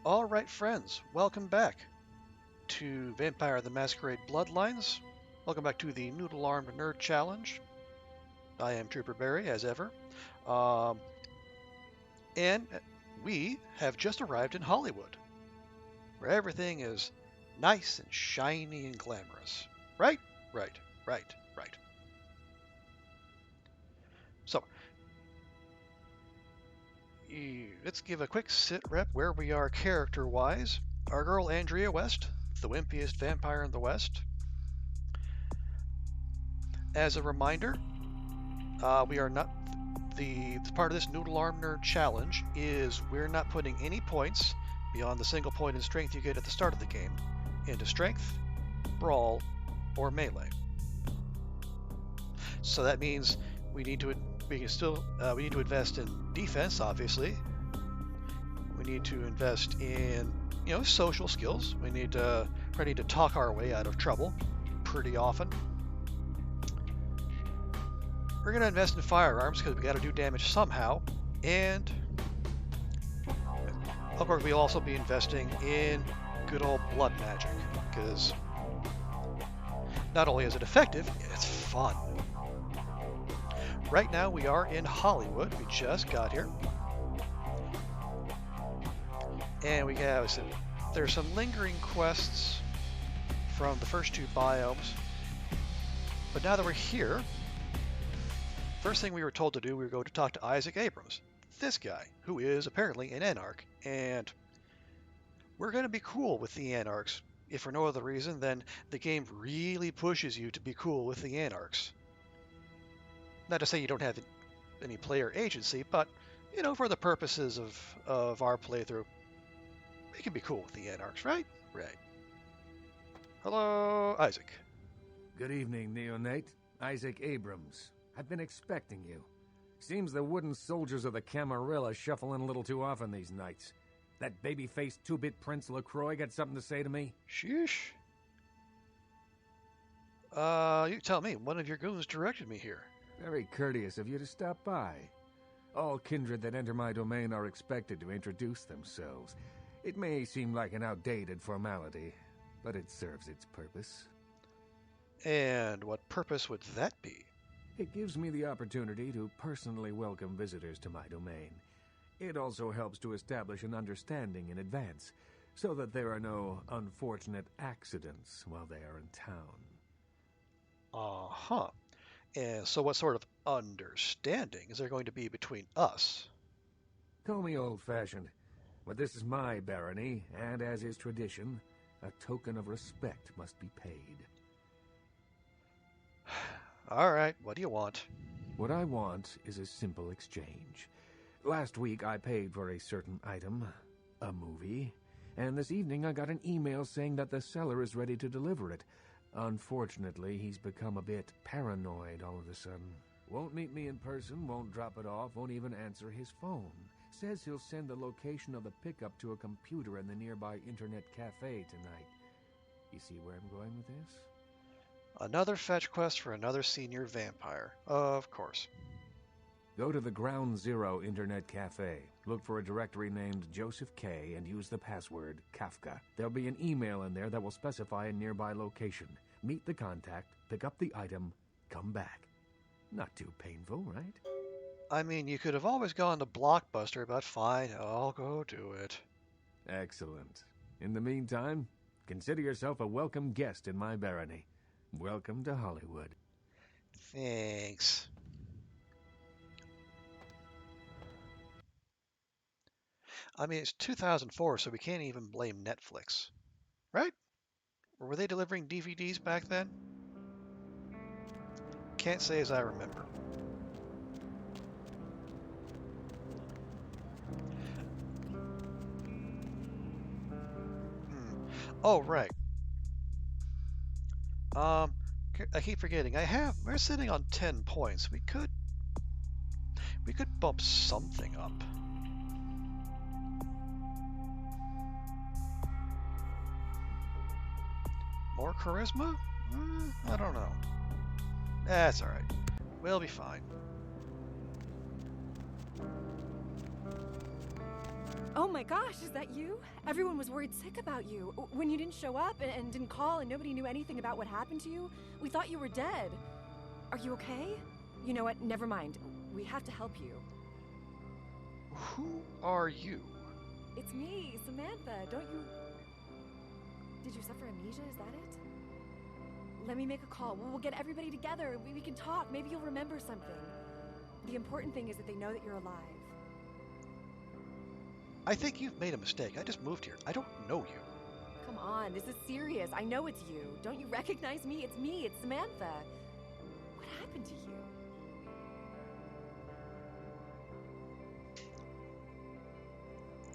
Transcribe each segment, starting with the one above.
Alright friends, welcome back to Vampire the Masquerade Bloodlines. Welcome back to the Noodle-Armed Nerd Challenge. I am Trooper Barry, as ever. Um, and we have just arrived in Hollywood, where everything is nice and shiny and glamorous. Right? Right, right, right. So, let's give a quick sit rep where we are character-wise. Our girl Andrea West, the wimpiest vampire in the West. As a reminder, we are not the part of this Noodle-Armed Nerd Challenge is we're not putting any points beyond the single point in strength you get at the start of the game into strength, brawl, or melee. So that means we need to invest in defense, obviously. We need to invest in social skills. We need to ready to talk our way out of trouble pretty often. We're going to invest in firearms because we got to do damage somehow, and of course we'll also be investing in good old blood magic because not only is it effective, it's fun. Right now we are in Hollywood. We just got here, and we have there's some lingering quests from the first two biomes, but now that we're here, first thing we were told to do, we were going to talk to Isaac Abrams, this guy, who is apparently an anarch, and we're going to be cool with the anarchs, if for no other reason than the game really pushes you to be cool with the anarchs. Not to say you don't have any player agency, but, for the purposes of our playthrough, we can be cool with the anarchs, right? Right. Hello, Isaac. Good evening, Neonate. Isaac Abrams. I've been expecting you. Seems the wooden soldiers of the Camarilla shuffling a little too often these nights. That baby-faced two-bit Prince LaCroix got something to say to me? Sheesh. You tell me. One of your goons directed me here. Very courteous of you to stop by. All kindred that enter my domain are expected to introduce themselves. It may seem like an outdated formality, but it serves its purpose. And what purpose would that be? It gives me the opportunity to personally welcome visitors to my domain. It also helps to establish an understanding in advance, so that there are no unfortunate accidents while they are in town. Uh-huh. And so what sort of understanding is there going to be between us? Call me old-fashioned, but this is my barony, and as is tradition, a token of respect must be paid. All right, what do you want? What I want is a simple exchange. Last week I paid for a certain item, a movie, and this evening I got an email saying that the seller is ready to deliver it. Unfortunately, he's become a bit paranoid all of a sudden. Won't meet me in person, won't drop it off, won't even answer his phone. Says he'll send the location of the pickup to a computer in the nearby internet cafe tonight. You see where I'm going with this? Another fetch quest for another senior vampire. Of course. Go to the Ground Zero Internet Cafe. Look for a directory named Joseph K. and use the password Kafka. There'll be an email in there that will specify a nearby location. Meet the contact, pick up the item, come back. Not too painful, right? I mean, you could have always gone to Blockbuster, but fine, I'll go do it. Excellent. In the meantime, consider yourself a welcome guest in my barony. Welcome to Hollywood. Thanks. I mean, it's 2004, so we can't even blame Netflix. Right? Or were they delivering DVDs back then? Can't say as I remember. Oh, right. I keep forgetting. We're sitting on 10 points. We could bump something up. More charisma? I don't know. That's alright. We'll be fine. Oh my gosh, is that you? Everyone was worried sick about you. When you didn't show up and didn't call and nobody knew anything about what happened to you, we thought you were dead. Are you okay? You know what? Never mind. We have to help you. Who are you? It's me, Samantha. Don't you... Did you suffer amnesia? Is that it? Let me make a call. We'll get everybody together. We can talk. Maybe you'll remember something. The important thing is that they know that you're alive. I think you've made a mistake. I just moved here. I don't know you. Come on, this is serious. I know it's you. Don't you recognize me? It's me. It's Samantha. What happened to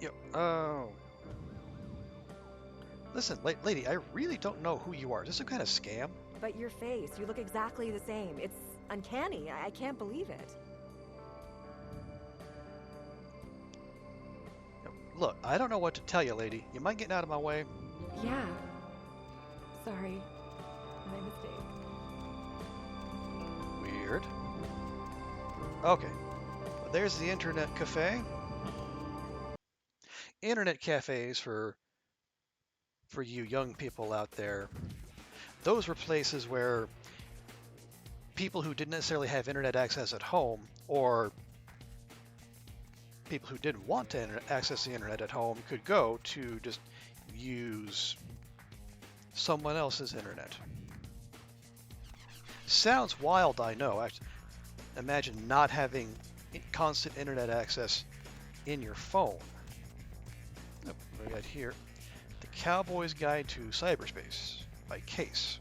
you? Oh. Listen, lady, I really don't know who you are. Is this some kind of scam? But your face, you look exactly the same. It's uncanny. I can't believe it. Look, I don't know what to tell you, lady. You mind getting out of my way? Yeah. Sorry. My mistake. Weird. Okay. Well, there's the internet cafe. Internet cafes for you young people out there. Those were places where people who didn't necessarily have internet access at home, or people who didn't want to access the internet at home, could go to just use someone else's internet. Sounds wild, I know. Imagine not having constant internet access in your phone. What do we got here? The Cowboy's Guide to Cyberspace by Case.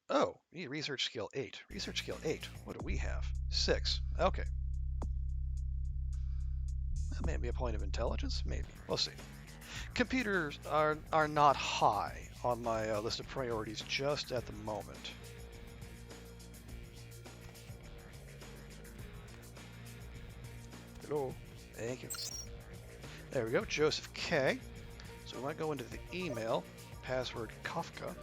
Oh, we need research skill 8. Research skill 8. What do we have? 6. Okay. That may be a point of intelligence. Maybe. We'll see. Computers are not high on my list of priorities just at the moment. Hello. Thank you. There we go. Joseph K. So we might go into the email. Password Kafka.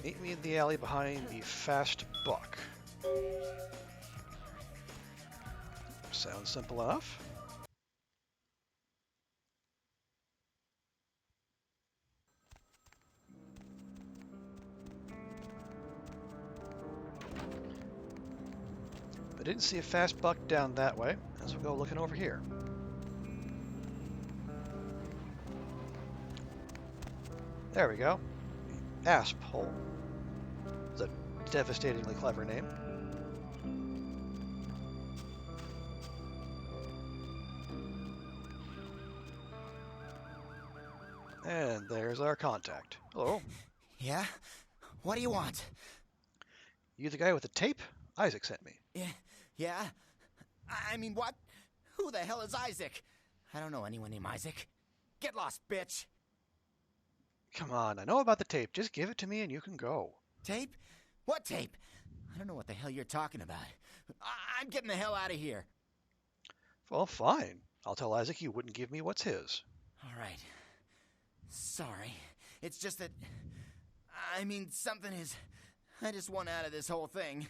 Meet me in the alley behind the Fast Buck. Sounds simple enough. I didn't see a Fast Buck down that way, as we'll go looking over here. There we go. Asphole. It's a devastatingly clever name. And there's our contact. Hello. Yeah? What do you want? You the guy with the tape? Isaac sent me. Yeah? I mean, what? Who the hell is Isaac? I don't know anyone named Isaac. Get lost, bitch! Come on, I know about the tape. Just give it to me and you can go. Tape? What tape? I don't know what the hell you're talking about. I'm getting the hell out of here. Well, fine. I'll tell Isaac you wouldn't give me what's his. All right. Sorry. It's just that... I mean, something is... I just want out of this whole thing.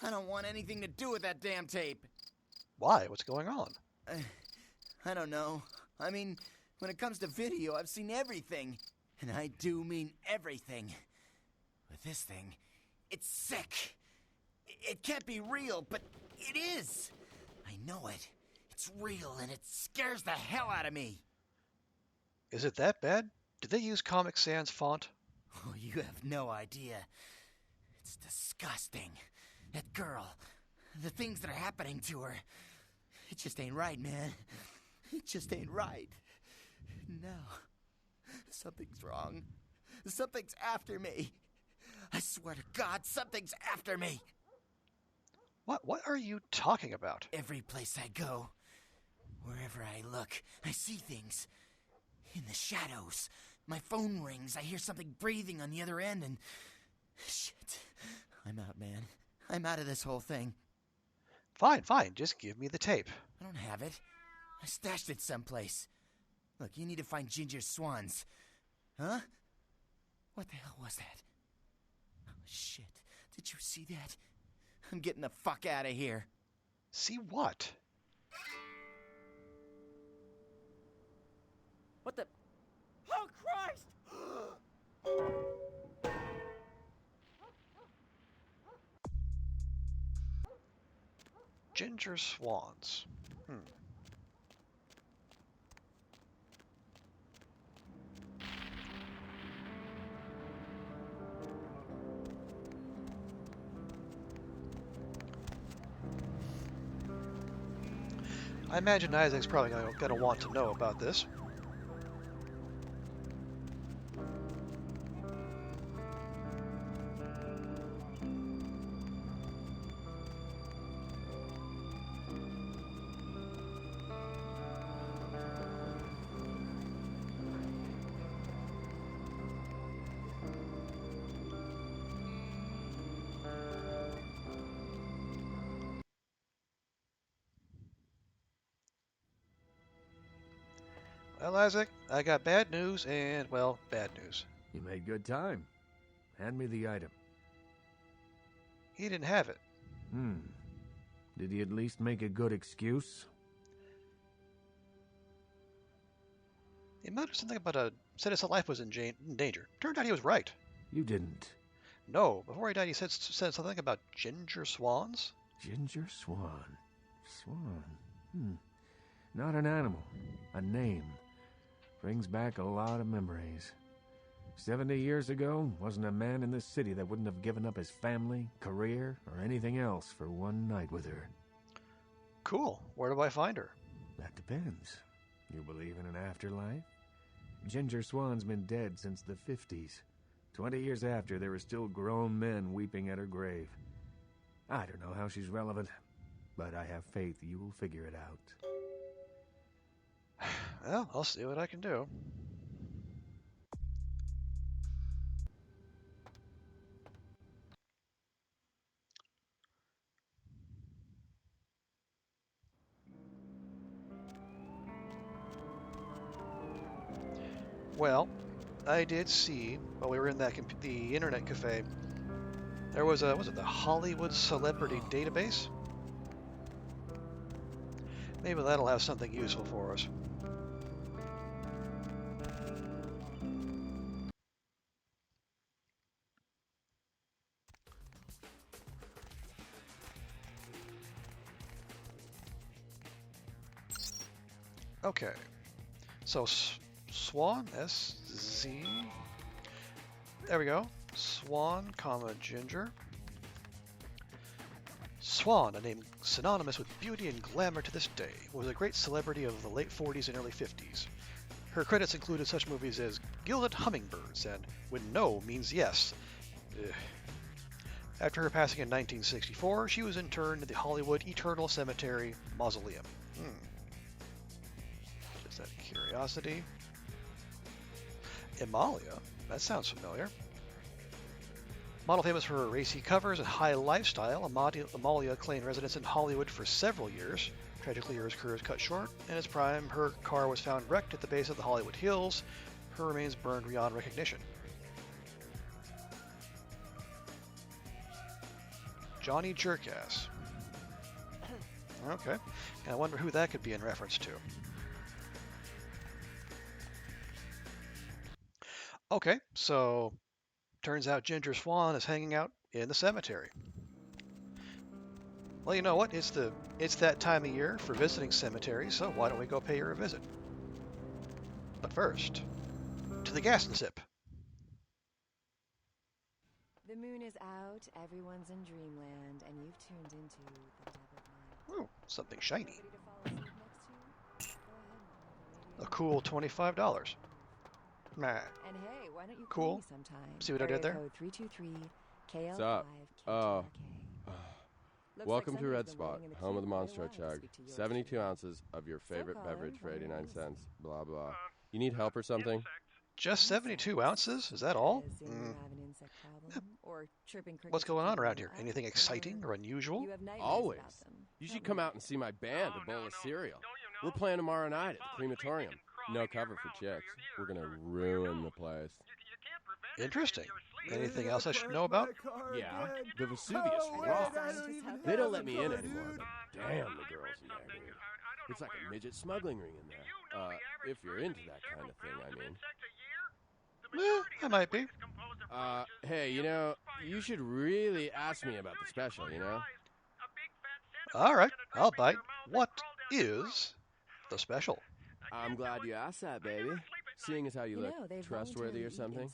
I don't want anything to do with that damn tape. Why? What's going on? I don't know. I mean, when it comes to video, I've seen everything. And I do mean everything. With this thing, it's sick. It can't be real, but it is. I know it. It's real, and it scares the hell out of me. Is it that bad? Did they use Comic Sans font? Oh, you have no idea. It's disgusting. That girl, the things that are happening to her. It just ain't right, man. It just ain't right. No. Something's wrong. Something's after me. I swear to God, something's after me. What are you talking about? Every place I go, wherever I look, I see things. In the shadows. My phone rings, I hear something breathing on the other end, and... Shit. I'm out, man. I'm out of this whole thing. Fine. Just give me the tape. I don't have it. I stashed it someplace. Look, you need to find Ginger's swans. Huh? What the hell was that? Oh, shit. Did you see that? I'm getting the fuck out of here. See what? What the? Oh, Christ! Ginger swans. I imagine Isaac's probably going to want to know about this. Well, Isaac, I got bad news and, well, bad news. You made good time. Hand me the item. He didn't have it. Did he at least make a good excuse? He muttered something about said his life was in danger. Turned out he was right. You didn't. No, before he died, he said something about ginger swans. Ginger swan. Swan. Not an animal. A name. Brings back a lot of memories. 70 years ago, wasn't a man in this city that wouldn't have given up his family, career, or anything else for one night with her. Cool. Where do I find her? That depends. You believe in an afterlife? Ginger Swan's been dead since the 50s. 20 years after, there were still grown men weeping at her grave. I don't know how she's relevant, but I have faith you'll figure it out. Well, I'll see what I can do. Well, I did see while we were in the internet cafe, there was it the Hollywood Celebrity Database? Maybe that'll have something useful for us. Okay, so Swan, S-Z, there we go, Swan, comma, Ginger. Swan, a name synonymous with beauty and glamour to this day, was a great celebrity of the late 40s and early 50s. Her credits included such movies as Gilded Hummingbirds and When No Means Yes. After her passing in 1964, she was interned in the Hollywood Eternal Cemetery Mausoleum. Just out of curiosity. Amalia? That sounds familiar. Model famous for her racy covers and high lifestyle, Amalia claimed residence in Hollywood for several years. Tragically, her career was cut short. In its prime, her car was found wrecked at the base of the Hollywood Hills. Her remains burned beyond recognition. Johnny Jerkass. Okay. I wonder who that could be in reference to. Okay, so turns out Ginger Swan is hanging out in the cemetery. Well, you know what? It's that time of year for visiting cemeteries, so why don't we go pay her a visit? But first, to the gas and sip. The moon is out, everyone's in dreamland, and you've tuned into the Dead of Night. Ooh, something shiny. Ready to fall asleep next to you? Go ahead. A cool $25. Nah. And hey, why don't you Cool. call me sometime? See what I did there? Code 323 KL5 What's up? Oh. Looks Welcome like to Red somebody's been Spot, waiting in the home queue of the quite a Monster while to Chug. speak to yours 72 truly. ounces of your favorite caller, beverage for my name 89 is- cents. Blah, blah. You need help or something? Just 72 ounces? Is that all? Assume you have an insect problem, or chirping What's crickets going on keep around you here? up, Anything exciting or unusual? you have nightmares Always. about them. You Tell should me. come out and see my band, A Bowl of Cereal. We're playing tomorrow night at the crematorium. No cover for chicks. We're gonna ruin the place. Interesting. Anything else I should know about? Yeah, the Vesuvius rocks. They don't let me in anymore, but damn, the girls nag me. It's like a midget smuggling ring in there. If you're into that kind of thing, I mean. I might be. Hey, you should really ask me about the special, All right, I'll bite. What is the special? I'm glad you asked that, baby. Seeing as how you look trustworthy or something,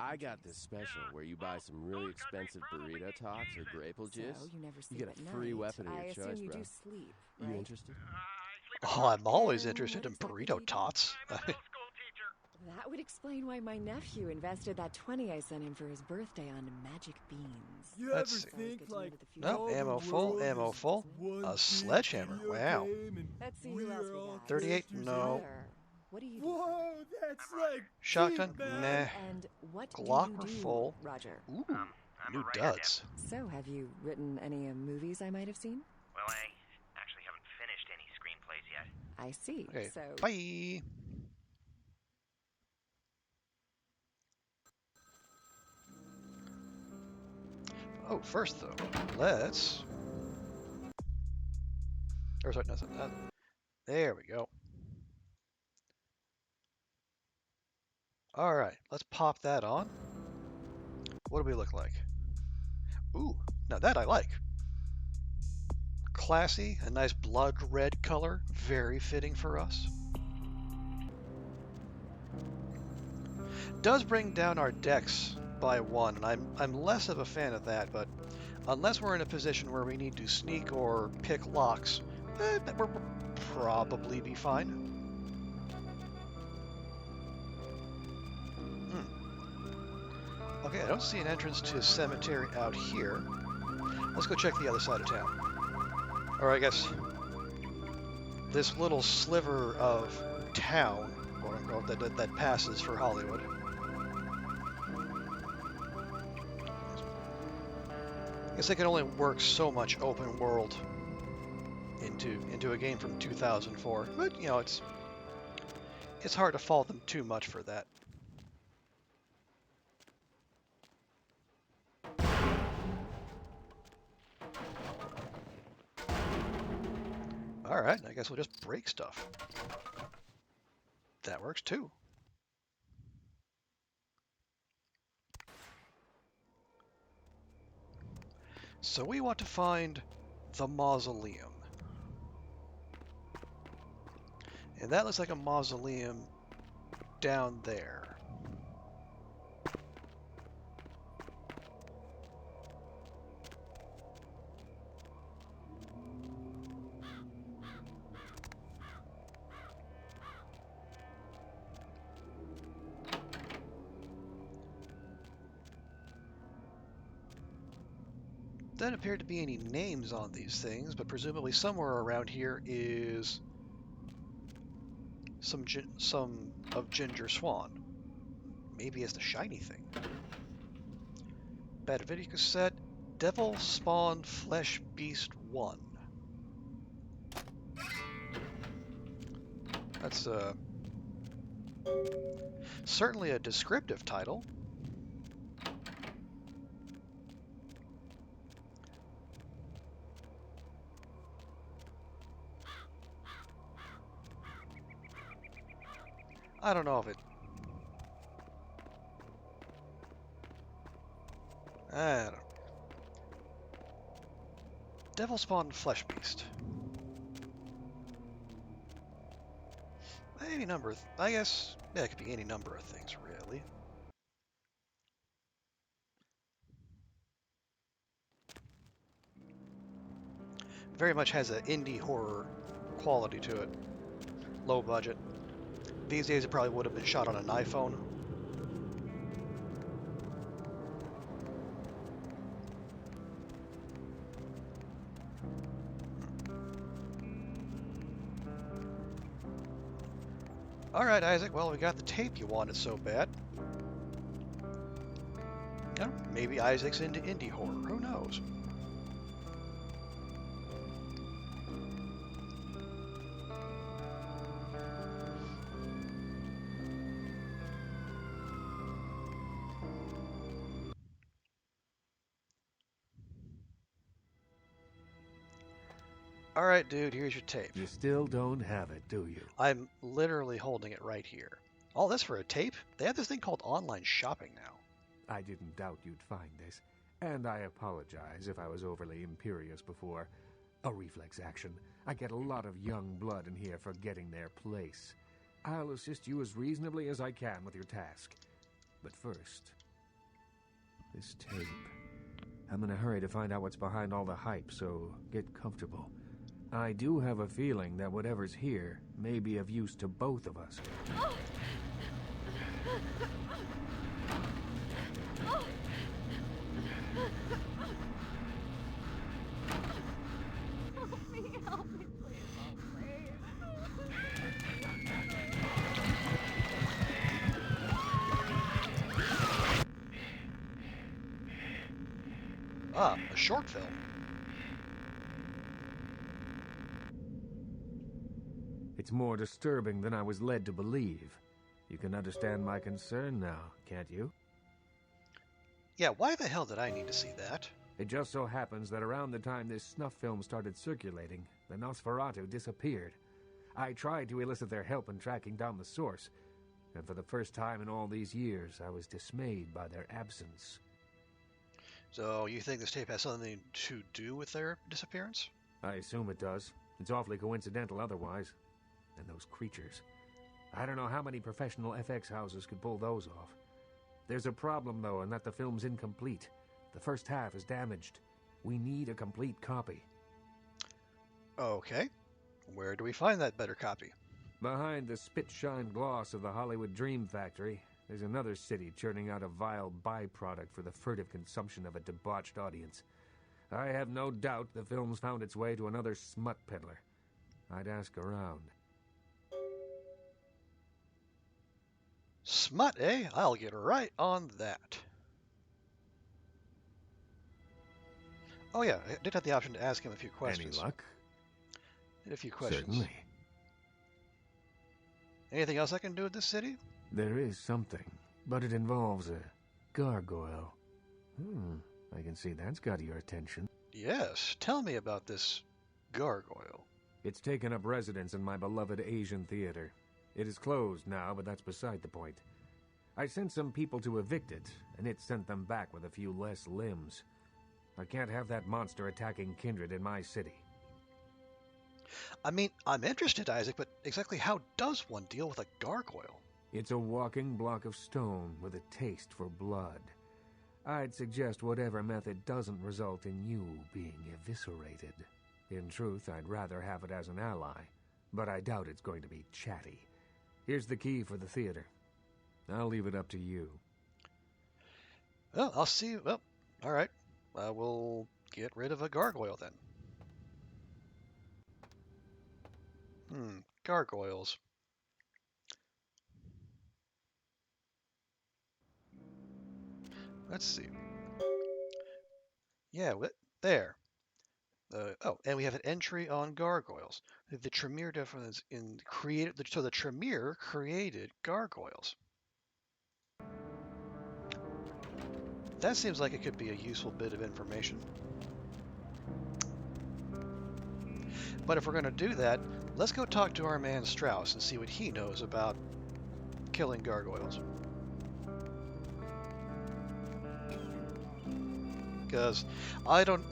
I got this special where you buy some really expensive burrito tots or grapefruit juice. You get a free weapon of your choice, bro. You interested? Oh, I'm always interested in burrito tots. That would explain why my nephew invested that 20 I sent him for his birthday on magic beans. Let's see. No, ammo full. A sledgehammer. Wow. Let's see who else we got. 38? No. What do you do? Whoa, that's like Shotgun? Nah. And what Glock do or you do, full? Roger? Ooh, new duds. So, have you written any movies I might have seen? Well, I actually haven't finished any screenplays yet. I see. Okay, So, bye. Oh, first though, let's... Or sorry, nothing. There we go. All right, let's pop that on. What do we look like? Ooh, now that I like. Classy, a nice blood red color, very fitting for us. Does bring down our dex by 1, and I'm less of a fan of that, but unless we're in a position where we need to sneak or pick locks, we'll probably be fine. Okay, I don't see an entrance to a cemetery out here. Let's go check the other side of town. Or I guess this little sliver of town, quote unquote, that passes for Hollywood. I guess they can only work so much open world into a game from 2004, but it's hard to fault them too much for that. All right, I guess we'll just break stuff. That works too. So we want to find the mausoleum. And that looks like a mausoleum down there. Doesn't appear to be any names on these things, but presumably somewhere around here is some of Ginger Swan. Maybe it's the shiny thing. Bad video cassette, Devil Spawn Flesh Beast 1. That's certainly a descriptive title. I don't know if it... I don't know. Devil Spawn Flesh Beast. Any number of... I guess... Yeah, it could be any number of things, really. Very much has an indie horror quality to it. Low budget. These days it probably would have been shot on an iPhone. Alright, Isaac, well, we got the tape you wanted so bad. Yeah, maybe Isaac's into indie horror, who knows? All right, dude, here's your tape. You still don't have it, do you? I'm literally holding it right here. All this for a tape? They have this thing called online shopping now. I didn't doubt you'd find this, and I apologize if I was overly imperious before. A reflex action. I get a lot of young blood in here forgetting their place. I'll assist you as reasonably as I can with your task. But first, this tape. I'm in a hurry to find out what's behind all the hype, so get comfortable. I do have a feeling that whatever's here may be of use to both of us. Oh. Oh. Help me, please. Ah, a short film. It's more disturbing than I was led to believe. You can understand my concern now, can't you? Yeah, why the hell did I need to see that? It just so happens that around the time this snuff film started circulating, the Nosferatu disappeared. I tried to elicit their help in tracking down the source, and for the first time in all these years, I was dismayed by their absence. So you think this tape has something to do with their disappearance? I assume it does. It's awfully coincidental otherwise. And those creatures. I don't know how many professional FX houses could pull those off. There's a problem, though, in that the film's incomplete. The first half is damaged. We need a complete copy. Okay. Where do we find that better copy? Behind the spit-shine gloss of the Hollywood Dream Factory, there's another city churning out a vile byproduct for the furtive consumption of a debauched audience. I have no doubt the film's found its way to another smut peddler. I'd ask around. Smut, eh? I'll get right on that. Oh yeah, I did have the option to ask him a few questions. Any luck? Did a few questions. Certainly. Anything else I can do with this city? There is something, but it involves a gargoyle. I can see that's got your attention. Yes, tell me about this gargoyle. It's taken up residence in my beloved Asian theater. It is closed now, but that's beside the point. I sent some people to evict it, and it sent them back with a few less limbs. I can't have that monster attacking kindred in my city. I mean, I'm interested, Isaac, but exactly how does one deal with a gargoyle? It's a walking block of stone with a taste for blood. I'd suggest whatever method doesn't result in you being eviscerated. In truth, I'd rather have it as an ally, but I doubt it's going to be chatty. Here's the key for the theater. I'll leave it up to you. Well, I'll see. Well, all right. We'll get rid of a gargoyle then. Gargoyles. Let's see. Yeah, there. And we have an entry on gargoyles. The Tremere difference in created. So the Tremere created gargoyles. That seems like it could be a useful bit of information. But if we're going to do that, let's go talk to our man Strauss and see what he knows about killing gargoyles. Because I don't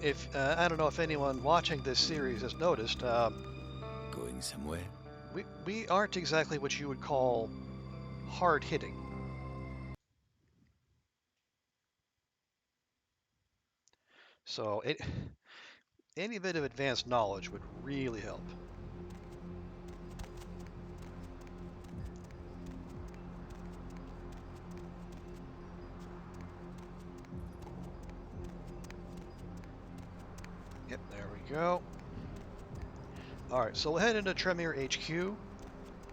know if anyone watching this series has noticed. Going somewhere? We aren't exactly what you would call hard hitting. So any bit of advanced knowledge would really help. Yep, there we go. Alright, so we'll head into Tremere HQ.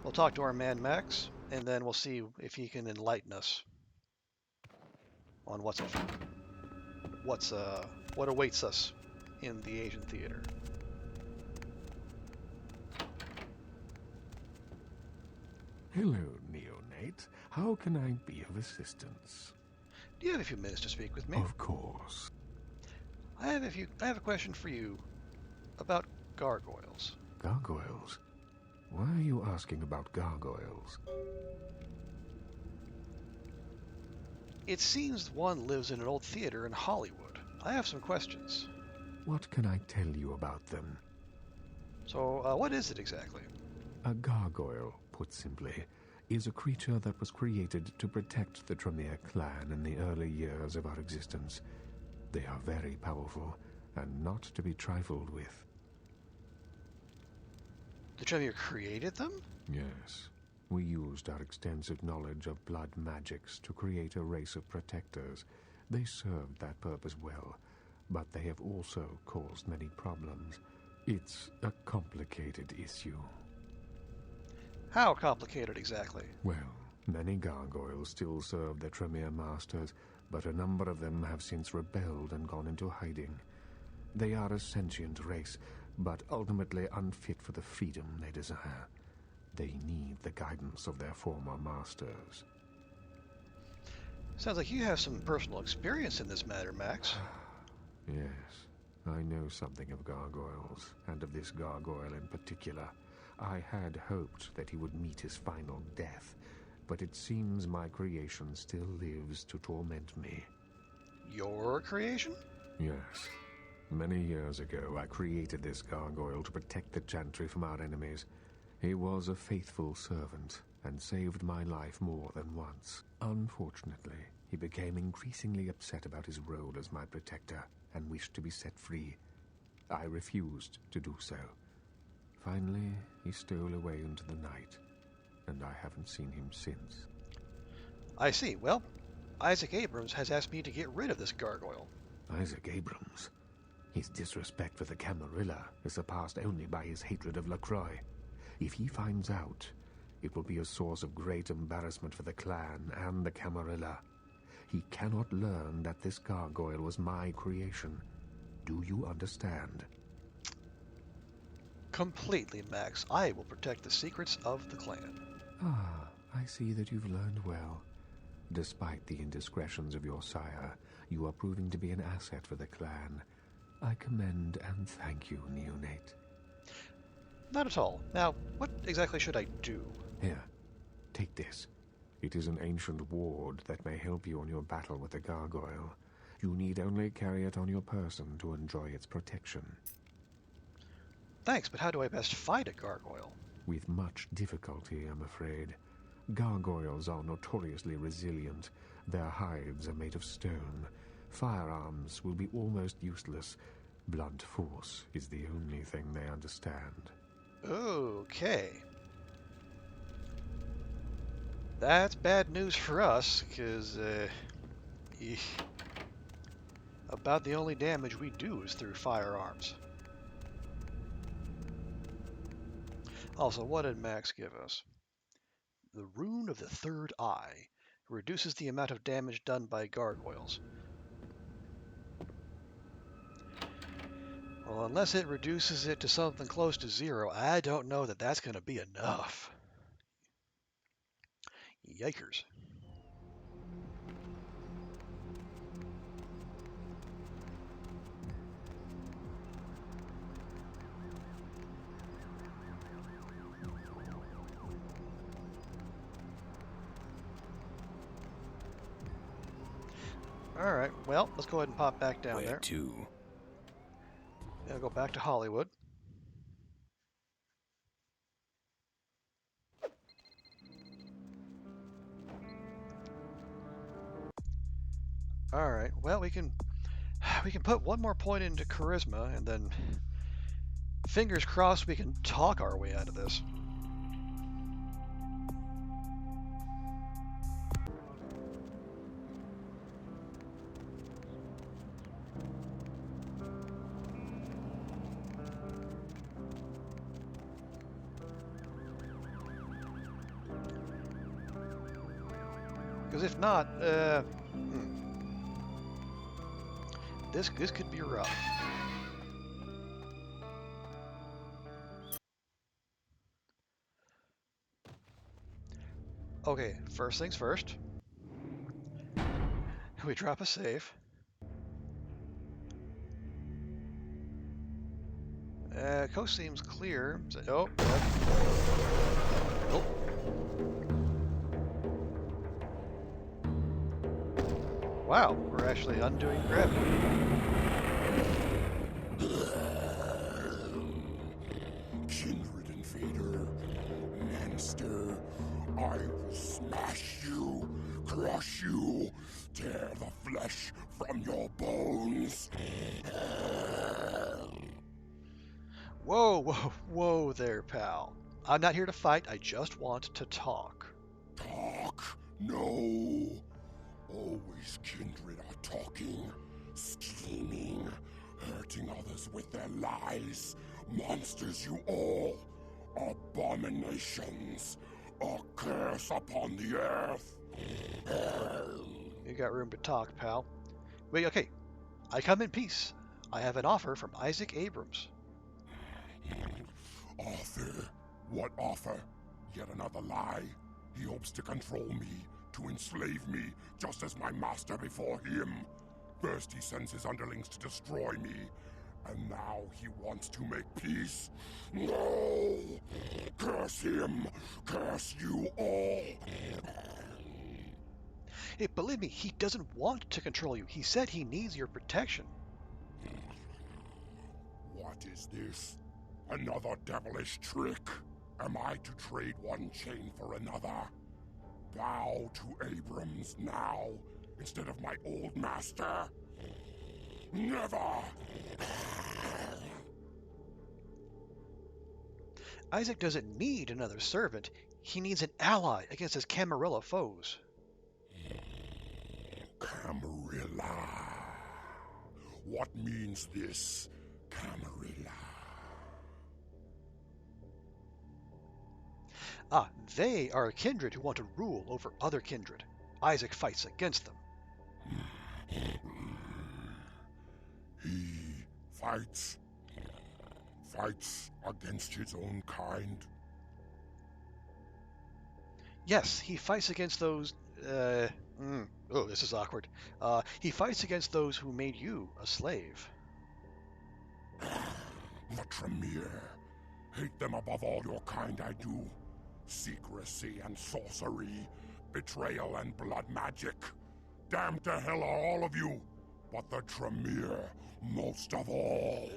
We'll talk to our man Max, and then we'll see if he can enlighten us on what awaits us in the Asian theater. Hello, neonate. How can I be of assistance? Do you have a few minutes to speak with me? Of course. I have a question for you about gargoyles. Gargoyles? Why are you asking about gargoyles? It seems one lives in an old theater in Hollywood. I have some questions. What can I tell you about them? So, what is it exactly? A gargoyle, put simply, is a creature that was created to protect the Tremere clan in the early years of our existence. They are very powerful, and not to be trifled with. The Tremere created them? Yes. We used our extensive knowledge of blood magics to create a race of protectors. They served that purpose well, but they have also caused many problems. It's a complicated issue. How complicated exactly? Well, many gargoyles still serve their Tremere masters, but a number of them have since rebelled and gone into hiding. They are a sentient race, but ultimately unfit for the freedom they desire. They need the guidance of their former masters. Sounds like you have some personal experience in this matter, Max. Yes, I know something of gargoyles, and of this gargoyle in particular. I had hoped that he would meet his final death, but it seems my creation still lives to torment me. Your creation? Yes. Many years ago, I created this gargoyle to protect the Chantry from our enemies. He was a faithful servant, and saved my life more than once. Unfortunately, he became increasingly upset about his role as my protector, and wished to be set free. I refused to do so. Finally, he stole away into the night, and I haven't seen him since. I see. Well, Isaac Abrams has asked me to get rid of this gargoyle. Isaac Abrams? His disrespect for the Camarilla is surpassed only by his hatred of LaCroix. If he finds out, it will be a source of great embarrassment for the clan and the Camarilla. He cannot learn that this gargoyle was my creation. Do you understand? Completely, Max. I will protect the secrets of the clan. Ah, I see that you've learned well. Despite the indiscretions of your sire, you are proving to be an asset for the clan. I commend and thank you, neonate. Not at all. Now, what exactly should I do? Here, take this. It is an ancient ward that may help you on your battle with the gargoyle. You need only carry it on your person to enjoy its protection. Thanks, but how do I best fight a gargoyle? With much difficulty, I'm afraid. Gargoyles are notoriously resilient. Their hides are made of stone. Firearms will be almost useless. Blunt force is the only thing they understand. Okay. That's bad news for us, because, about the only damage we do is through firearms. Also, what did Max give us? The Rune of the Third Eye reduces the amount of damage done by gargoyles. Well, unless it reduces it to something close to 0, I don't know that that's going to be enough. Yikers. Alright, well, let's go ahead and pop back down there. Where to? I'll go back to Hollywood. Alright, well, we can put one more point into charisma, and then fingers crossed we can talk our way out of this. Because if not, this could be rough. Okay, first things first. We drop a save. Coast seems clear. So, oh. Oh. Wow, we're actually undoing gravity. Kindred invader, monster, I will smash you, crush you, tear the flesh from your bones. Whoa, whoa, whoa there, pal. I'm not here to fight, I just want to talk. Talk? No. Always kindred are talking, scheming, hurting others with their lies. Monsters you all. Abominations. A curse upon the earth. You got room to talk, pal. Wait, okay. I come in peace. I have an offer from Isaac Abrams. Offer? What offer? Yet another lie. He hopes to control me, to enslave me, just as my master before him. First he sends his underlings to destroy me, and now he wants to make peace. No! Curse him! Curse you all! Hey, believe me, he doesn't want to control you. He said he needs your protection. What is this? Another devilish trick? Am I to trade one chain for another? Bow to Abrams now, instead of my old master? Never! Isaac doesn't need another servant. He needs an ally against his Camarilla foes. Camarilla. What means this, Camarilla? Ah, they are a kindred who want to rule over other kindred. Isaac fights against them. He fights against his own kind. Yes, he fights against those, oh, this is awkward. He fights against those who made you a slave. The Tremere. Hate them above all your kind I do. Secrecy and sorcery, betrayal and blood magic. Damned to hell are all of you, but the Tremere most of all.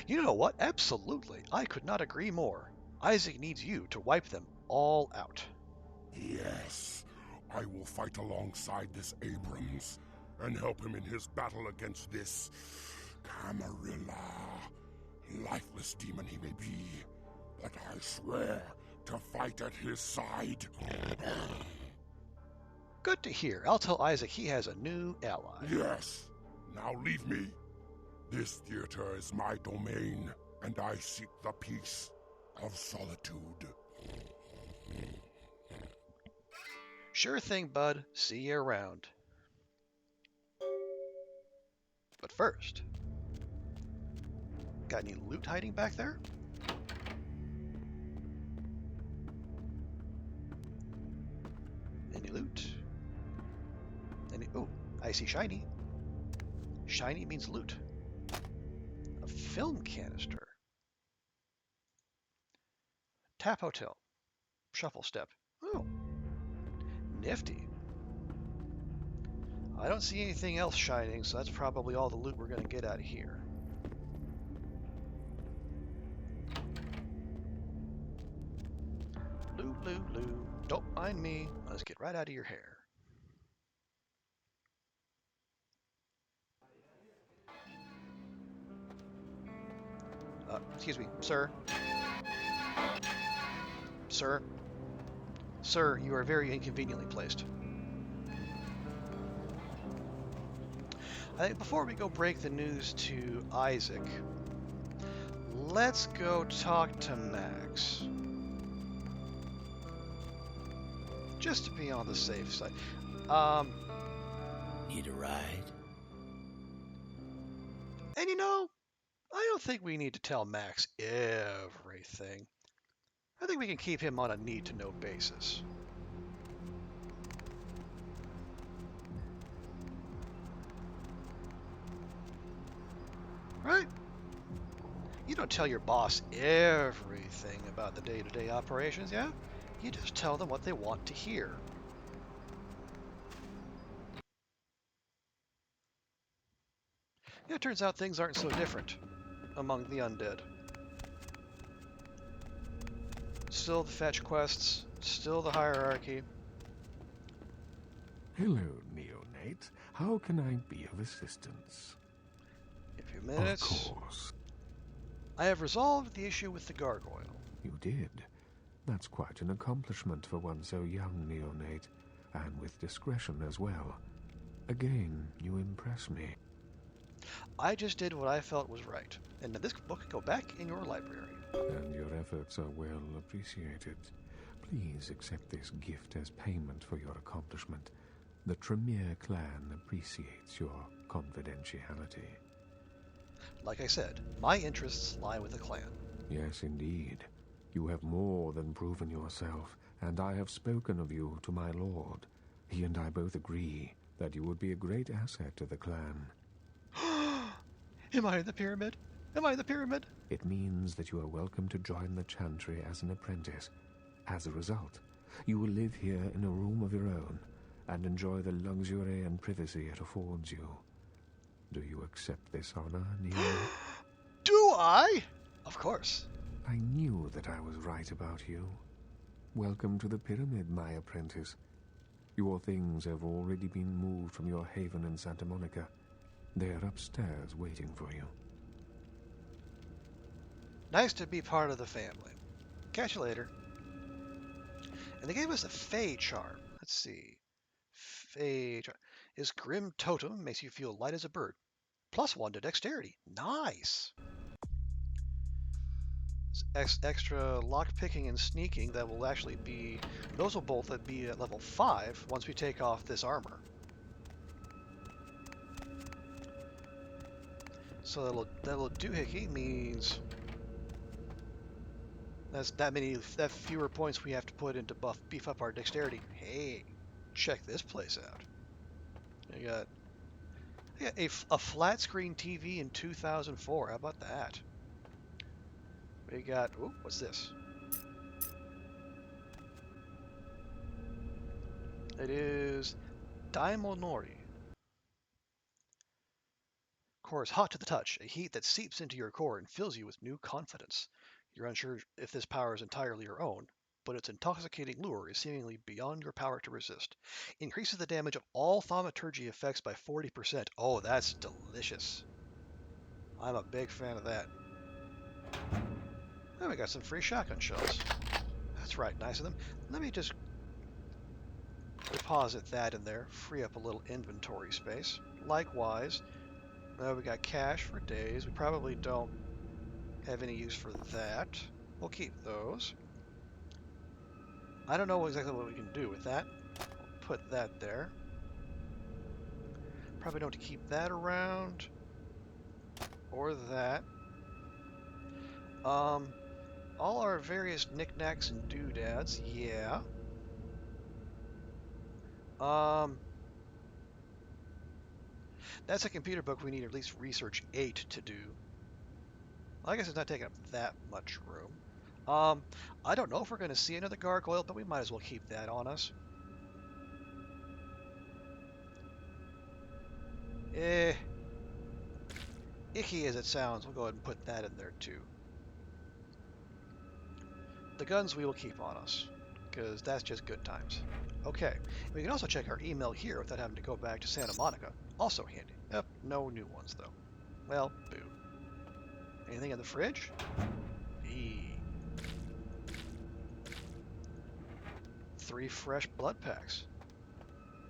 You know what? Absolutely. I could not agree more. Isaac needs you to wipe them all out. Yes, I will fight alongside this Abrams and help him in his battle against this Camarilla. Lifeless demon he may be, but I swear to fight at his side. Good to hear. I'll tell Isaac he has a new ally. Yes. Now leave me. This theater is my domain, and I seek the peace of solitude. Sure thing, bud. See you around. But first, got any loot hiding back there? Any loot? Any? Oh, I see shiny. Shiny means loot. A film canister. Tap Hotel. Shuffle step. Oh, nifty. I don't see anything else shining, so that's probably all the loot we're going to get out of here. Loot, loot, loot. Don't mind me. Let's get right out of your hair. Excuse me, sir. Sir. Sir, you are very inconveniently placed. I think before we go break the news to Isaac, let's go talk to Max. Just to be on the safe side. Need a ride? And you know, I don't think we need to tell Max everything. I think we can keep him on a need-to-know basis. right? You don't tell your boss everything about the day-to-day operations, yeah? You just tell them what they want to hear. Yeah, it turns out things aren't so different among the undead. Still the fetch quests, still the hierarchy. Hello, neonate. How can I be of assistance? In a few minutes. Of course. I have resolved the issue with the gargoyle. You did. That's quite an accomplishment for one so young, neonate, and with discretion as well. Again, you impress me. I just did what I felt was right, and this book can go back in your library. And your efforts are well appreciated. Please accept this gift as payment for your accomplishment. The Tremere clan appreciates your confidentiality. Like I said, my interests lie with the clan. Yes, indeed. You have more than proven yourself, and I have spoken of you to my lord. He and I both agree that you would be a great asset to the clan. Am I in the pyramid? Am I in the pyramid? It means that you are welcome to join the chantry as an apprentice. As a result, you will live here in a room of your own and enjoy the luxury and privacy it affords you. Do you accept this honor, Neo? Do I? Of course. I knew that I was right about you. Welcome to the pyramid, my apprentice. Your things have already been moved from your haven in Santa Monica. They are upstairs waiting for you. Nice to be part of the family. Catch you later. And they gave us a Fey charm. Let's see. Fey charm. His grim totem makes you feel light as a bird. +1 to dexterity. Nice. Extra lock-picking and sneaking that will actually be... Those will both be at level 5 once we take off this armor. So that little doohickey means that fewer points we have to put into beef up our dexterity. Hey, check this place out. You got a flat screen TV in 2004. How about that? We got, ooh, what's this? It is Daimonori. Core is hot to the touch, a heat that seeps into your core and fills you with new confidence. You're unsure if this power is entirely your own, but its intoxicating lure is seemingly beyond your power to resist. Increases the damage of all thaumaturgy effects by 40%. Oh, that's delicious. I'm a big fan of that. Oh, we got some free shotgun shells. That's right, nice of them. Let me just deposit that in there, free up a little inventory space. Likewise, we got cash for days. We probably don't have any use for that. We'll keep those. I don't know exactly what we can do with that. I'll put that there. Probably don't keep that around. Or that. All our various knickknacks and doodads, yeah. That's a computer book we need at least research 8 to do. Well, I guess it's not taking up that much room. I don't know if we're going to see another gargoyle, but we might as well keep that on us. Icky as it sounds, we'll go ahead and put that in there too. The guns we will keep on us, because that's just good times. Okay, we can also check our email here without having to go back to Santa Monica. Also handy. Yep, no new ones though. Well, boo. Anything in the fridge? Eee. 3 fresh blood packs.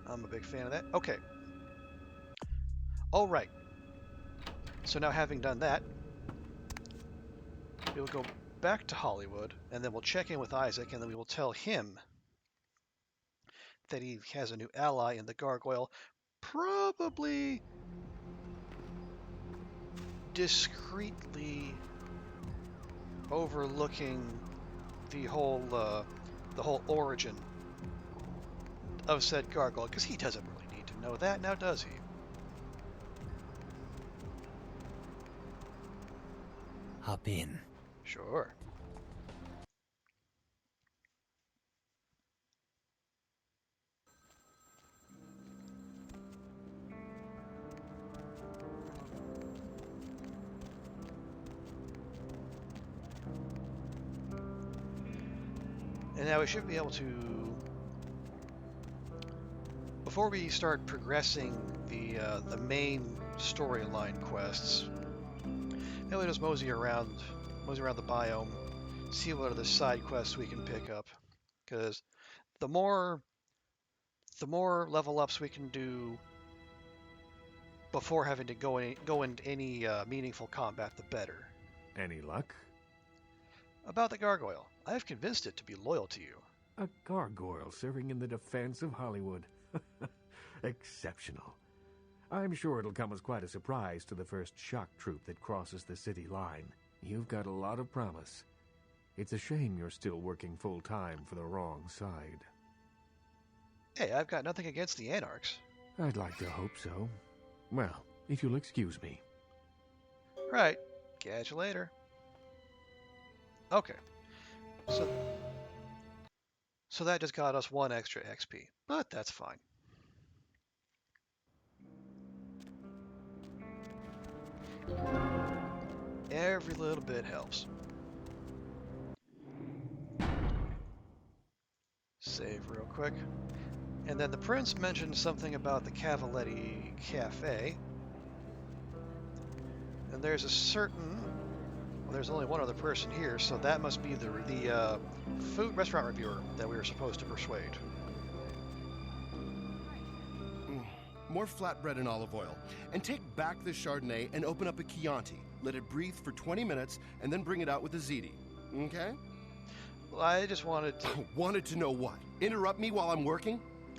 I'm a big fan of that. Okay. All right. So now having done that, we'll go back to Hollywood, and then we'll check in with Isaac, and then we will tell him that he has a new ally in the gargoyle, probably discreetly overlooking the whole origin of said gargoyle, because he doesn't really need to know that, now does he? hop in. Sure. And now we should be able to, before we start progressing the main storyline quests, maybe just mosey around the biome, see what other side quests we can pick up, because the more level ups we can do before having to go into any meaningful combat, the better. Any luck? About the gargoyle, I have convinced it to be loyal to you. A gargoyle serving in the defense of Hollywood. Exceptional. I'm sure it'll come as quite a surprise to the first shock troop that crosses the city line. You've got a lot of promise. It's a shame you're still working full-time for the wrong side. Hey, I've got nothing against the Anarchs. I'd like to hope so. Well, if you'll excuse me. Right. Catch you later. Okay. So that just got us 1 extra XP, but that's fine. Every little bit helps. Save real quick. And then the prince mentioned something about the Cavaletti Cafe. And there's a certain... Well, there's only one other person here, so that must be the food restaurant reviewer that we were supposed to persuade. More flatbread and olive oil. And take back the Chardonnay and open up a Chianti. Let it breathe for 20 minutes, and then bring it out with a ziti. Okay? Well, I just wanted to... Wanted to know what? Interrupt me while I'm working?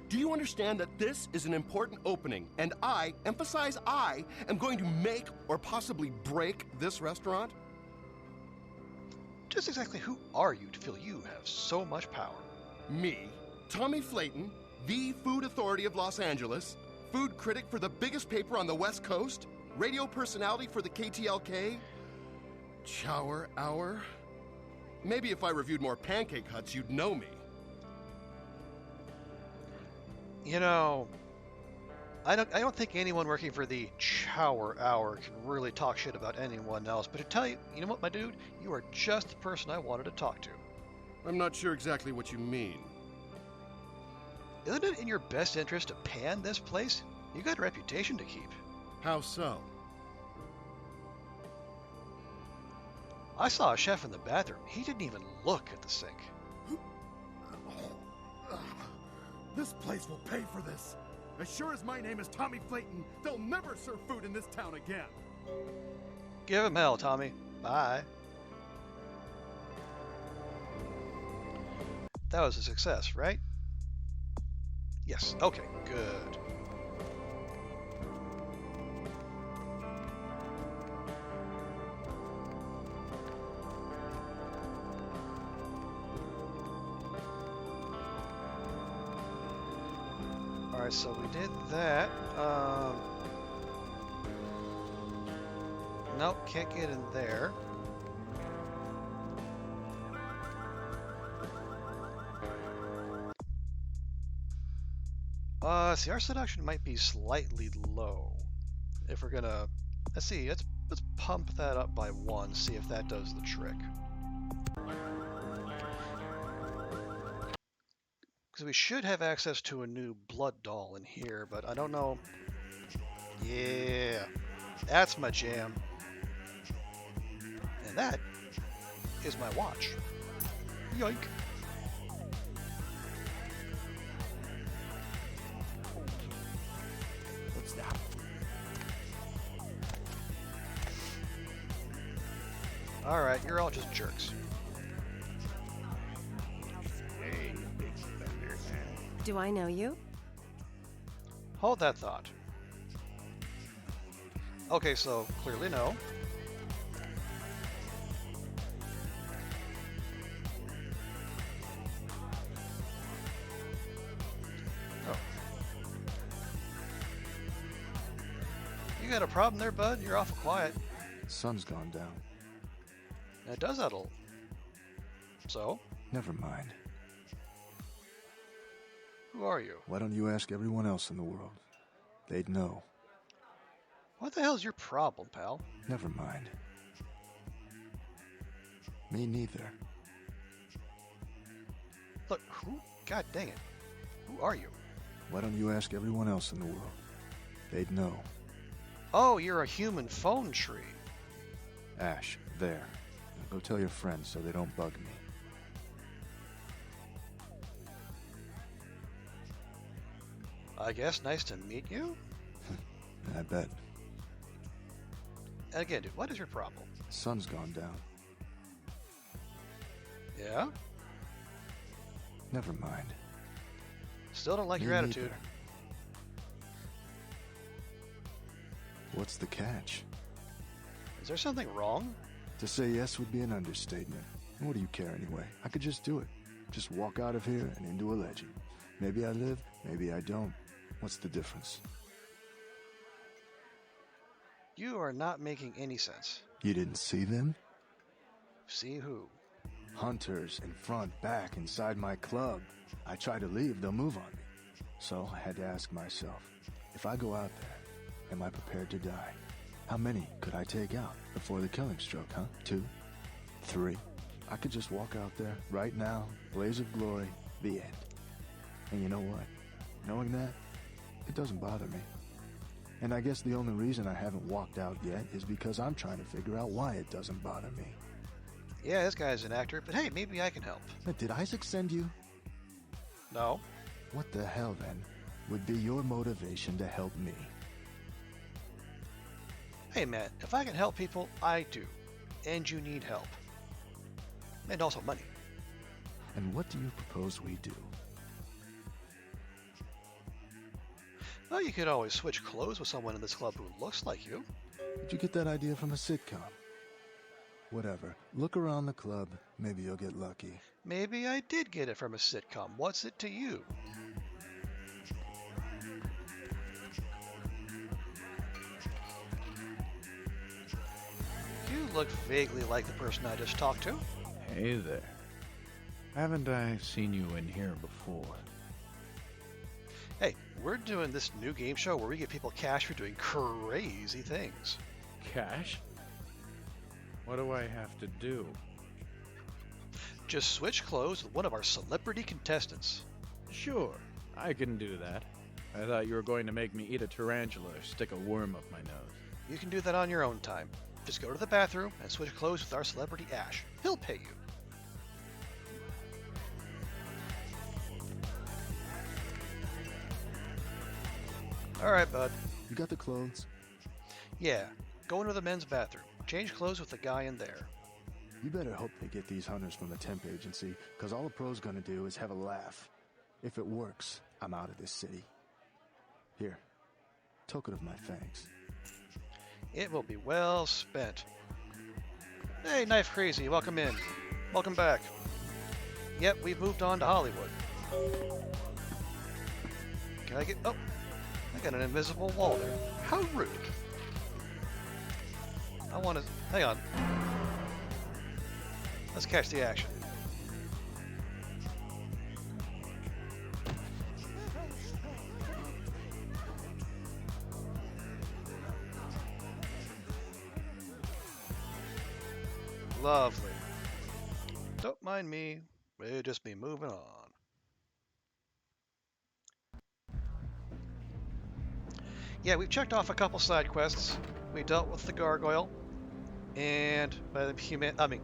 Do you understand that this is an important opening, and I, emphasize I, am going to make or possibly break this restaurant? Just exactly who are you to feel you have so much power? Me, Tommy Flayton, the food authority of Los Angeles, food critic for the biggest paper on the West Coast, radio personality for the KTLK, Chower Hour. Maybe if I reviewed more Pancake Huts, you'd know me. You know, I don't think anyone working for the Chower Hour can really talk shit about anyone else, but to tell you, you know what, my dude? You are just the person I wanted to talk to. I'm not sure exactly what you mean. Isn't it in your best interest to pan this place? You got a reputation to keep. How so? I saw a chef in the bathroom. He didn't even look at the sink. This place will pay for this. As sure as my name is Tommy Flayton, they'll never serve food in this town again. Give him hell, Tommy. Bye. That was a success, right? Yes. Okay, good. Alright, so we did that. Nope, can't get in there. See, our seduction might be slightly low. If we're gonna, let's see, let's pump that up by 1, see if that does the trick. Because we should have access to a new blood doll in here, but I don't know. Yeah, that's my jam. And that is my watch. Yoink. What's that? Alright, you're all just jerks. Do I know you? Hold that thought. Okay, so clearly no. Oh. You got a problem there, bud? You're awful quiet. Sun's gone down. That does settle. So? Never mind. Who are you? Why don't you ask everyone else in the world? They'd know. What the hell's your problem, pal? Never mind. Me neither. Look, who? God dang it. Who are you? Why don't you ask everyone else in the world? They'd know. Oh, you're a human phone tree. Ash, there. Now go tell your friends so they don't bug me. I guess nice to meet you? I bet. And again, dude, what is your problem? The sun's gone down. Yeah? Never mind. Still don't like Me your attitude. neither. What's the catch? Is there something wrong? To say yes would be an understatement. And what do you care anyway? I could just do it. Just walk out of here and into a legend. Maybe I live, maybe I don't. What's the difference? You are not making any sense. You didn't see them? See who? Hunters in front, back, inside my club. I try to leave, they'll move on me. So I had to ask myself, if I go out there, am I prepared to die? How many could I take out before the killing stroke, huh? 2? 3? I could just walk out there, right now, blaze of glory, the end. And you know what? Knowing that, it doesn't bother me. And I guess the only reason I haven't walked out yet is because I'm trying to figure out why it doesn't bother me. Yeah, this guy's an actor, but hey, maybe I can help. Did Isaac send you? No. What the hell, then, would be your motivation to help me? Hey, man, if I can help people, I do. And you need help. And also money. And what do you propose we do? Well, you could always switch clothes with someone in this club who looks like you. Did you get that idea from a sitcom? Whatever. Look around the club. Maybe you'll get lucky. Maybe I did get it from a sitcom. What's it to you? You look vaguely like the person I just talked to. Hey there. Haven't I seen you in here before? Hey, we're doing this new game show where we give people cash for doing crazy things. Cash? What do I have to do? Just switch clothes with one of our celebrity contestants. Sure, I can do that. I thought you were going to make me eat a tarantula or stick a worm up my nose. You can do that on your own time. Just go to the bathroom and switch clothes with our celebrity Ash. He'll pay you. Alright, bud. You got the clothes? Yeah. Go into the men's bathroom. Change clothes with the guy in there. You better hope they get these hunters from the temp agency, because all a pro's gonna do is have a laugh. If it works, I'm out of this city. Here. Token of my thanks. It will be well spent. Hey, Knife Crazy, welcome in. Welcome back. Yep, we've moved on to Hollywood. Can I get... Oh, I got an invisible wall there. How rude. I want to... Hang on. Let's catch the action. Lovely. Don't mind me. We'll just be moving on. Yeah, we've checked off a couple side quests. We dealt with the gargoyle, and by the human. I mean,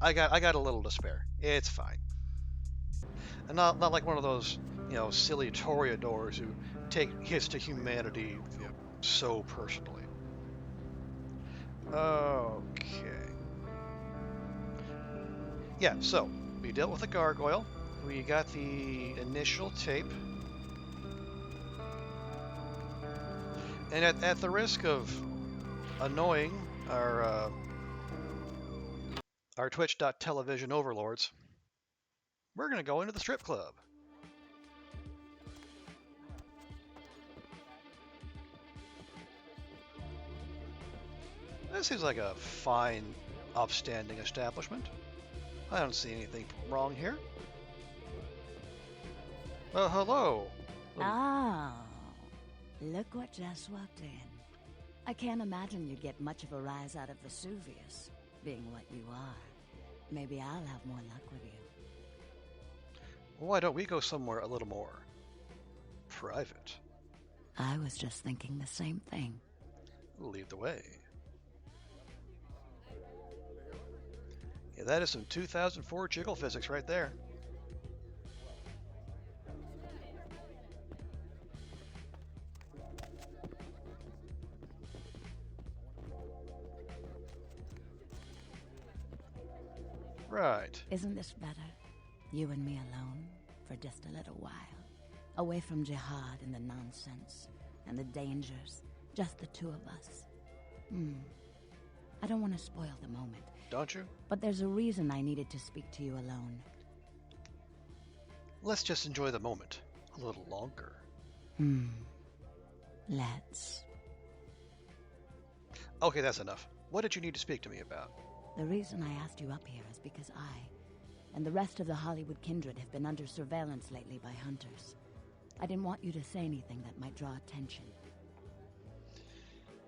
I got a little despair. It's fine. And not like one of those, you know, silly toreadors who take hits to humanity, you know, so personally. Okay. Yeah, so we dealt with the gargoyle. We got the initial tape. And at the risk of annoying our Twitch.television overlords, we're going to go into the strip club. This seems like a fine upstanding establishment. I don't see anything wrong here. Hello. Oh, look what just walked in. I can't imagine you'd get much of a rise out of Vesuvius, being what you are. Maybe I'll have more luck with you. Why don't we go somewhere a little more private? I was just thinking the same thing. Lead the way. Yeah, that is some 2004 jiggle physics right there. Right. Isn't this better? You and me alone, for just a little while. Away from jihad and the nonsense, and the dangers. Just the two of us. I don't want to spoil the moment. Don't you? But there's a reason I needed to speak to you alone. Let's just enjoy the moment a little longer. Let's. Okay, that's enough. What did you need to speak to me about? The reason I asked you up here is because I and the rest of the Hollywood kindred have been under surveillance lately by hunters. I didn't want you to say anything that might draw attention.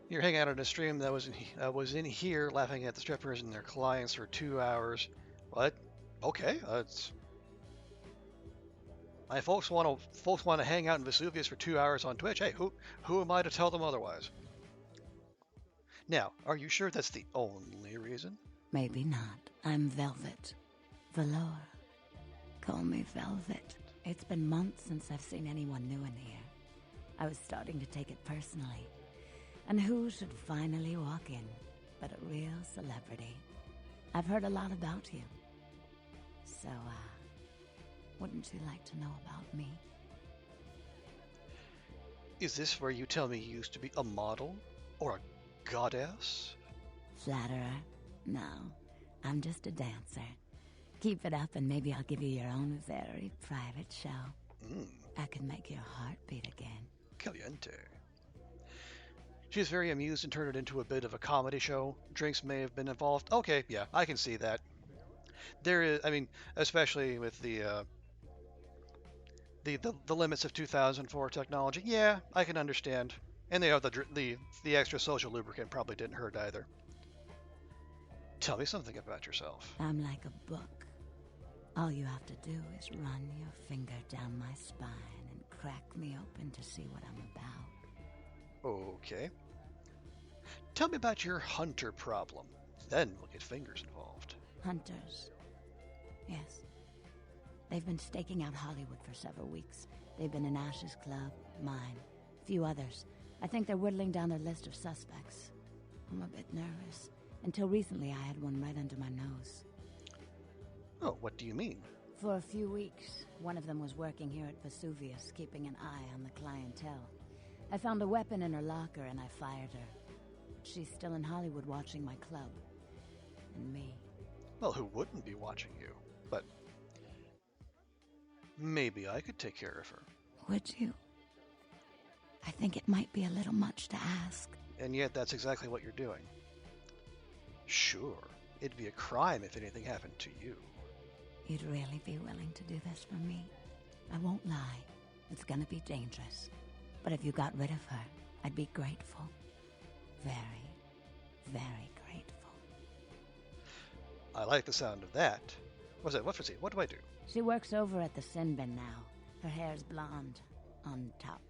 You're hanging out on a stream that was in here laughing at the strippers and their clients for 2 hours. What? Okay, my folks want to hang out in Vesuvius for 2 hours on Twitch. Hey, who am I to tell them otherwise? Now, are you sure that's the only reason? Maybe not. I'm Velvet. Valor. Call me Velvet. It's been months since I've seen anyone new in here. I was starting to take it personally. And who should finally walk in but a real celebrity? I've heard a lot about you. So, wouldn't you like to know about me? Is this where you tell me you used to be a model? Or a goddess? Flatterer? No, I'm just a dancer. Keep it up and maybe I'll give you your own very private show. I could make your heart beat again. Caliente. She's very amused and turned it into a bit of a comedy show. Drinks may have been involved. Okay, yeah, I can see that. There is, I mean, especially with the limits of 2004 technology. Yeah, I can understand. And the extra social lubricant probably didn't hurt either. Tell me something about yourself. I'm like a book. All you have to do is run your finger down my spine and crack me open to see what I'm about. Okay. Tell me about your hunter problem. Then we'll get fingers involved. Hunters? Yes. They've been staking out Hollywood for several weeks. They've been in Ash's club, mine, a few others. I think they're whittling down their list of suspects. I'm a bit nervous. Until recently, I had one right under my nose. Oh, what do you mean? For a few weeks, one of them was working here at Vesuvius, keeping an eye on the clientele. I found a weapon in her locker and I fired her. She's still in Hollywood watching my club. And me. Well, who wouldn't be watching you? But maybe I could take care of her. Would you? I think it might be a little much to ask. And yet that's exactly what you're doing. Sure, it'd be a crime if anything happened to you. You'd really be willing to do this for me? I won't lie. It's gonna be dangerous. But if you got rid of her, I'd be grateful. Very, very grateful. I like the sound of that. What do I do? She works over at the sin bin now. Her hair's blonde. On top.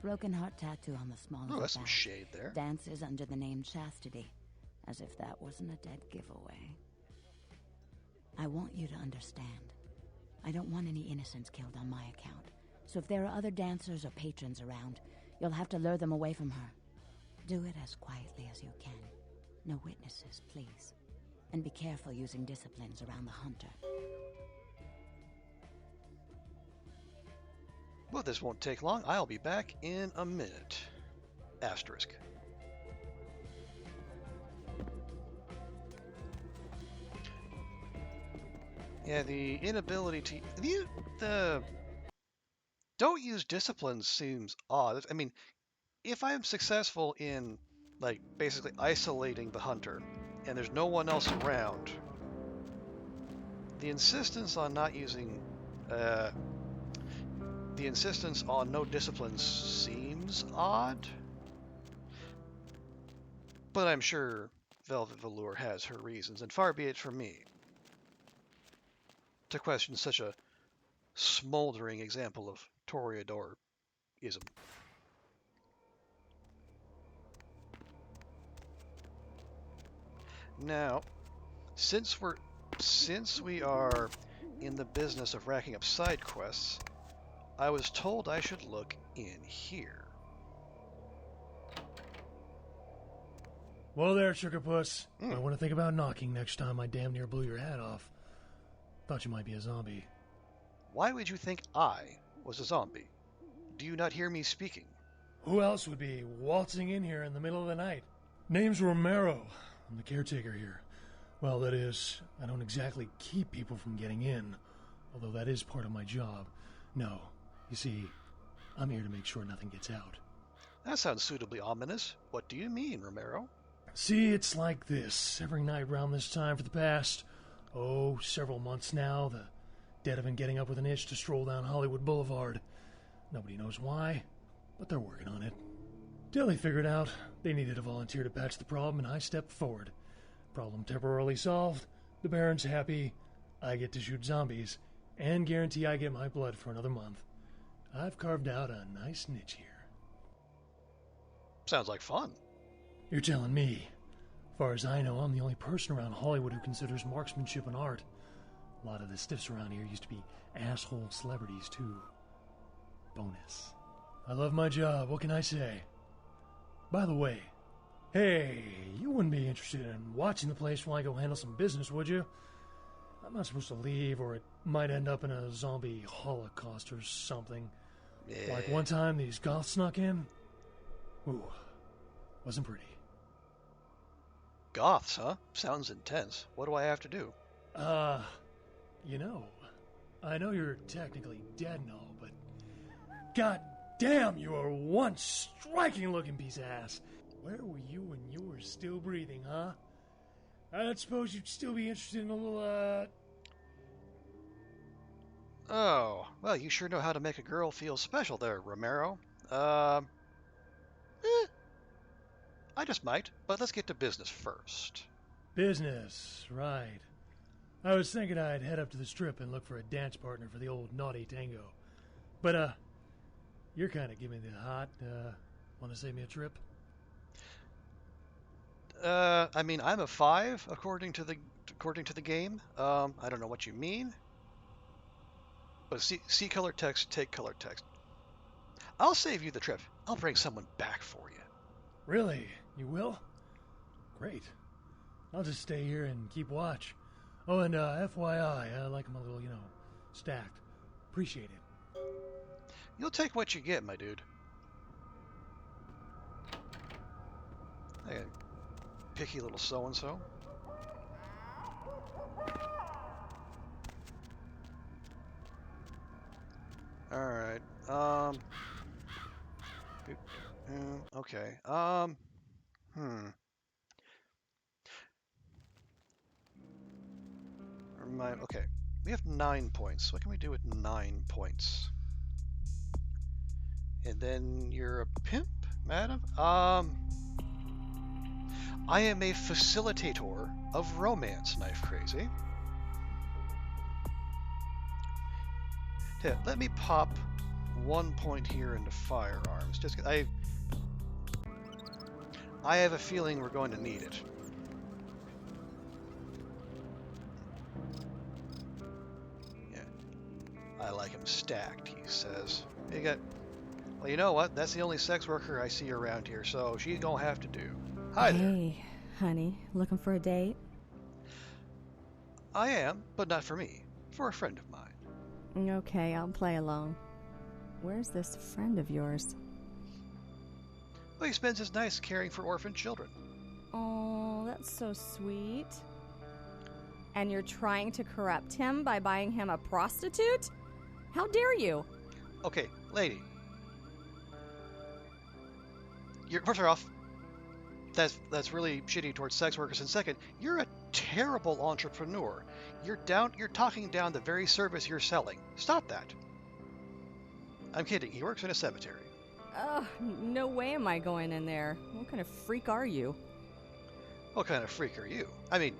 Broken heart tattoo on the small of her that's back. some shade there. Dances under the name Chastity. As if that wasn't a dead giveaway. I want you to understand. I don't want any innocents killed on my account. So if there are other dancers or patrons around, you'll have to lure them away from her. Do it as quietly as you can. No witnesses, please. And be careful using disciplines around the hunter. Well, this won't take long. I'll be back in a minute. Asterisk. Yeah, the inability to... Don't use disciplines seems odd. I mean, if I'm successful in, like, basically isolating the hunter, and there's no one else around, the insistence on not using, the insistence on no disciplines seems odd, but I'm sure Velvet Velour has her reasons, and far be it from me to question such a smoldering example of Toreador-ism. Now, since we are in the business of racking up side quests, I was told I should look in here. Well there, Sugarpuss. I want to think about knocking next time I damn near blew your hat off. Thought you might be a zombie. Why would you think I was a zombie? Do you not hear me speaking? Who else would be waltzing in here in the middle of the night? Name's Romero. I'm the caretaker here. Well, that is, I don't exactly keep people from getting in, although that is part of my job. No, you see, I'm here to make sure nothing gets out. That sounds suitably ominous. What do you mean, Romero? See, it's like this. Every night round this time for the past, several months now, the dead have been getting up with an itch to stroll down Hollywood Boulevard. Nobody knows why, but they're working on it. Till they figured out they needed a volunteer to patch the problem, and I stepped forward. Problem temporarily solved, the Baron's happy, I get to shoot zombies, and guarantee I get my blood for another month. I've carved out a nice niche here. Sounds like fun. You're telling me. As far as I know, I'm the only person around Hollywood who considers marksmanship an art. A lot of the stiffs around here used to be asshole celebrities, too. Bonus. I love my job, what can I say? By the way, hey, you wouldn't be interested in watching the place while I go handle some business, would you? I'm not supposed to leave, or it might end up in a zombie holocaust or something. Yeah. Like one time these goths snuck in. Ooh, wasn't pretty. Goths, huh? Sounds intense. What do I have to do? I know you're technically dead and all, but god damn, you are one striking-looking piece of ass. Where were you when you were still breathing, huh? I suppose you'd still be interested in a little, Oh, well, you sure know how to make a girl feel special there, Romero. I just might, but let's get to business first. Business, right. I was thinking I'd head up to the Strip and look for a dance partner for the old naughty tango. But, you're kind of giving me the hot. Want to save me a trip? I mean, I'm a 5 according to the game. I don't know what you mean. But see color text, take color text. I'll save you the trip. I'll bring someone back for you. Really? You will? Great. I'll just stay here and keep watch. Oh, and FYI, I like them a little, stacked. Appreciate it. You'll take what you get, my dude. Hey, picky little so-and-so. Alright, okay, okay, we have 9 points. What can we do with 9 points? And then you're a pimp, madam? I am a facilitator of romance, Knife Crazy. Yeah, let me pop 1 point here into firearms. Just I have a feeling we're going to need it. Yeah, I like him stacked, he says. You got. Well, you know what? That's the only sex worker I see around here, so she's gonna have to do. Hi there. Hey, honey, looking for a date? I am, but not for me. For a friend of mine. Okay, I'll play along. Where's this friend of yours? Well, he spends his nights caring for orphan children. Oh, that's so sweet. And you're trying to corrupt him by buying him a prostitute? How dare you? Okay, lady. First off, that's really shitty towards sex workers. And second, you're a terrible entrepreneur. You're talking down the very service you're selling. Stop that. I'm kidding. He works in a cemetery. No way am I going in there. What kind of freak are you? What kind of freak are you? I mean,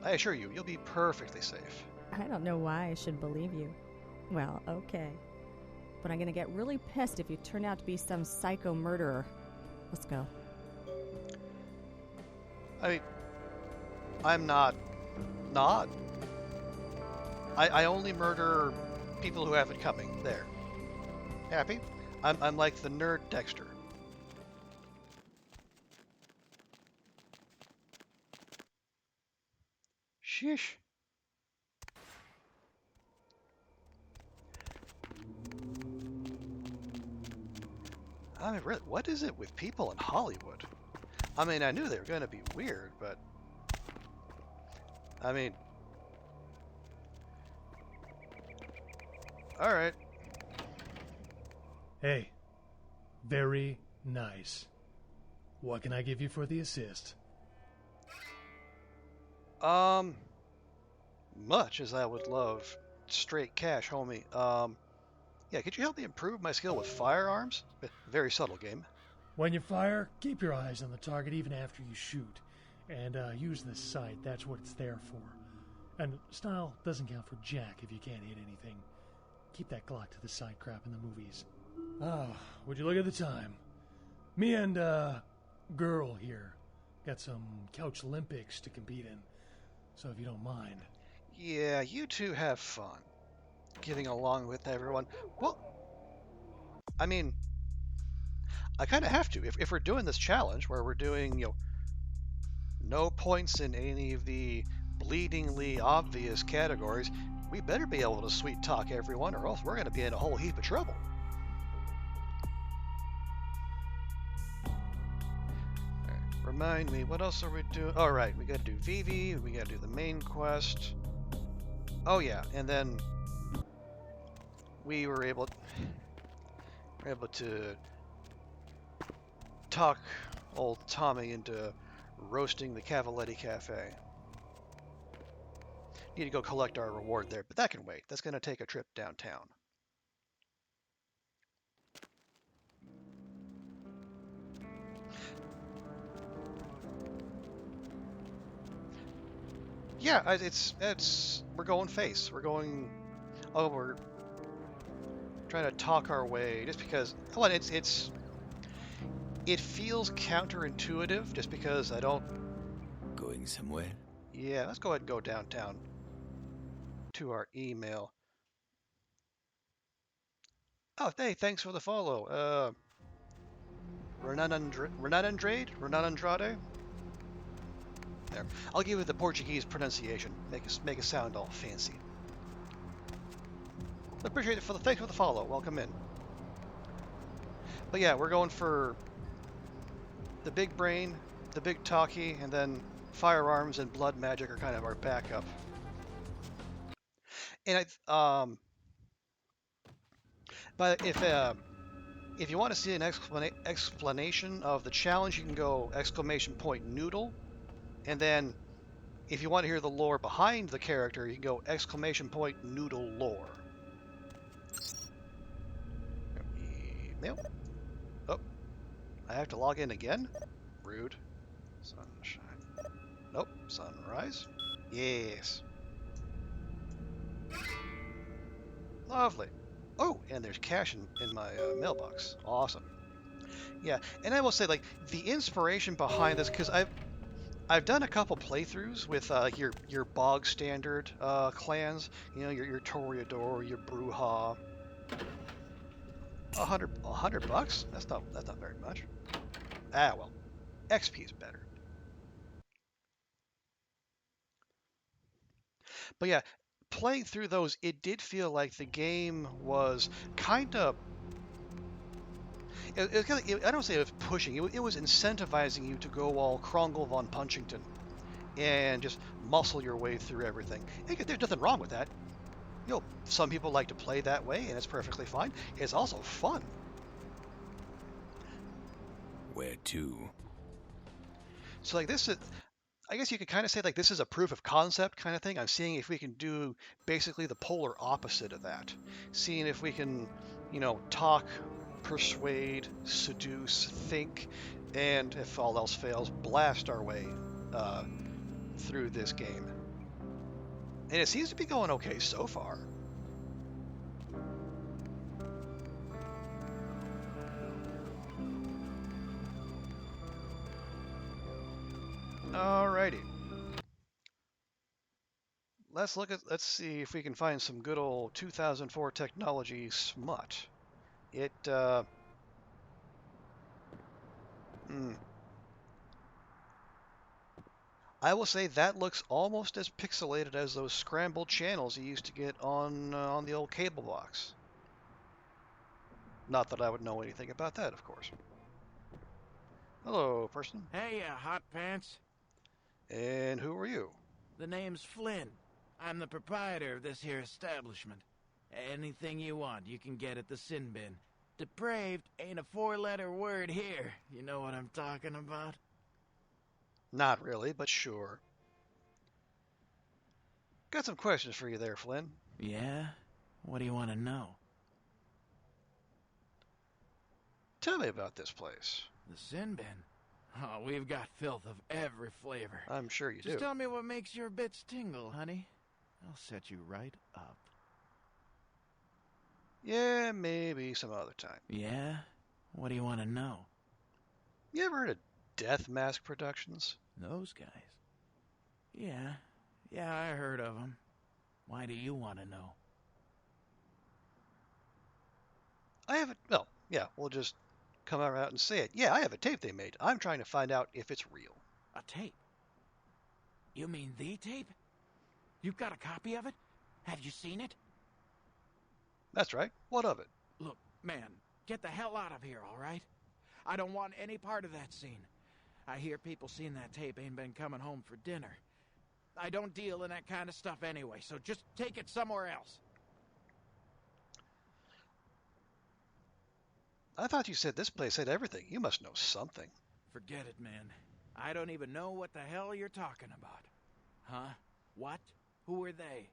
I assure you, you'll be perfectly safe. I don't know why I should believe you. Well, okay. But I'm gonna get really pissed if you turn out to be some psycho murderer. Let's go. I mean, I'm not. I only murder people who have it coming. There. Happy? I'm like the nerd Dexter. Sheesh. I mean, really, what is it with people in Hollywood? I mean, I knew they were going to be weird, but... I mean... Alright. Hey. Very nice. What can I give you for the assist? Much as I would love straight cash, homie. Yeah, could you help me improve my skill with firearms? Very subtle game. When you fire, keep your eyes on the target even after you shoot. And use the sight, that's what it's there for. And style doesn't count for jack if you can't hit anything. Keep that Glock to the side crap in the movies. Would you look at the time? Me and, girl here got some couch Olympics to compete in. So if you don't mind. Yeah, you two have fun. Getting along with everyone. Well, I mean, I kind of have to. If we're doing this challenge where we're doing, no points in any of the bleedingly obvious categories, we better be able to sweet talk everyone, or else we're going to be in a whole heap of trouble. Remind me, what else are we doing? All right, we got to do VV, we got to do the main quest. Oh yeah, and then we were able to talk old Tommy into roasting the Cavaletti Cafe. Need to go collect our reward there, but that can wait. That's going to take a trip downtown. Yeah, we're going face. We're going. Oh, we're trying to talk our way just because. Well, it feels counterintuitive just because I don't. Going somewhere? Yeah, let's go ahead and go downtown to our email. Oh, hey, thanks for the follow. Renan Andrade? There. I'll give it the Portuguese pronunciation. Make it sound all fancy. Appreciate it thanks for the follow. Welcome in. But yeah, we're going for the big brain, the big talkie, and then firearms and blood magic are kind of our backup. And but if you want to see an explanation of the challenge, you can go !Noodle. And then, if you want to hear the lore behind the character, you can go !Noodle lore. Email. Oh, I have to log in again? Rude. Sunshine. Nope, sunrise. Yes. Lovely. Oh, and there's cash in my mailbox. Awesome. Yeah, and I will say, like, the inspiration behind this, because I've done a couple playthroughs with your bog standard clans, your Toreador, your Bruja. $100? That's not very much. Ah well, XP is better. But yeah, playing through those, it did feel like the game was kind of. I don't say it was pushing. It was incentivizing you to go all Krongel von Punchington and just muscle your way through everything. There's nothing wrong with that. Some people like to play that way, and it's perfectly fine. It's also fun. Where to? So like this is, I guess you could kind of say like this is a proof of concept kind of thing. I'm seeing if we can do basically the polar opposite of that. Seeing if we can, you know, talk, persuade, seduce, think, and if all else fails, blast our way through this game. And it seems to be going okay so far. Alrighty. Let's see if we can find some good old 2004 technology smut. I will say that looks almost as pixelated as those scrambled channels you used to get on the old cable box. Not that I would know anything about that, of course. Hello, person. Hey, hot pants. And who are you? The name's Flynn. I'm the proprietor of this here establishment. Anything you want, you can get at the sin bin. Depraved ain't a four-letter word here. You know what I'm talking about? Not really, but sure. Got some questions for you there, Flynn. Yeah? What do you want to know? Tell me about this place. The sin bin? Oh, we've got filth of every flavor. I'm sure you do. Just tell me what makes your bits tingle, honey. I'll set you right up. Yeah, maybe some other time. Yeah? What do you want to know? You ever heard of Death Mask Productions? Those guys? Yeah, I heard of them. Why do you want to know? I haven't. Well, yeah, we'll just come out and say it. Yeah, I have a tape they made. I'm trying to find out if it's real. A tape? You mean the tape? You've got a copy of it? Have you seen it? That's right. What of it? Look, man, get the hell out of here, all right? I don't want any part of that scene. I hear people seeing that tape ain't been coming home for dinner. I don't deal in that kind of stuff anyway, so just take it somewhere else. I thought you said this place had everything. You must know something. Forget it, man. I don't even know what the hell you're talking about. Huh? What? Who are they?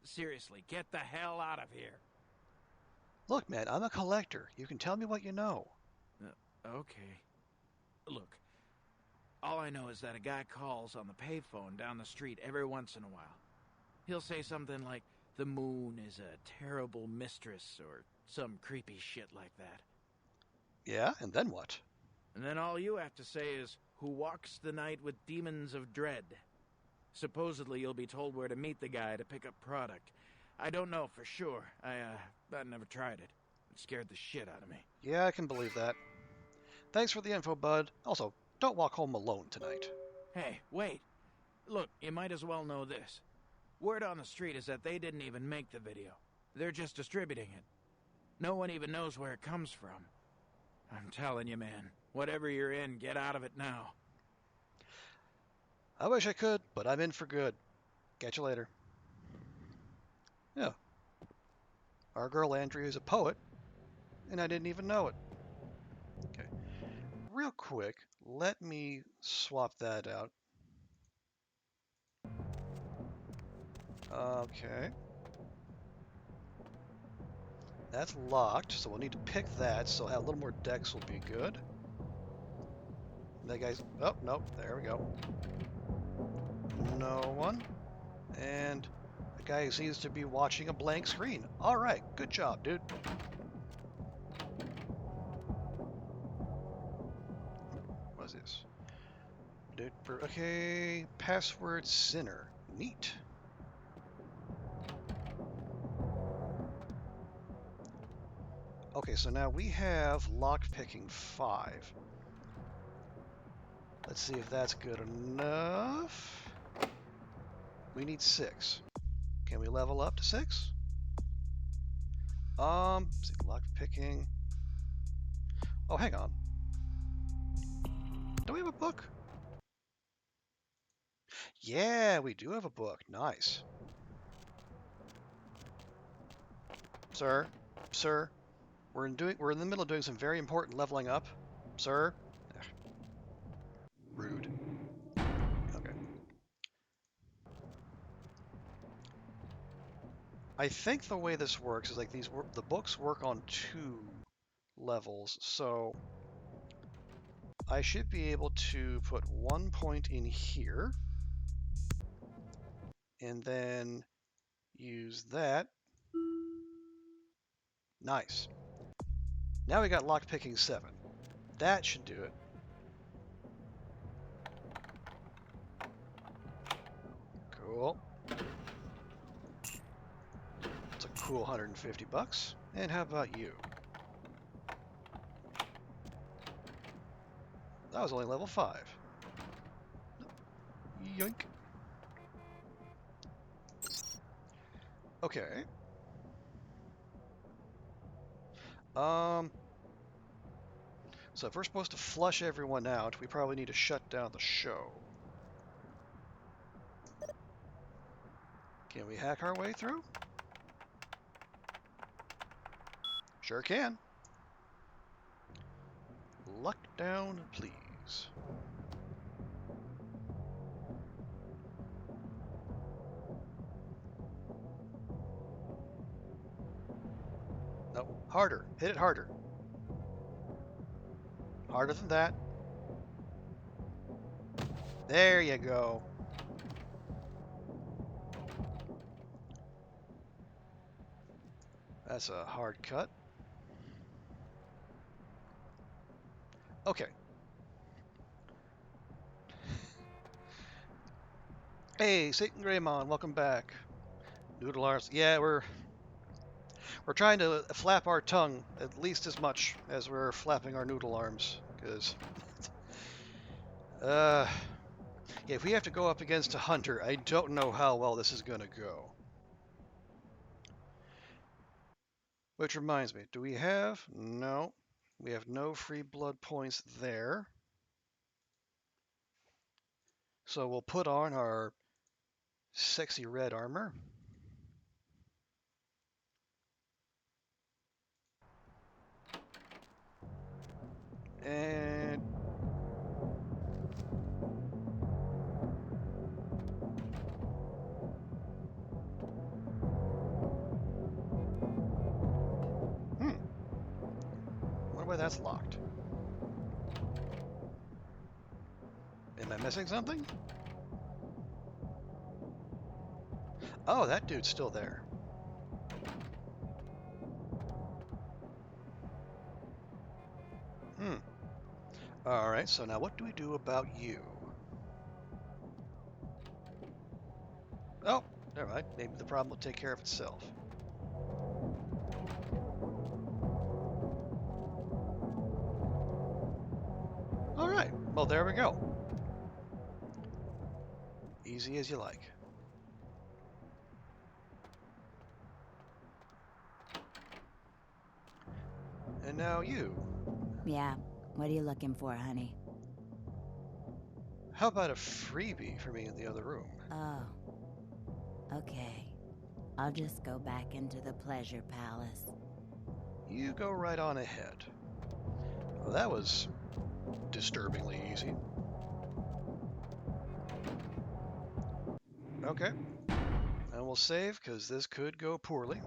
Seriously, get the hell out of here. Look, man, I'm a collector. You can tell me what you know. Okay. Look, all I know is that a guy calls on the payphone down the street every once in a while. He'll say something like, the moon is a terrible mistress, or some creepy shit like that. Yeah, and then what? And then all you have to say is, who walks the night with demons of dread. Supposedly you'll be told where to meet the guy to pick up product. I don't know for sure. I never tried it. It scared the shit out of me. Yeah, I can believe that. Thanks for the info, bud. Also, don't walk home alone tonight. Hey, wait. Look, you might as well know this. Word on the street is that they didn't even make the video. They're just distributing it. No one even knows where it comes from. I'm telling you, man, whatever you're in, get out of it now. I wish I could, but I'm in for good. Catch you later. Yeah. Our girl Andrea is a poet, and I didn't even know it. Okay. Real quick, let me swap that out. Okay. That's locked, so we'll need to pick that, so a little more decks will be good. That guy's... Oh, nope, there we go. No one. And the guy seems to be watching a blank screen. Alright, good job, dude. What is this? Okay, password sinner. Neat. Okay, so now we have lockpicking 5. Let's see if that's good enough. We need 6. Can we level up to 6? See, lockpicking. Oh, hang on. Do we have a book? Yeah, we do have a book. Nice. Sir, we're in the middle of doing some very important leveling up. Sir? Ugh. Rude. I think the way this works is like the books work on 2 levels, so I should be able to put 1 point in here and then use that. Nice. Now we got lockpicking 7. That should do it. Cool. It's a cool $150. And how about you? That was only level 5. Yoink. Okay. So if we're supposed to flush everyone out, we probably need to shut down the show. Can we hack our way through? Sure can. Luck down, please. No, harder. Hit it harder. Harder than that. There you go. That's a hard cut. Okay. Hey, Satan Greymon, welcome back. Noodle-Armed. Yeah, we're trying to flap our tongue at least as much as we're flapping our noodle arms, because if we have to go up against a hunter, I don't know how well this is going to go. Which reminds me, do we have? No. We have no free blood points there. So we'll put on our sexy red armor. And wonder why that's locked. Am I missing something? Oh, that dude's still there. All right, so now what do we do about you? Oh, never mind. Maybe the problem will take care of itself. All right, well, there we go. Easy as you like. And now you. Yeah, what are you looking for, honey? How about a freebie for me in the other room? Oh, okay. I'll just go back into the pleasure palace. You go right on ahead. Well, that was disturbingly easy. Okay. And we'll save, because this could go poorly.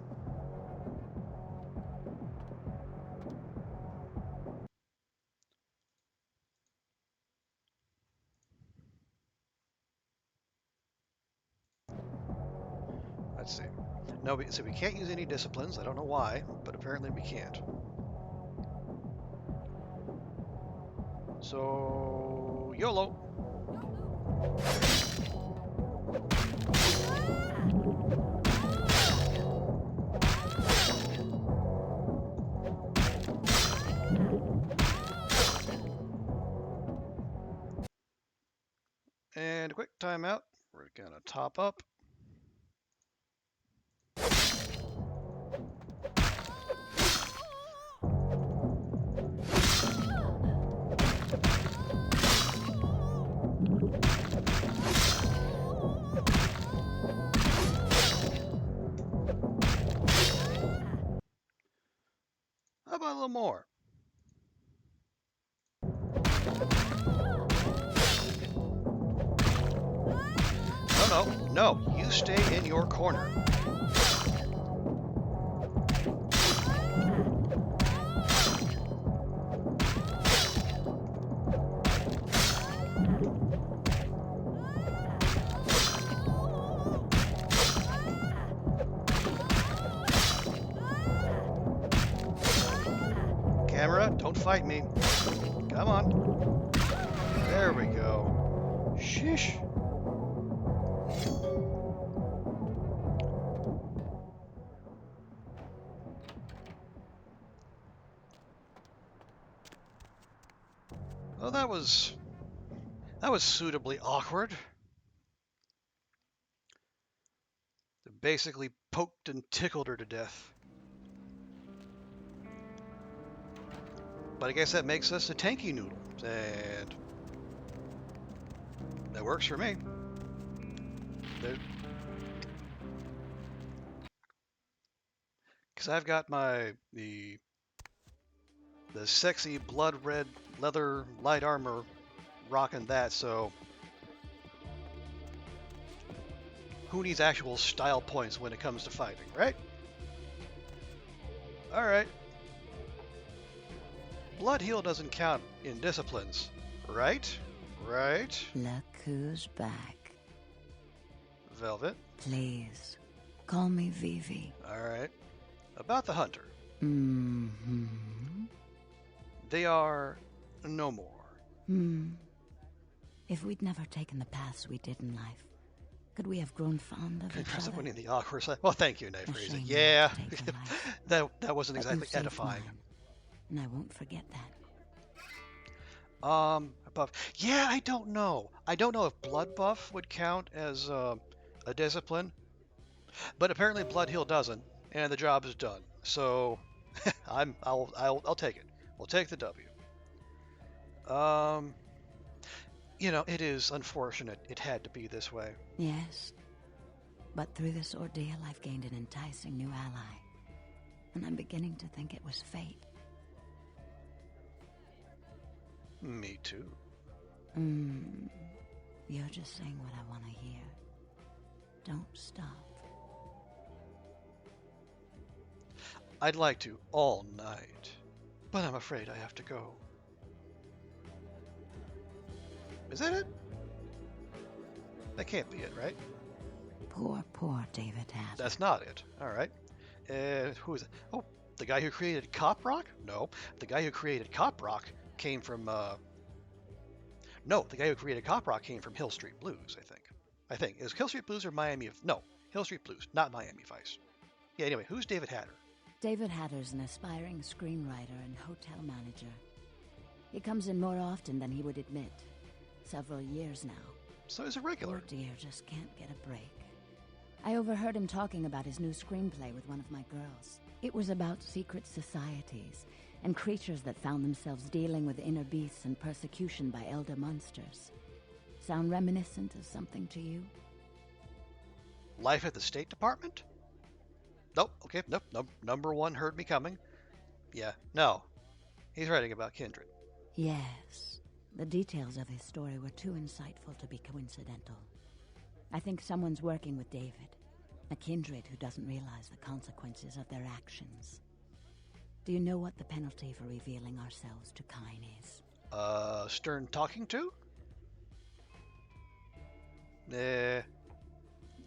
Let's see. No, so we can't use any disciplines. I don't know why, but apparently we can't. So, YOLO. And a quick timeout. We're going to top up. How about a little more? No, you stay in your corner. fight me. Come on. There we go. Sheesh. Well, that was suitably awkward. Basically poked and tickled her to death. But I guess that makes us a tanky noodle, and that works for me. Because I've got the sexy blood red leather light armor rocking that, so who needs actual style points when it comes to fighting, right? Alright. Blood heal doesn't count in disciplines, right? Right? Look who's back. Velvet. Please, call me Vivi. Alright. About the hunter. Mm-hmm. They are no more. If we'd never taken the paths we did in life, could we have grown fond of each other? Winning the awkward side. Well, thank you, Knife Raising. Yeah, that wasn't exactly edifying. And I won't forget that. Buff. Yeah, I don't know. I don't know if blood buff would count as a discipline, but apparently blood heal doesn't, and the job is done. So, I'll take it. We'll take the W. You know, it is unfortunate it had to be this way. Yes. But through this ordeal, I've gained an enticing new ally. And I'm beginning to think it was fate. Me too. You're just saying what I want to hear. Don't stop. I'd like to all night, but I'm afraid I have to go. Is that it? That can't be it, right? Poor David Hatter. That's not it. All right. Who is it? Oh, the guy who created Cop Rock? No. The guy who created Cop Rock came from, No, the guy who created Cop Rock came from Hill Street Blues, I think. Is Hill Street Blues or Miami? No, Hill Street Blues, not Miami Vice. Yeah, anyway, who's David Hatter? David Hatter's an aspiring screenwriter and hotel manager. He comes in more often than he would admit. Several years now. So he's a regular. Poor dear just can't get a break. I overheard him talking about his new screenplay with one of my girls. It was about secret societies and creatures that found themselves dealing with inner beasts and persecution by elder monsters. Sound reminiscent of something to you? Life at the State Department? Nope, okay, nope, number one heard me coming. Yeah, no. He's writing about Kindred. Yes. The details of his story were too insightful to be coincidental. I think someone's working with David, a kindred who doesn't realize the consequences of their actions. Do you know what the penalty for revealing ourselves to Kine is? Stern talking to?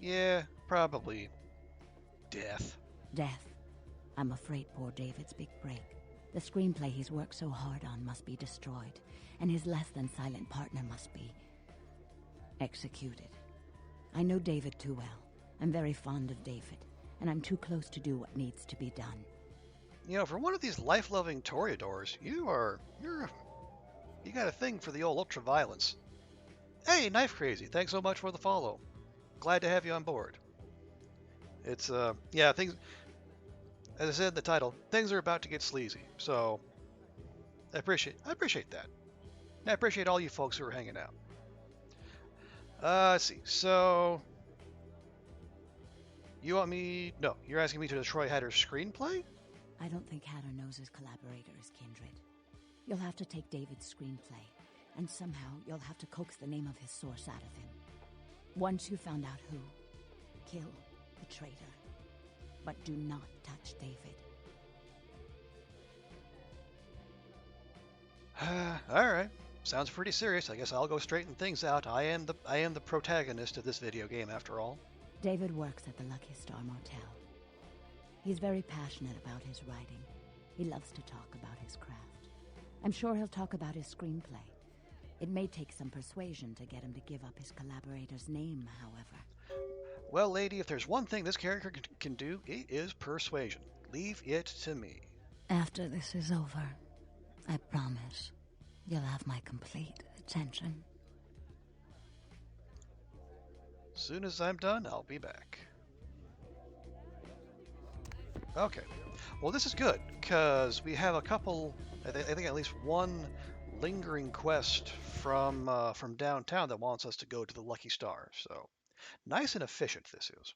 Yeah, probably death. Death. I'm afraid poor David's big break. The screenplay he's worked so hard on must be destroyed, and his less-than-silent partner must be executed. I know David too well. I'm very fond of David, and I'm too close to do what needs to be done. You know, for one of these life-loving toreadors, you got a thing for the old ultra-violence. Hey, Knife Crazy, thanks so much for the follow. Glad to have you on board. It's, yeah, things... As I said in the title, things are about to get sleazy, so I appreciate that. And I appreciate all you folks who are hanging out. Let's see. So, you want me? No, you're asking me to destroy Hatter's screenplay? I don't think Hatter knows his collaborator is Kindred. You'll have to take David's screenplay, and somehow you'll have to coax the name of his source out of him. Once you found out who, kill the traitor. But do not touch David. Alright. Sounds pretty serious. I guess I'll go straighten things out. I am the protagonist of this video game after all. David works at the Lucky Star Motel. He's very passionate about his writing. He loves to talk about his craft. I'm sure he'll talk about his screenplay. It may take some persuasion to get him to give up his collaborator's name, however. Well, lady, if there's one thing this character can do, it is persuasion. Leave it to me. After this is over, I promise you'll have my complete attention. As soon as I'm done, I'll be back. Okay. Well, this is good, because we have a couple, I think at least one lingering quest from downtown that wants us to go to the Lucky Star. So, nice and efficient this is.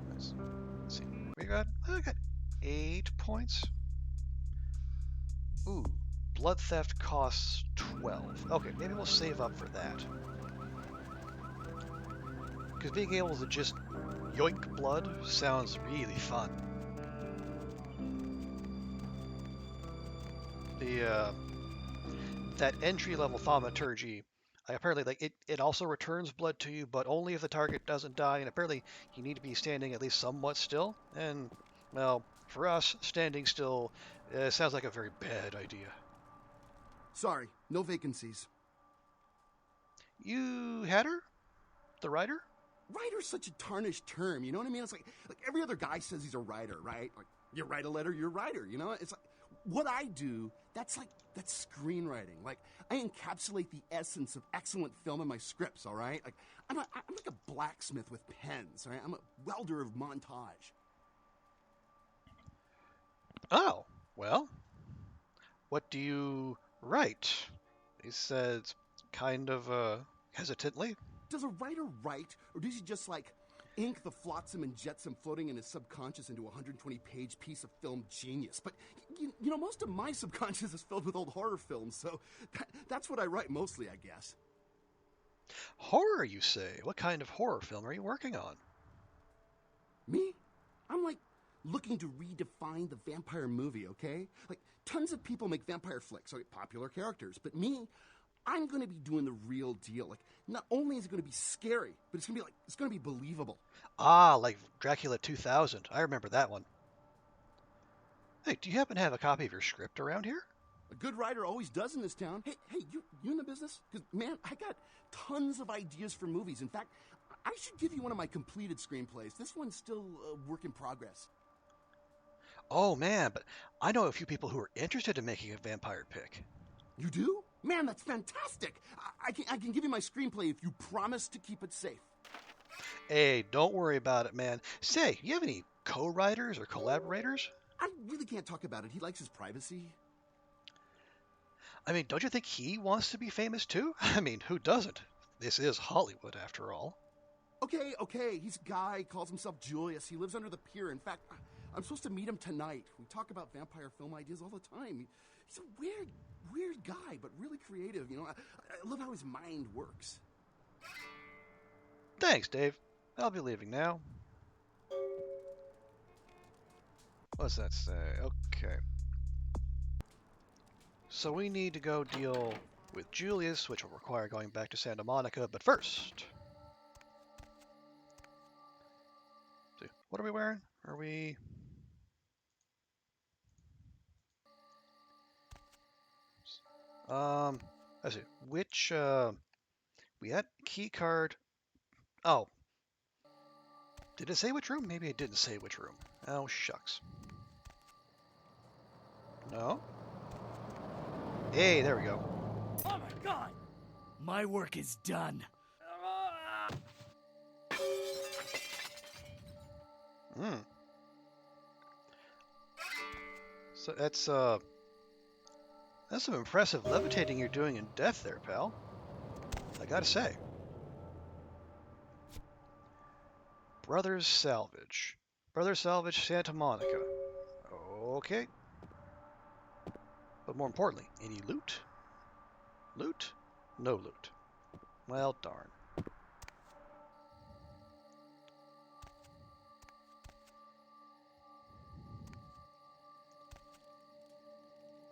Let's see. We got 8 points. Ooh, blood theft costs 12. Okay, maybe we'll save up for that. Because being able to just yoink blood sounds really fun. That entry-level thaumaturgy, apparently, it also returns blood to you, but only if the target doesn't die. And apparently, you need to be standing at least somewhat still. And well, for us, standing still sounds like a very bad idea. Sorry, no vacancies. You had her? The writer? Writer's such a tarnished term, you know what I mean? It's like every other guy says he's a writer, right? Like, you write a letter, you're a writer, you know? It's like, what I do, that's screenwriting. Like, I encapsulate the essence of excellent film in my scripts, all right? Like, I'm like a blacksmith with pens, all right? I'm a welder of montage. Oh, well, what do you write? He said kind of hesitantly. Does a writer write, or does he just, ink the flotsam and jetsam floating in his subconscious into a 120-page piece of film genius? But, you know, most of my subconscious is filled with old horror films, so that's what I write mostly, I guess. Horror, you say? What kind of horror film are you working on? Me? I'm, looking to redefine the vampire movie, okay? Tons of people make vampire flicks, popular characters, but me, I'm going to be doing the real deal. Not only is it going to be scary, but it's going to be believable. Ah, like Dracula 2000. I remember that one. Hey, do you happen to have a copy of your script around here? A good writer always does in this town. Hey, you in the business? Because, man, I got tons of ideas for movies. In fact, I should give you one of my completed screenplays. This one's still a work in progress. Oh, man, but I know a few people who are interested in making a vampire pick. You do? Man, that's fantastic. I can give you my screenplay if you promise to keep it safe. Hey, don't worry about it, man. Say, you have any co-writers or collaborators? I really can't talk about it. He likes his privacy. I mean, don't you think he wants to be famous too? I mean, who doesn't? This is Hollywood, after all. Okay. He's a guy, calls himself Julius. He lives under the pier. In fact, I'm supposed to meet him tonight. We talk about vampire film ideas all the time. He's a weird guy, but really creative. You know, I love how his mind works. Thanks, Dave. I'll be leaving now. What's that say? Okay. So we need to go deal with Julius, which will require going back to Santa Monica, but first... See, what are we wearing? Are we... let's see. Which, we had key card. Oh. Did it say which room? Maybe it didn't say which room. Oh, shucks. No? Hey, there we go. Oh my god! My work is done. So that's some impressive levitating you're doing in death there, pal. I gotta say. Brothers Salvage. Brothers Salvage, Santa Monica. Okay. But more importantly, any loot? Loot? No loot. Well, darn.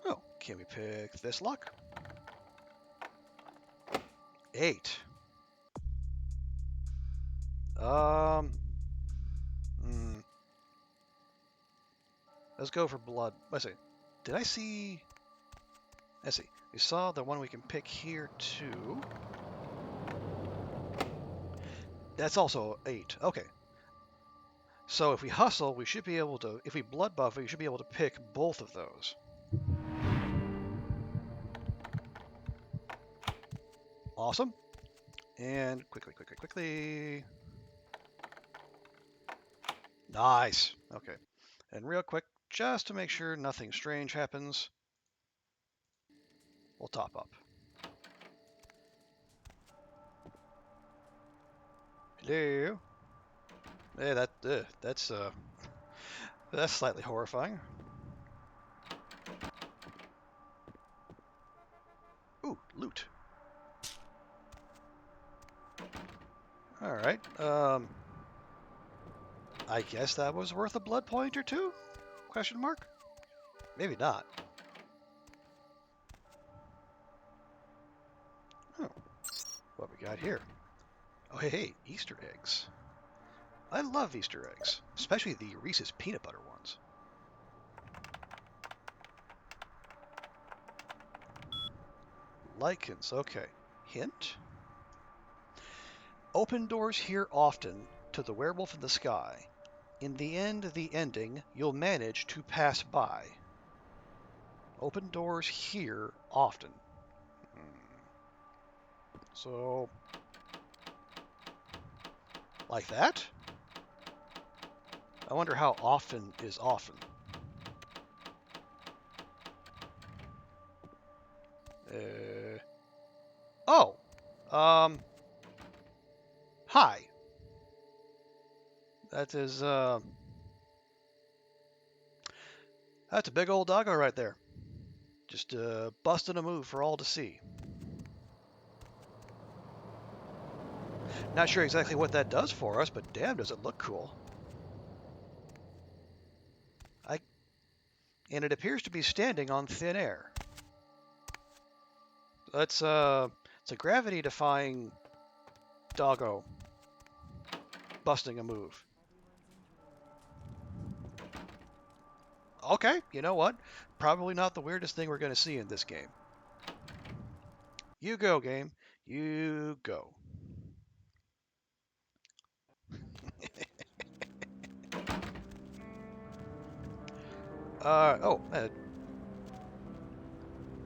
Oh, can we pick this lock? 8. Let's go for blood. Let's see. Did I see? Let's see. We saw the one we can pick here too. That's also 8. Okay. So if we hustle, we should be able to. If we blood buff, we should be able to pick both of those. Awesome. And quickly. Nice. Okay. And real quick, just to make sure nothing strange happens, we'll top up. Hello. Yeah, that's slightly horrifying. Ooh, loot. All right. I guess that was worth a blood point or two? Question mark? Maybe not. Oh, what we got here? Oh, hey, Easter eggs. I love Easter eggs, especially the Reese's peanut butter ones. Lichens, okay. Hint? Open doors here often to the werewolf in the sky. In the end, the ending, you'll manage to pass by. Open doors here often. So, like that? I wonder how often is often. Hi. That is, that's a big old doggo right there. Just busting a move for all to see. Not sure exactly what that does for us, but damn, does it look cool. And it appears to be standing on thin air. It's a gravity-defying doggo busting a move. Okay, you know what? Probably not the weirdest thing we're going to see in this game. You go, game. You go.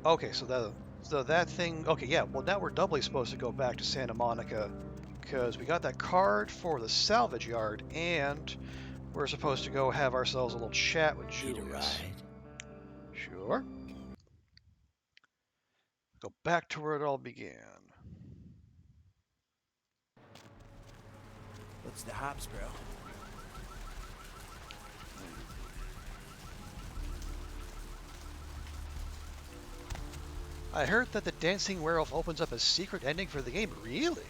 Okay, so that thing. Okay, yeah. Well, now we're doubly supposed to go back to Santa Monica because we got that card for the salvage yard, and we're supposed to go have ourselves a little chat with Julius. Sure. Go back to where it all began. What's the hops, bro? I heard that the dancing werewolf opens up a secret ending for the game. Really?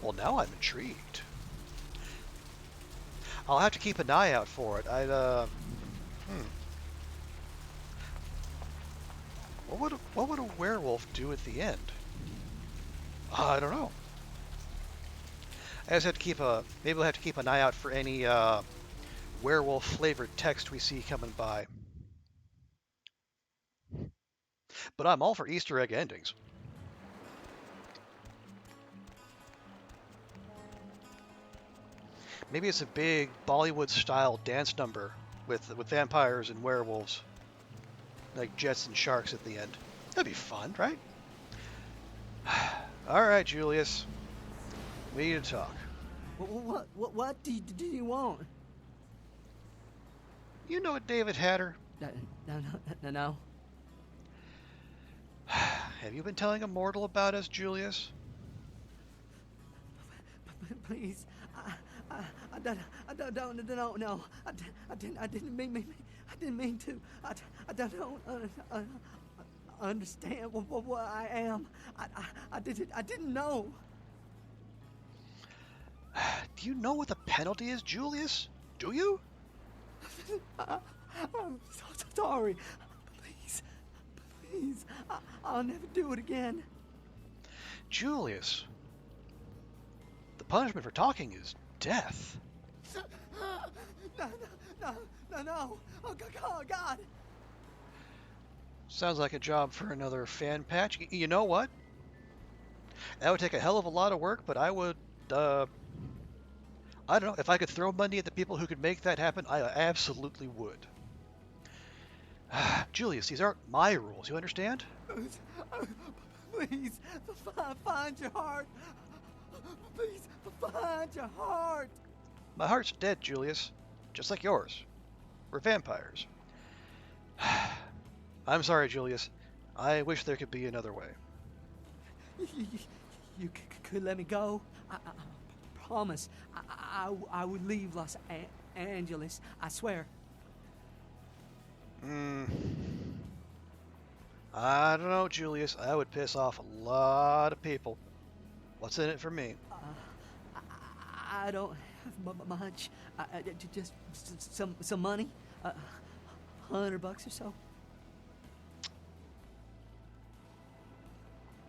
Well, now I'm intrigued. I'll have to keep an eye out for it. What would a werewolf do at the end? I don't know. I just have to keep maybe we'll have to keep an eye out for any werewolf flavored text we see coming by. But I'm all for Easter egg endings. Maybe it's a big Bollywood-style dance number with vampires and werewolves, like jets and sharks at the end. That'd be fun, right? All right, Julius, we need to talk. What do you want? You know a David Hatter? No. Have you been telling a mortal about us, Julius? Please, I don't know. I didn't mean to. I don't understand what I am. I didn't know. Do you know what the penalty is, Julius? Do you? I'm so sorry. Please, I'll never do it again. Julius, the punishment for talking is death. No. Oh, God. Sounds like a job for another fan patch. You know what? That would take a hell of a lot of work, but I would, I don't know, if I could throw money at the people who could make that happen, I absolutely would. Julius, these aren't my rules, you understand? Please, find your heart. Please, find your heart. My heart's dead, Julius. Just like yours. We're vampires. I'm sorry, Julius. I wish there could be another way. You could let me go? I promise. I would leave Los Angeles. I swear. I don't know, Julius. I would piss off a lot of people. What's in it for me? I don't have much. Just some money. $100 or so.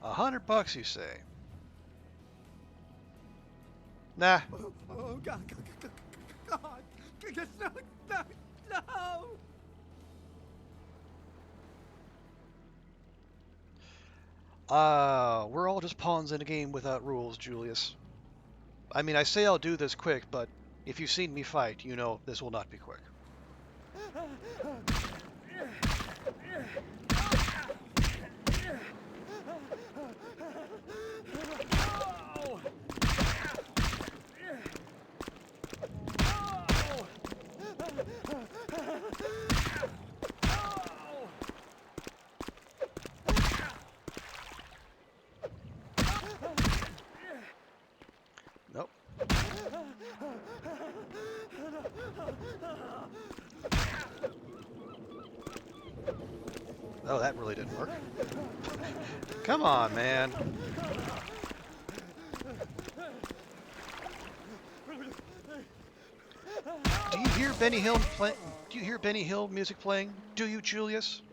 $100, you say? Nah. Oh God! No! We're all just pawns in a game without rules, Julius. I mean, I say I'll do this quick, but if you've seen me fight, you know this will not be quick. Nope. Oh, that really didn't work. Come on, man. Do you hear Benny Hill play? Do you hear Benny Hill music playing? Do you, Julius?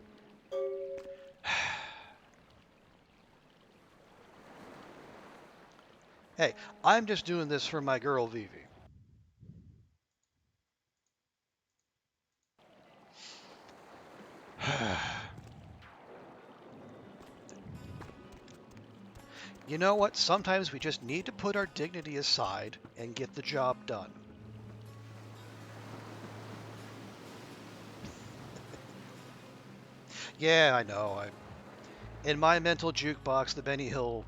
Hey, I'm just doing this for my girl Vivi. You know what? Sometimes we just need to put our dignity aside and get the job done. Yeah, I know. In my mental jukebox, the Benny Hill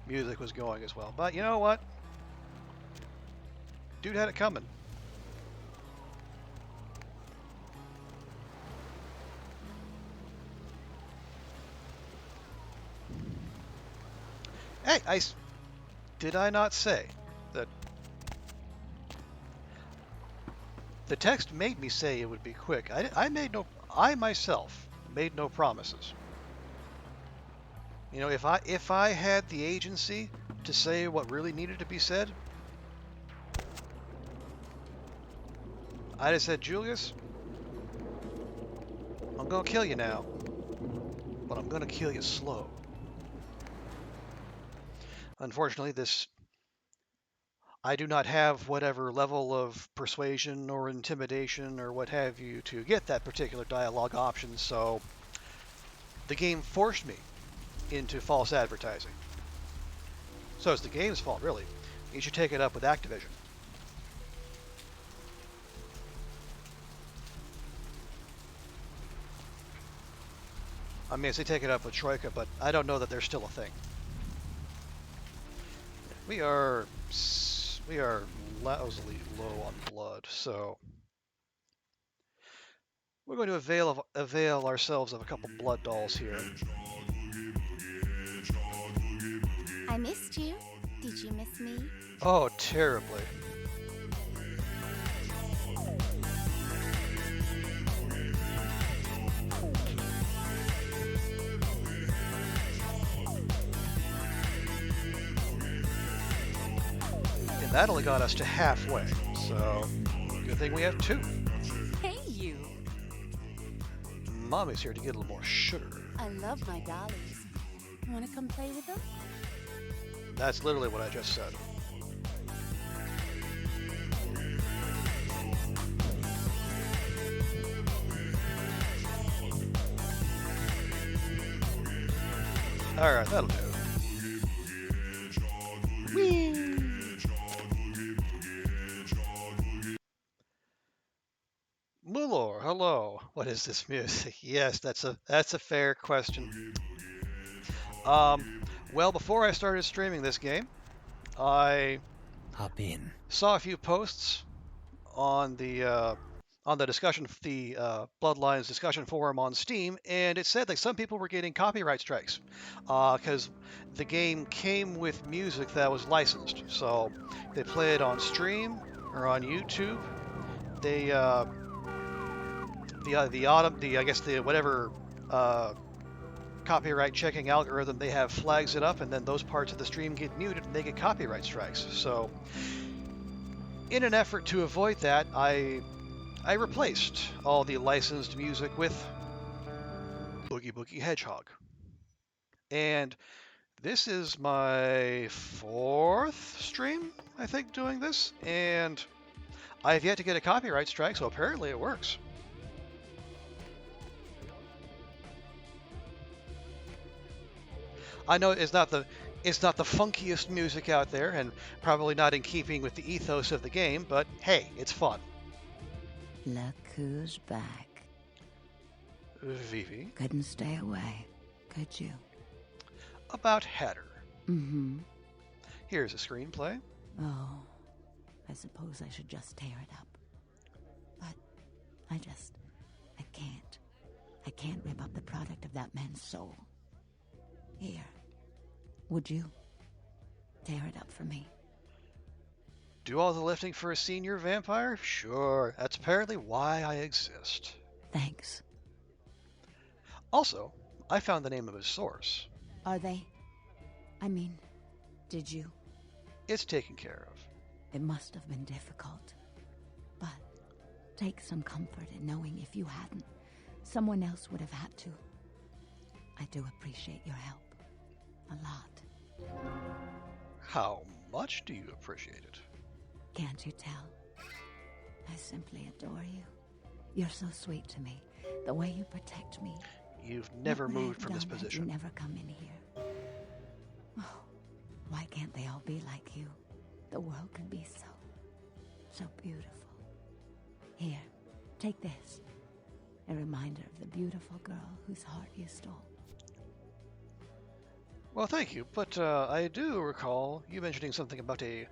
music was going as well. But you know what? Dude had it coming. Hey, did I not say that the text made me say it would be quick? I myself made no promises. You know, if I had the agency to say what really needed to be said, I'd have said, Julius, I'm gonna kill you now, but I'm gonna kill you slow. Unfortunately, I do not have whatever level of persuasion or intimidation or what have you to get that particular dialogue option, so the game forced me into false advertising. So it's the game's fault, really. You should take it up with Activision. I mean, I say take it up with Troika, but I don't know that they're still a thing. We are lousily low on blood, so we're going to avail ourselves of a couple blood dolls here. I missed you. Did you miss me? Oh, terribly. And that only got us to halfway, so good thing we have two. Hey, you. Mommy's here to get a little more sugar. I love my dollies. Want to come play with them? That's literally what I just said. Alright, that'll do. Whee! Mulor, hello. What is this music? Yes, that's a fair question. Well, before I started streaming this game, I hop in. Saw a few posts on the discussion, the Bloodlines discussion forum on Steam, and it said that some people were getting copyright strikes because the game came with music that was licensed. So they play it on stream or on YouTube. They whatever copyright checking algorithm they have flags it up, and then those parts of the stream get muted and they get copyright strikes. So in an effort to avoid that, I replaced all the licensed music with Boogie Boogie Hedgehog. And this is my 4th stream, I think, doing this, and I've yet to get a copyright strike, so apparently it works. I know it's not the funkiest music out there, and probably not in keeping with the ethos of the game, but hey, it's fun. Look who's back. Vivi. Couldn't stay away, could you? About Hatter. Mm-hmm. Here's a screenplay. Oh, I suppose I should just tear it up. But I can't. I can't rip up the product of that man's soul. Here, would you tear it up for me? Do all the lifting for a senior vampire? Sure, that's apparently why I exist. Thanks. Also, I found the name of his source. Are they? I mean, did you? It's taken care of. It must have been difficult. But take some comfort in knowing if you hadn't, someone else would have had to. I do appreciate your help. A lot. How much do you appreciate it? Can't you tell? I simply adore you. You're so sweet to me. The way you protect me. You've never moved from this position. You never come in here. Oh, why can't they all be like you? The world could be so beautiful. Here, take this. A reminder of the beautiful girl whose heart you stole. Well, thank you, but I do recall you mentioning something about a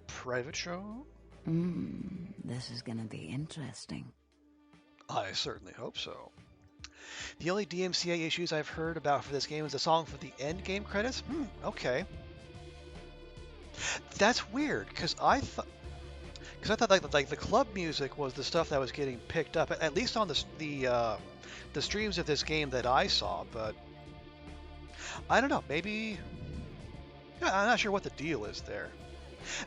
private show? This is gonna be interesting. I certainly hope so. The only DMCA issues I've heard about for this game is a song for the end game credits? Okay. That's weird, because I thought like the club music was the stuff that was getting picked up, at least on the streams of this game that I saw, but I don't know, maybe, I'm not sure what the deal is there.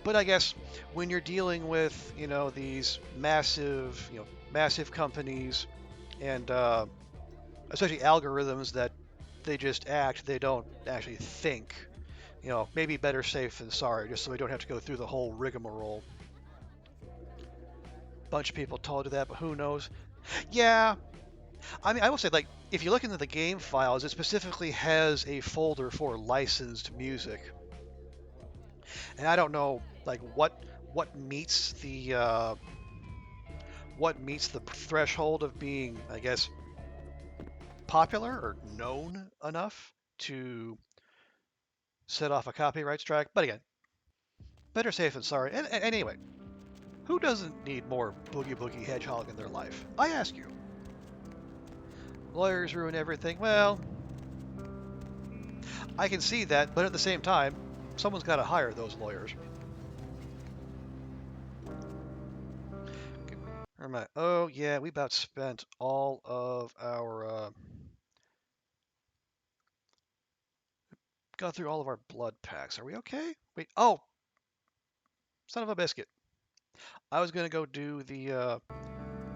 But I guess when you're dealing with, these massive companies and especially algorithms that they just act, they don't actually think, maybe better safe than sorry, just so we don't have to go through the whole rigmarole. Bunch of people told you that, but who knows? Yeah. I mean, I will say, like, if you look into the game files, it specifically has a folder for licensed music. And I don't know, like, what meets the threshold of being, I guess, popular or known enough to set off a copyright strike. But again, better safe than sorry. And anyway, who doesn't need more Boogie Boogie Hedgehog in their life? I ask you. Lawyers ruin everything. Well, I can see that, but at the same time, someone's got to hire those lawyers. Oh, yeah, we about spent all of our... got through all of our blood packs. Are we okay? Wait, oh! Son of a biscuit. I was going to go do the...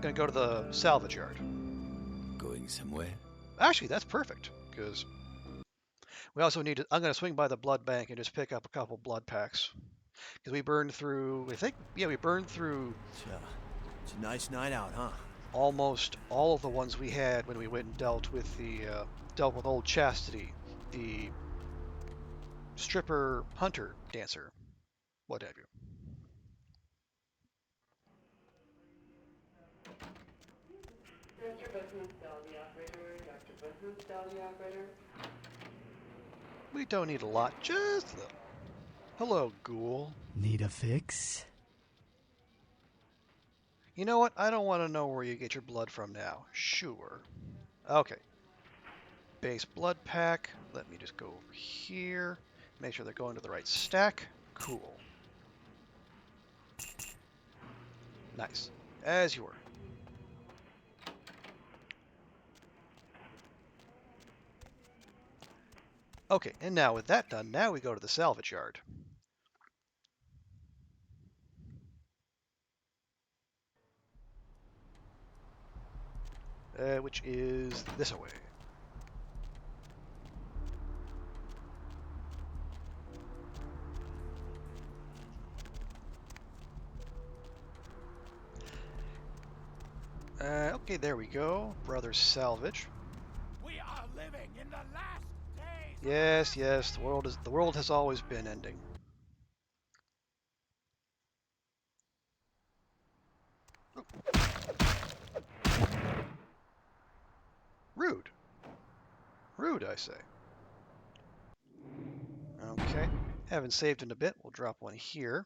going to go to the salvage yard. Going somewhere? Actually, that's perfect, because we also need to... I'm going to swing by the blood bank and just pick up a couple blood packs. Because we burned through... we burned through... It's a nice night out, huh? Almost all of the ones we had when we went and dealt with old Chastity the stripper, hunter, dancer, what have you. We don't need a lot, just a little. Hello, ghoul. Need a fix? You know what? I don't want to know where you get your blood from now. Sure. Okay. Base blood pack. Let me just go over here. Make sure they're going to the right stack. Cool. Nice. As you were. Okay, and now with that done, now we go to the salvage yard. Which is this away. Okay, there we go. Brothers Salvage. We are living in the last days. Yes, yes, the world has always been ending. Rude. Rude, I say. Okay. Haven't saved in a bit. We'll drop one here.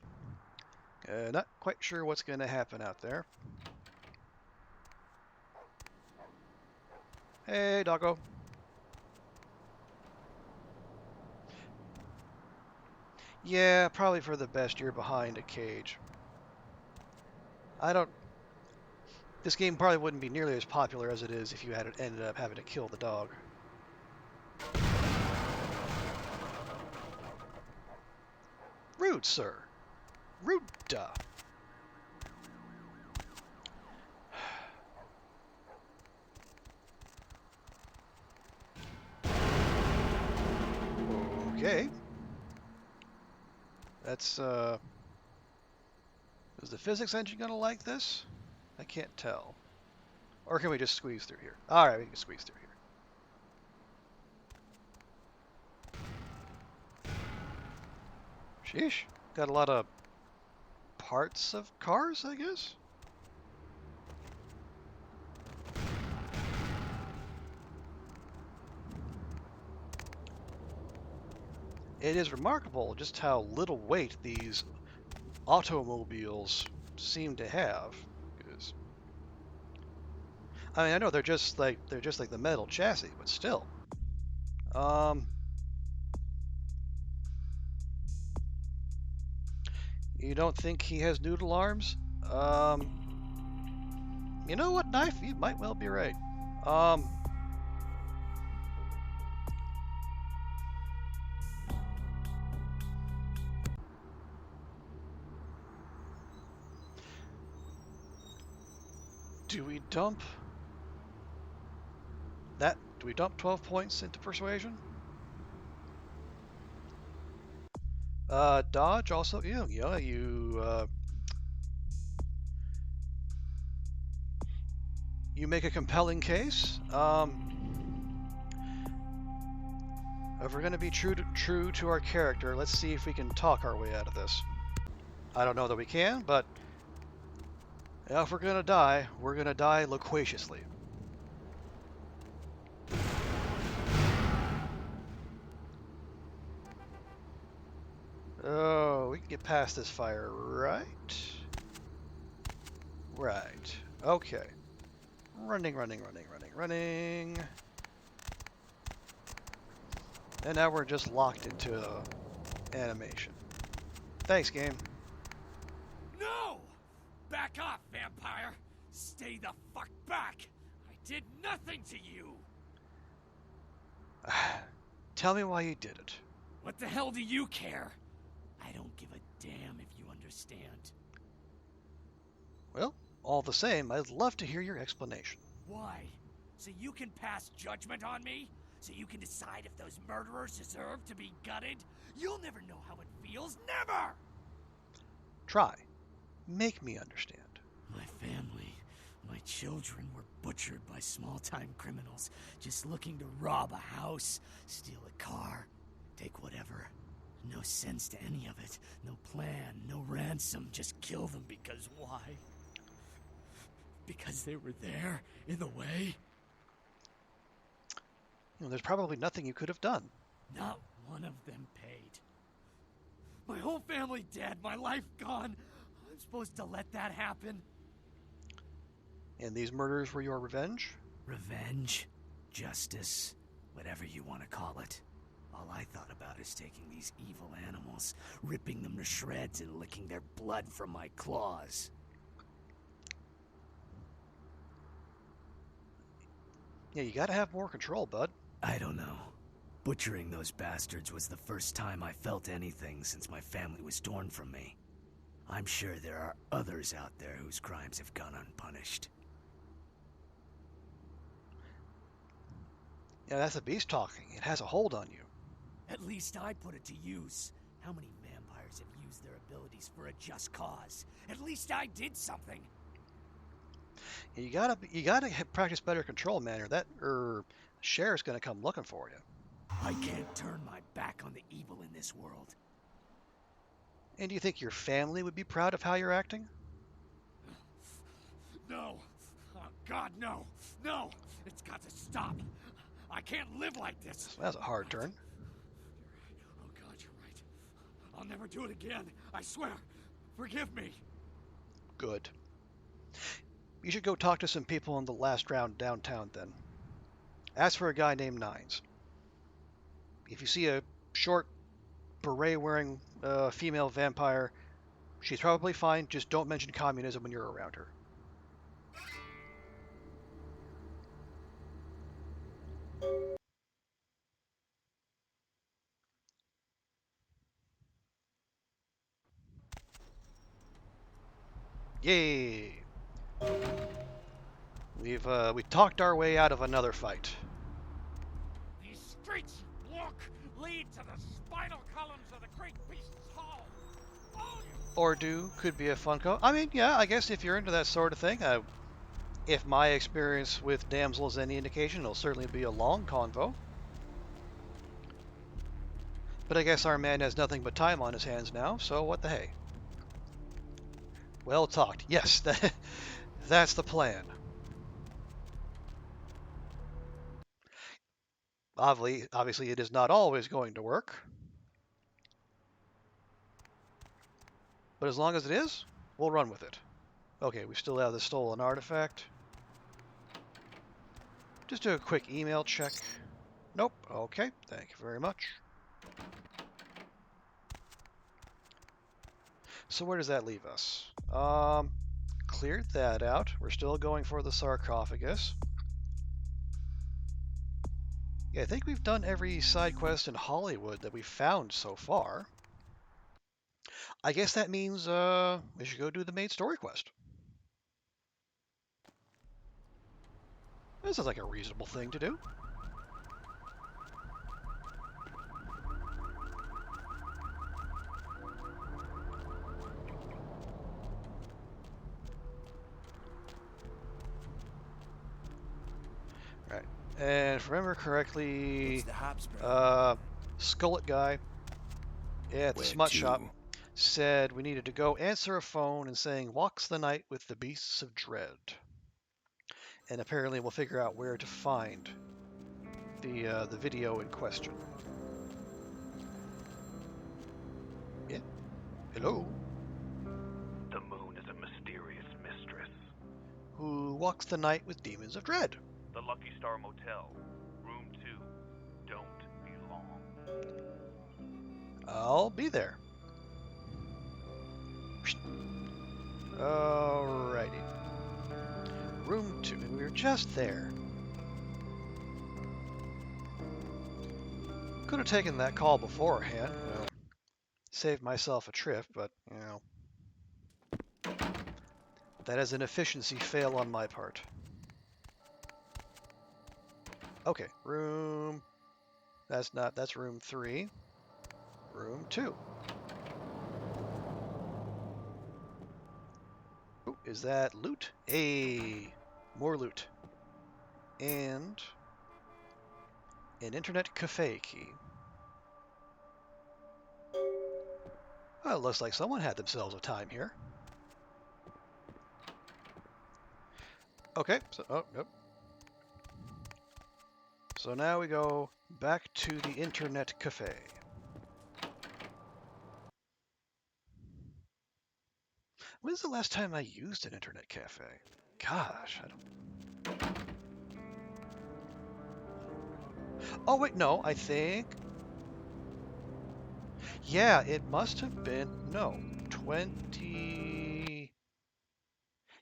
Not quite sure what's going to happen out there. Hey, doggo. Yeah, probably for the best you're behind a cage. This game probably wouldn't be nearly as popular as it is if you had ended up having to kill the dog. Rude, sir. Rude, duh. Okay. That's, is the physics engine gonna like this? I can't tell. Or can we just squeeze through here? Alright, we can squeeze through here. Sheesh. Got a lot of parts of cars, I guess? It is remarkable just how little weight these automobiles seem to have. I mean, I know they're just like the metal chassis, but still. You don't think he has noodle arms? You know what, Knife? You might well be right. Do we dump that? Do we dump 12 points into persuasion? Dodge also, yeah, you make a compelling case. If we're gonna be true to our character, let's see if we can talk our way out of this. I don't know that we can, but if we're gonna die loquaciously. Oh, we can get past this fire, right? Right. Okay. Running. And now we're just locked into animation. Thanks, game. No! Back off, vampire! Stay the fuck back! I did nothing to you! Tell me why you did it. What the hell do you care? I don't give a damn if you understand. Well, all the same, I'd love to hear your explanation. Why? So you can pass judgment on me? So you can decide if those murderers deserve to be gutted? You'll never know how it feels, never! Try. Make me understand. My family My children were butchered by small-time criminals just looking to rob a house, steal a car, take whatever. No sense to any of it. No plan, no ransom. Just kill them because why? Because they were there, in the way? There's probably nothing you could have done. Not one of them paid. My whole family dead, my life gone. I'm supposed to let that happen? And these murders were your revenge? Revenge? Justice? Whatever you want to call it. All I thought about is taking these evil animals, ripping them to shreds and licking their blood from my claws. Yeah, you gotta have more control, bud. I don't know. Butchering those bastards was the first time I felt anything since my family was torn from me. I'm sure there are others out there whose crimes have gone unpunished. Yeah, that's the beast talking. It has a hold on you. At least I put it to use. How many vampires have used their abilities for a just cause? At least I did something. You gotta practice better control, man, or that Cher's gonna come looking for you. I can't turn my back on the evil in this world. And do you think your family would be proud of how you're acting? No. Oh, God, no. No. It's got to stop. I can't live like this. That's a hard turn. Oh, God, you're right. I'll never do it again. I swear. Forgive me. Good. You should go talk to some people in the last round downtown then. Ask for a guy named Nines. If you see a short, beret-wearing female vampire, she's probably fine. Just don't mention communism when you're around her. Yay! We talked our way out of another fight. These streets you walk lead to the spinal columns of the great beast's hall. Or do could be a fun co. I mean, yeah, I guess if you're into that sort of thing, if my experience with Damsel is any indication, it'll certainly be a long convo. But I guess our man has nothing but time on his hands now, so what the hey? Well talked. Yes, that's the plan. Obviously, it is not always going to work. But as long as it is, we'll run with it. Okay, we still have the stolen artifact. Just do a quick email check. Nope. Okay, thank you very much. So where does that leave us? Cleared that out. We're still going for the sarcophagus. Yeah, I think we've done every side quest in Hollywood that we've found so far. I guess that means we should go do the main story quest. This is like a reasonable thing to do. Right. And if I remember correctly, Skullet guy at the smut shop said we needed to go answer a phone and saying walks the night with the beasts of dread. And apparently we'll figure out where to find the video in question. Yeah. Hello. The moon is a mysterious mistress. Who walks the night with demons of dread. The Lucky Star Motel, room 2. Don't be long. I'll be there. Alrighty. Room 2. We were just there. Could have taken that call beforehand. You know, saved myself a trip, but, you know. That is an efficiency fail on my part. Okay, room... That's room 3. Room 2. Ooh, is that loot? Hey! More loot. And an internet cafe key. Well, it looks like someone had themselves a time here. Okay, so, oh, yep. So now we go back to the internet cafe. When's the last time I used an internet cafe? Gosh, I don't... Oh, wait, no, I think... Yeah, it must have been... No, 20...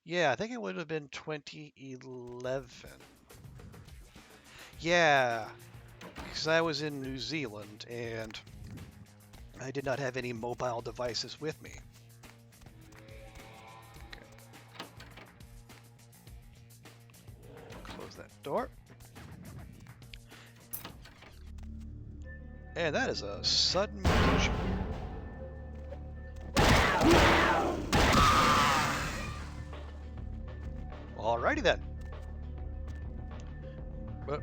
Yeah, I think it would have been 2011. Yeah, because I was in New Zealand, and I did not have any mobile devices with me. Okay. Close that door. And that is a sudden mutation. Alrighty then. But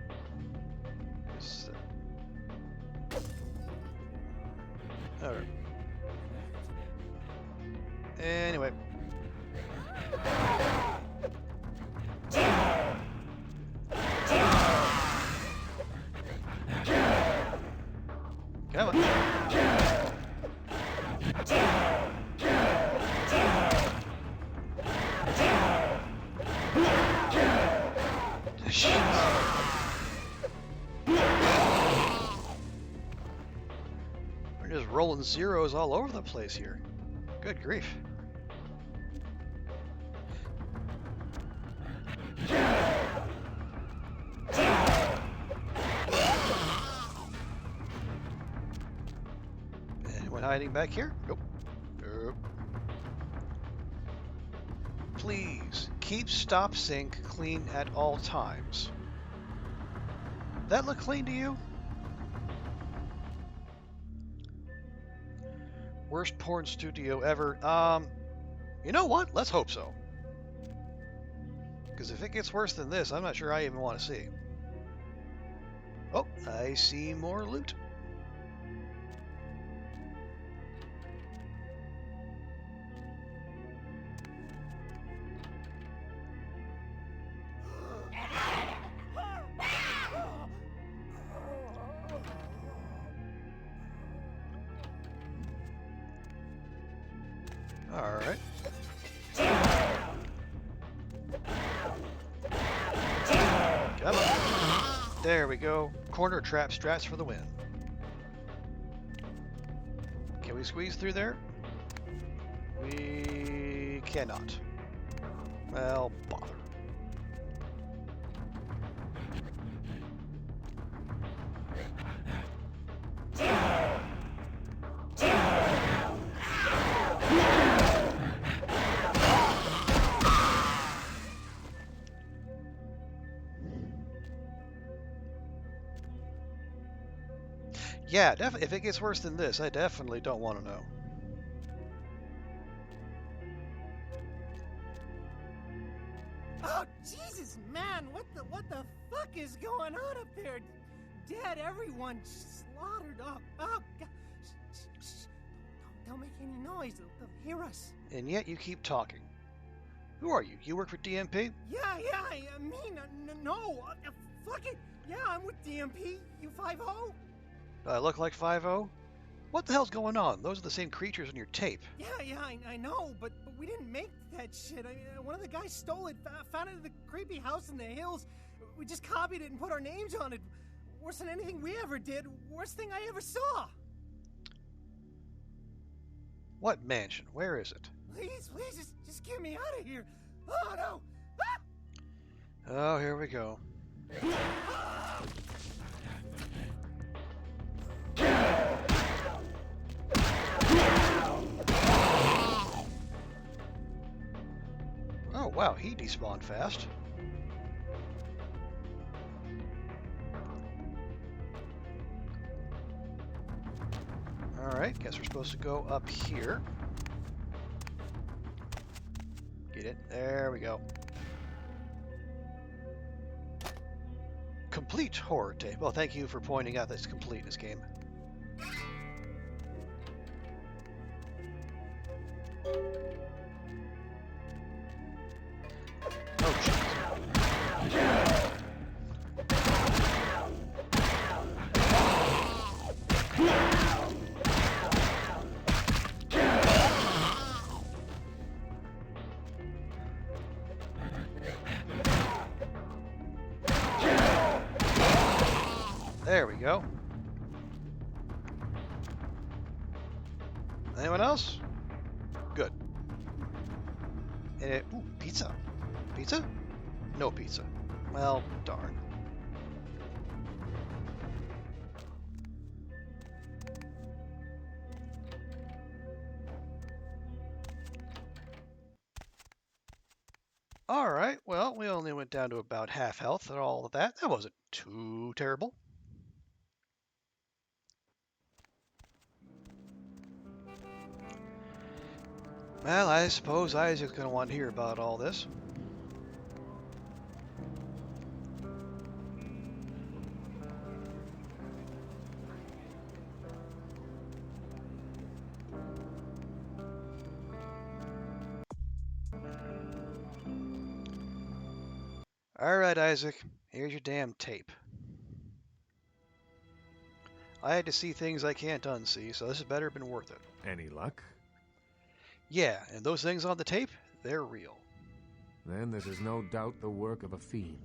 all right. Anyway. Come on. We're just rolling zeros all over the place here. Good grief. Anyone hiding back here? Nope. Nope. Please keep stop sink clean at all times. That look clean to you? Worst porn studio ever. You know what? Let's hope so. Because if it gets worse than this, I'm not sure I even want to see. Oh, I see more loot. All right. Come on. There we go. Corner trap strats for the win. Can we squeeze through there? We cannot. Well, bother. Yeah, definitely. If it gets worse than this, I definitely don't want to know. Oh, Jesus, man! What the fuck is going on up there? Dead, everyone slaughtered. Oh, God. Shh. Don't make any noise. They'll hear us. And yet you keep talking. Who are you? You work for DMP? Yeah, no. Fuck it. Yeah, I'm with DMP. You 5-0? I look like 5-0? What the hell's going on? Those are the same creatures in your tape. Yeah, I know, but we didn't make that shit. One of the guys stole it, found it in the creepy house in the hills. We just copied it and put our names on it. Worse than anything we ever did. Worst thing I ever saw. What mansion? Where is it? Please, just get me out of here. Oh, no. Ah! Oh, here we go. Oh, wow, he despawned fast. Alright, guess we're supposed to go up here. Get it? There we go. complete horror tape. Well, thank you for pointing out that it's complete in this game. Oh, jeez. There we go. Anyone else? Good. Ooh, pizza. Pizza? No pizza. Well, darn. Alright, well, we only went down to about half health and all of that. That wasn't too terrible. Well, I suppose Isaac's going to want to hear about all this. Alright, Isaac, here's your damn tape. I had to see things I can't unsee, so this had better have been worth it. Any luck? Yeah, and those things on the tape, they're real. Then this is no doubt the work of a fiend.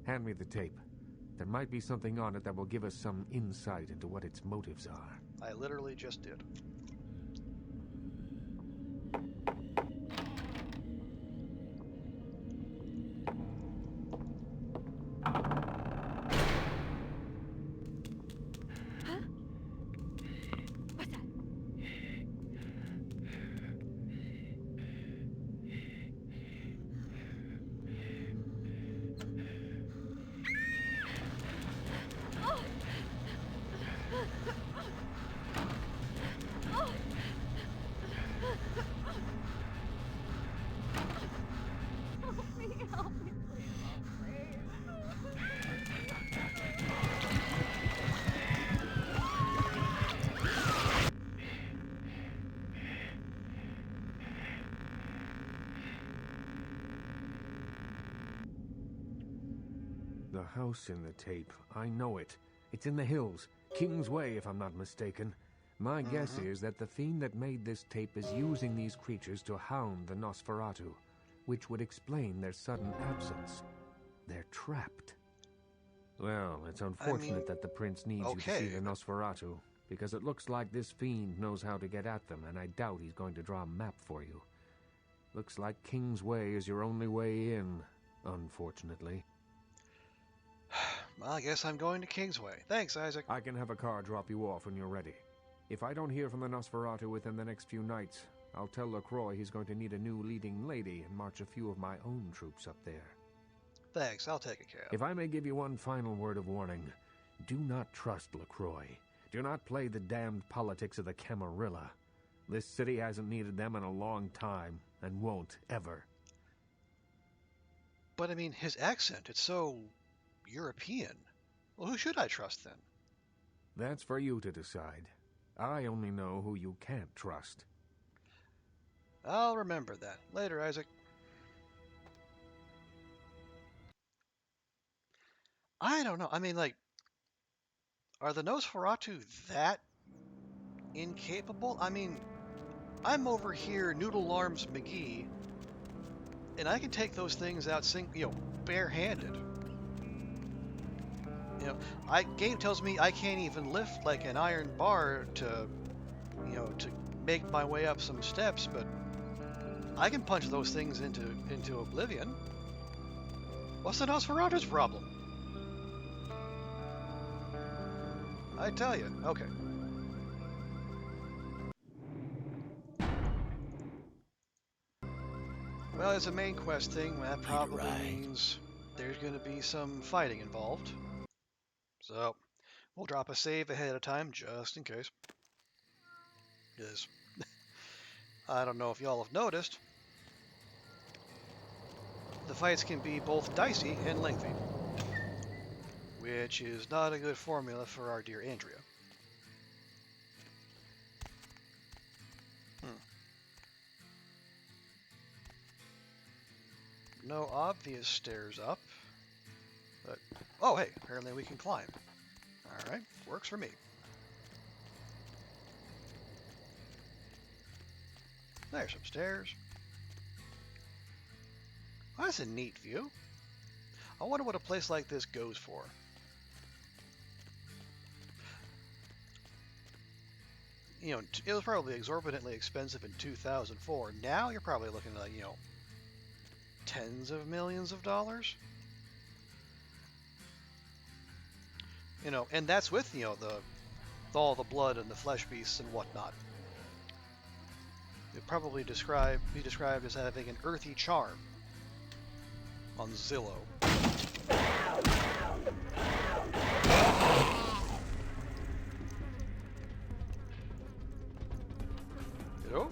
Hand me the tape. There might be something on it that will give us some insight into what its motives are. I literally just did. The house in the tape, I know it. It's in the hills. King's Way, if I'm not mistaken. My guess is that the fiend that made this tape is using these creatures to hound the Nosferatu, which would explain their sudden absence. They're trapped. Well, it's unfortunate that the prince needs you to see the Nosferatu, because it looks like this fiend knows how to get at them, and I doubt he's going to draw a map for you. Looks like King's Way is your only way in, unfortunately. Well, I guess I'm going to Kingsway. Thanks, Isaac. I can have a car drop you off when you're ready. If I don't hear from the Nosferatu within the next few nights, I'll tell LaCroix he's going to need a new leading lady and march a few of my own troops up there. Thanks, I'll take a cab. If I may give you one final word of warning, do not trust LaCroix. Do not play the damned politics of the Camarilla. This city hasn't needed them in a long time, and won't ever. But I mean, his accent, it's so European. Well, who should I trust then? That's for you to decide. I only know who you can't trust. I'll remember that. Later, Isaac. I don't know. I mean, like, are the Nosferatu that incapable? I mean, I'm over here, Noodle-Armed McGee, and I can take those things out, barehanded. Game tells me I can't even lift like an iron bar to make my way up some steps, but I can punch those things into oblivion. What's the Nosferatu's problem? I tell you. Okay. Well, it's a main quest thing. That probably means there's going to be some fighting involved. So, we'll drop a save ahead of time, just in case. Because, I don't know if y'all have noticed, the fights can be both dicey and lengthy. which is not a good formula for our dear Andrea. No obvious stairs up, but oh hey, apparently we can climb. All right, works for me. There's some stairs. Oh, that's a neat view. I wonder what a place like this goes for. You know, it was probably exorbitantly expensive in 2004. Now you're probably looking at, you know, tens of millions of dollars. You know, and that's with, you know, all the blood and the flesh beasts and whatnot. It probably be described as having an earthy charm on Zillow. Hello?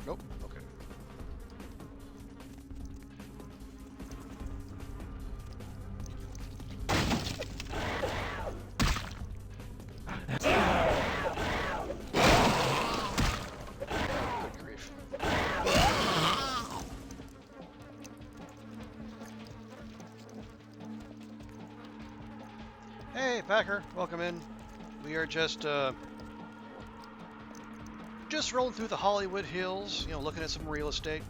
Nope. Okay. Good grief. Hey, Packer. Welcome in. We are just rolling through the Hollywood Hills, you know, looking at some real estate.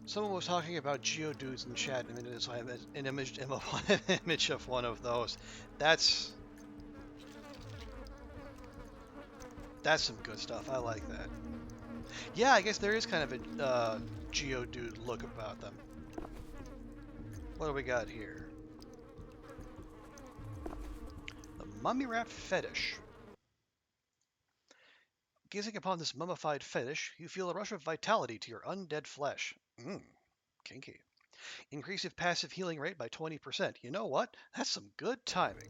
Someone was talking about geodudes in the chat a minute, so I have an image of one of those. That's some good stuff. I like that. Yeah, I guess there is kind of a geodude look about them. What do we got here? The mummy-wrapped fetish. Gazing upon this mummified fetish, you feel a rush of vitality to your undead flesh. Kinky. Increase your passive healing rate by 20%. You know what? That's some good timing.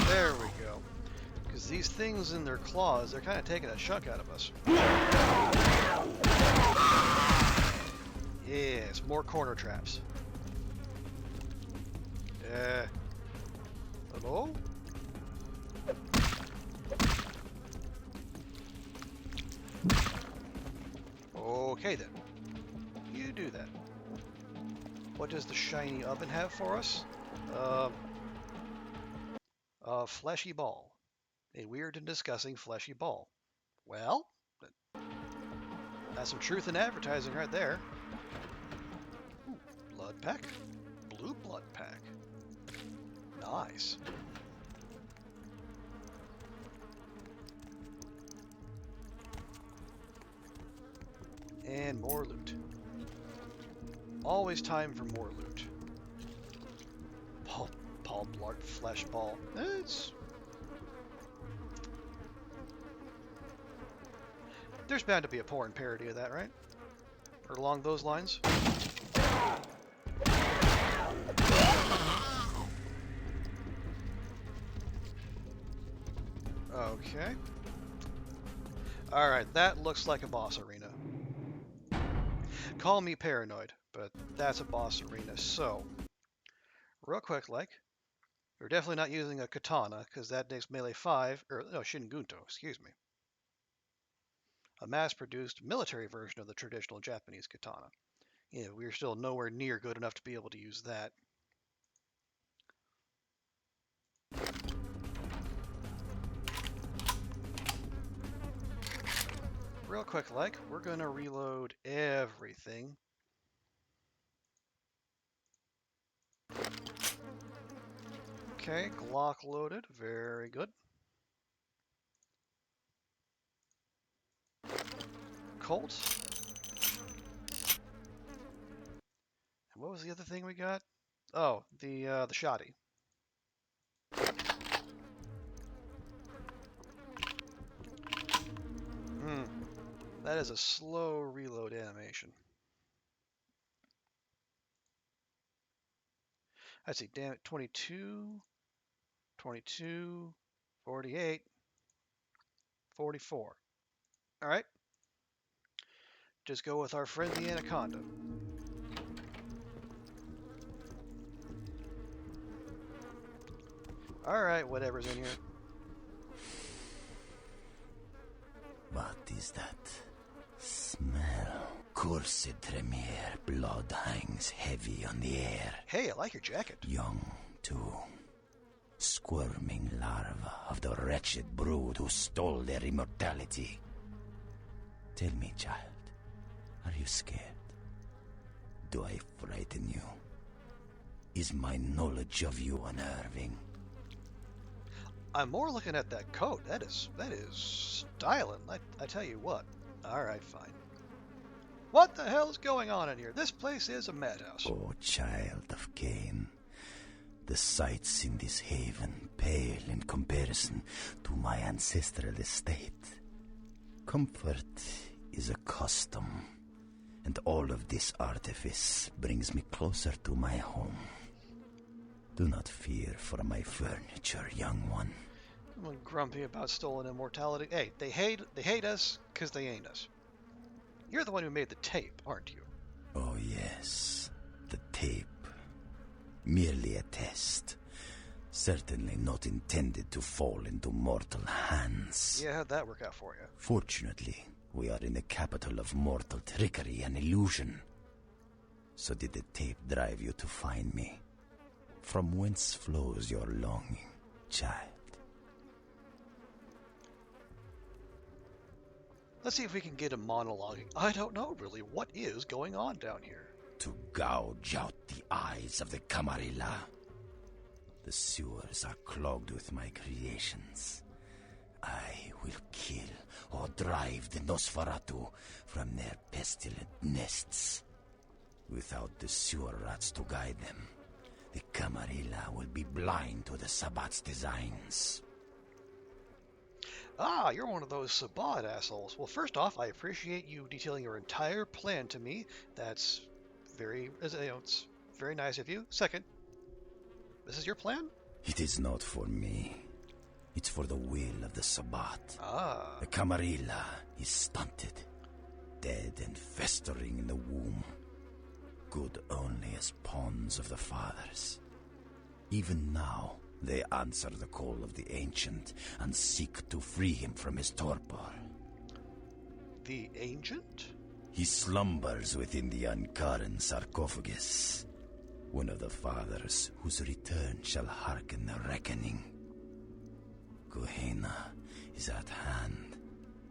There we go. Because these things in their claws, they're kind of taking a chunk out of us. Yes, more corner traps. Hello? Okay then. You do that. What does the shiny oven have for us? A fleshy ball. A weird and disgusting fleshy ball. Well, that's some truth in advertising right there. Ooh, blood pack. Blue blood pack. Nice. And more loot. Always time for more loot. Paul Blart flesh ball. There's bound to be a porn parody of that, right? Or along those lines? Okay. Alright, that looks like a boss arena. Call me paranoid, but that's a boss arena. So, real quick, we're definitely not using a katana, because that makes melee 5, or no, Shingunto, excuse me. A mass-produced military version of the traditional Japanese katana. Yeah, we're still nowhere near good enough to be able to use that. Real quick, we're going to reload everything. Okay, Glock loaded. Very good. Colt. And what was the other thing we got? Oh, the shoddy. That is a slow reload animation. Let's see, damn it, 22. 22, 48, 44. All right. Just go with our friend the anaconda. All right, whatever's in here. What is that? Smell. Cursed tremere. Blood hangs heavy on the air. Hey, I like your jacket. Young, too. Squirming larva of the wretched brood who stole their immortality. Tell me, child, are you scared? Do I frighten you? Is my knowledge of you unnerving? I'm more looking at that coat. That is styling. I tell you what. All right, fine. What the hell's going on in here? This place is a madhouse. Oh, child of Cain. The sights in this haven pale in comparison to my ancestral estate. Comfort is a custom, and all of this artifice brings me closer to my home. Do not fear for my furniture, young one. I'm grumpy about stolen immortality. Hey, they hate us because they ain't us. You're the one who made the tape, aren't you? Oh, yes. The tape. Merely a test. Certainly not intended to fall into mortal hands. Yeah, how'd that work out for you? Fortunately, we are in the capital of mortal trickery and illusion. So did the tape drive you to find me? From whence flows your longing, child? Let's see if we can get a monologuing. I don't know, really. What is going on down here? To gouge out the eyes of the Camarilla. The sewers are clogged with my creations. I will kill or drive the Nosferatu from their pestilent nests. Without the sewer rats to guide them, the Camarilla will be blind to the Sabbat's designs. Ah, you're one of those Sabbat assholes. Well, first off, I appreciate you detailing your entire plan to me. That's it's very nice of you. Second, this is your plan? It is not for me. It's for the will of the Sabbat. Ah. The Camarilla is stunted, dead and festering in the womb. Good only as pawns of the fathers. Even now, they answer the call of the Ancient and seek to free him from his torpor. The Ancient? He slumbers within the Ankaran sarcophagus. One of the fathers whose return shall hearken the reckoning. Gehenna is at hand,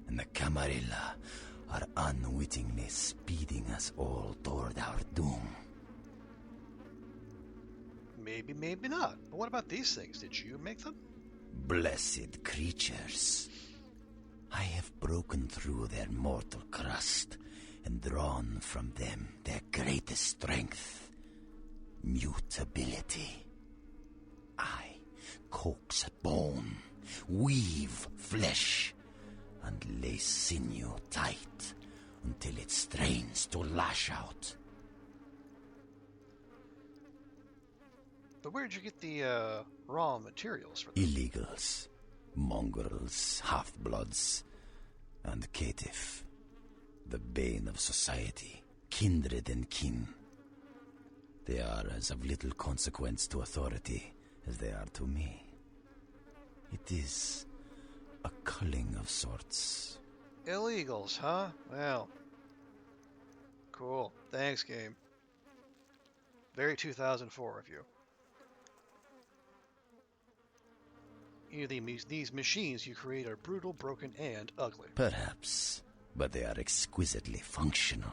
and the Camarilla are unwittingly speeding us all toward our doom. Maybe, maybe not. But what about these things? Did you make them? Blessed creatures. I have broken through their mortal crust and drawn from them their greatest strength, mutability. I coax bone, weave flesh, and lay sinew tight until it strains to lash out. But where'd you get the raw materials for them? Illegals, mongrels, half-bloods, and caitiff. The bane of society, kindred and kin. They are as of little consequence to authority as they are to me. It is a culling of sorts. Illegals, huh? Well, cool. Thanks, game. Very 2004 of you. These machines you create are brutal, broken, and ugly. Perhaps, but they are exquisitely functional.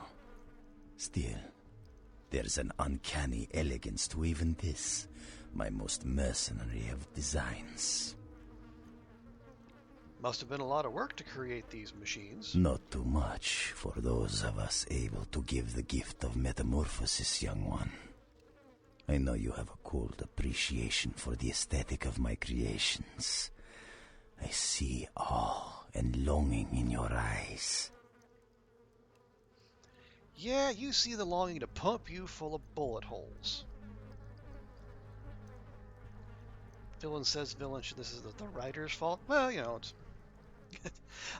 Still, there's an uncanny elegance to even this, my most mercenary of designs. Must have been a lot of work to create these machines. Not too much for those of us able to give the gift of metamorphosis, young one. I know you have a cold appreciation for the aesthetic of my creations. I see awe and longing in your eyes. Yeah, you see the longing to pump you full of bullet holes. Villain says villain. This is the writer's fault. Well, you know, it's.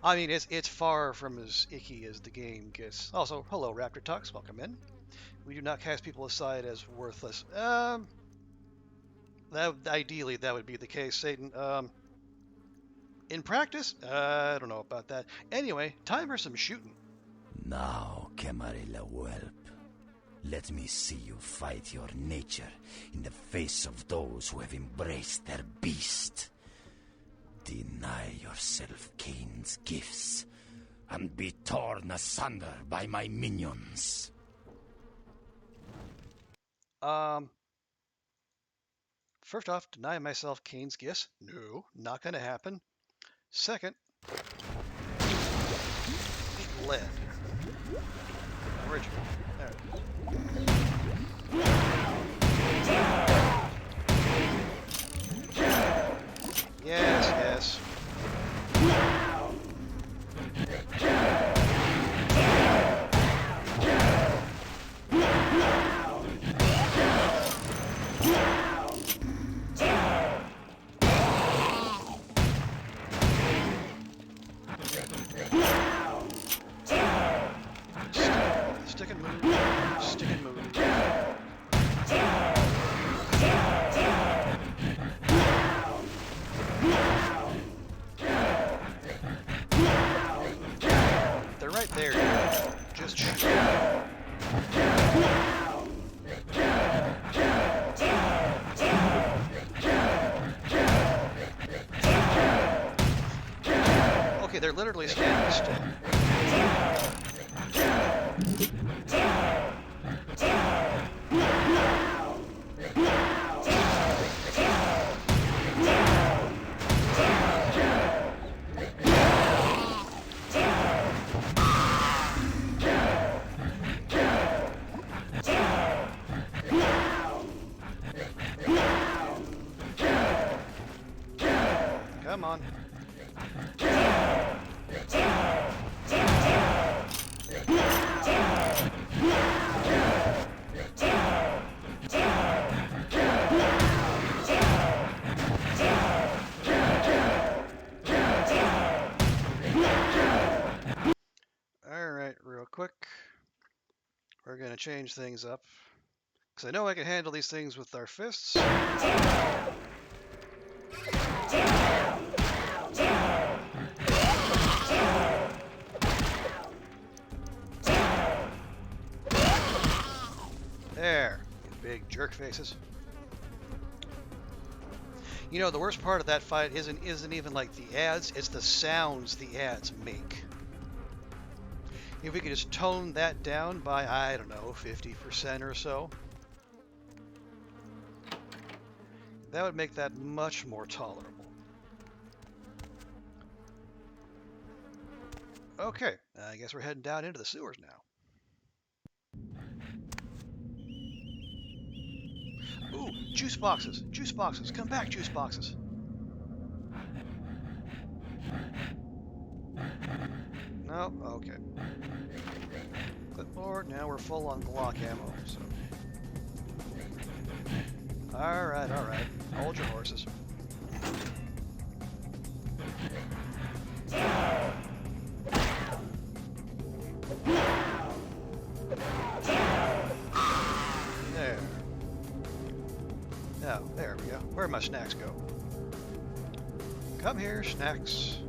I mean, it's far from as icky as the game gets. Also, hello, Raptor Talks. Welcome in. We do not cast people aside as worthless. Ideally, that would be the case, Satan. In practice, I don't know about that. Anyway, time for some shooting. Now, Camarilla whelp, let me see you fight your nature in the face of those who have embraced their beast. Deny yourself Cain's gifts and be torn asunder by my minions. First off, deny myself Cain's gifts. No, not gonna happen. Second, lead. Original. There. Yes, yes. Stick and move. Stick and move. They're right there. Just shoot. Okay, they're literally standing still. Come on. Alright, real quick. We're going to change things up. Because I know I can handle these things with our fists. There, you big jerk faces. You know, the worst part of that fight isn't even like the ads, it's the sounds the ads make. If we could just tone that down by, I don't know, 50% or so, that would make that much more tolerable. Okay, I guess we're heading down into the sewers now. Ooh, juice boxes! Juice boxes! Come back, juice boxes! No? Okay. Clipboard, now we're full on Glock ammo, so... Alright, alright. Hold your horses. There. Now, there we go. Where'd my snacks go? Come here, snacks.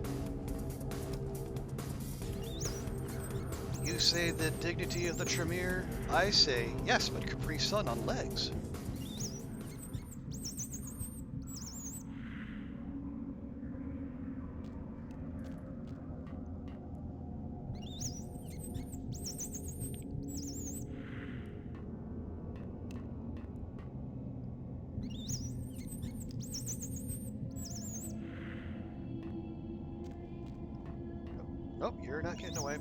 You say the dignity of the Tremere? I say, yes, but Capri Sun on legs. Nope, you're not getting away.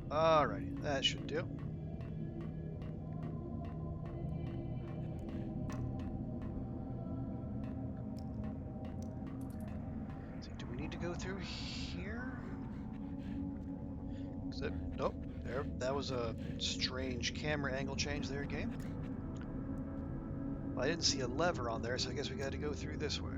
Alrighty, that should do. So do we need to go through here? Is it? Nope. There. That was a strange camera angle change there, game. Well, I didn't see a lever on there, so I guess we got to go through this way.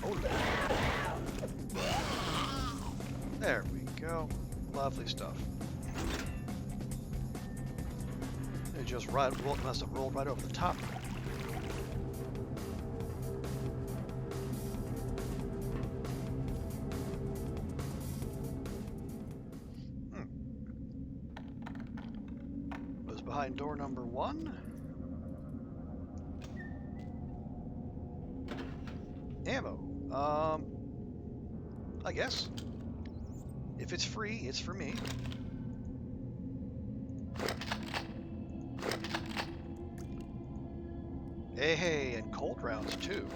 Oh, there we go. Lovely stuff. It just must have rolled right over the top. Was behind door number 1. Ammo. I guess. If it's free, it's for me. Hey, and cold rounds too.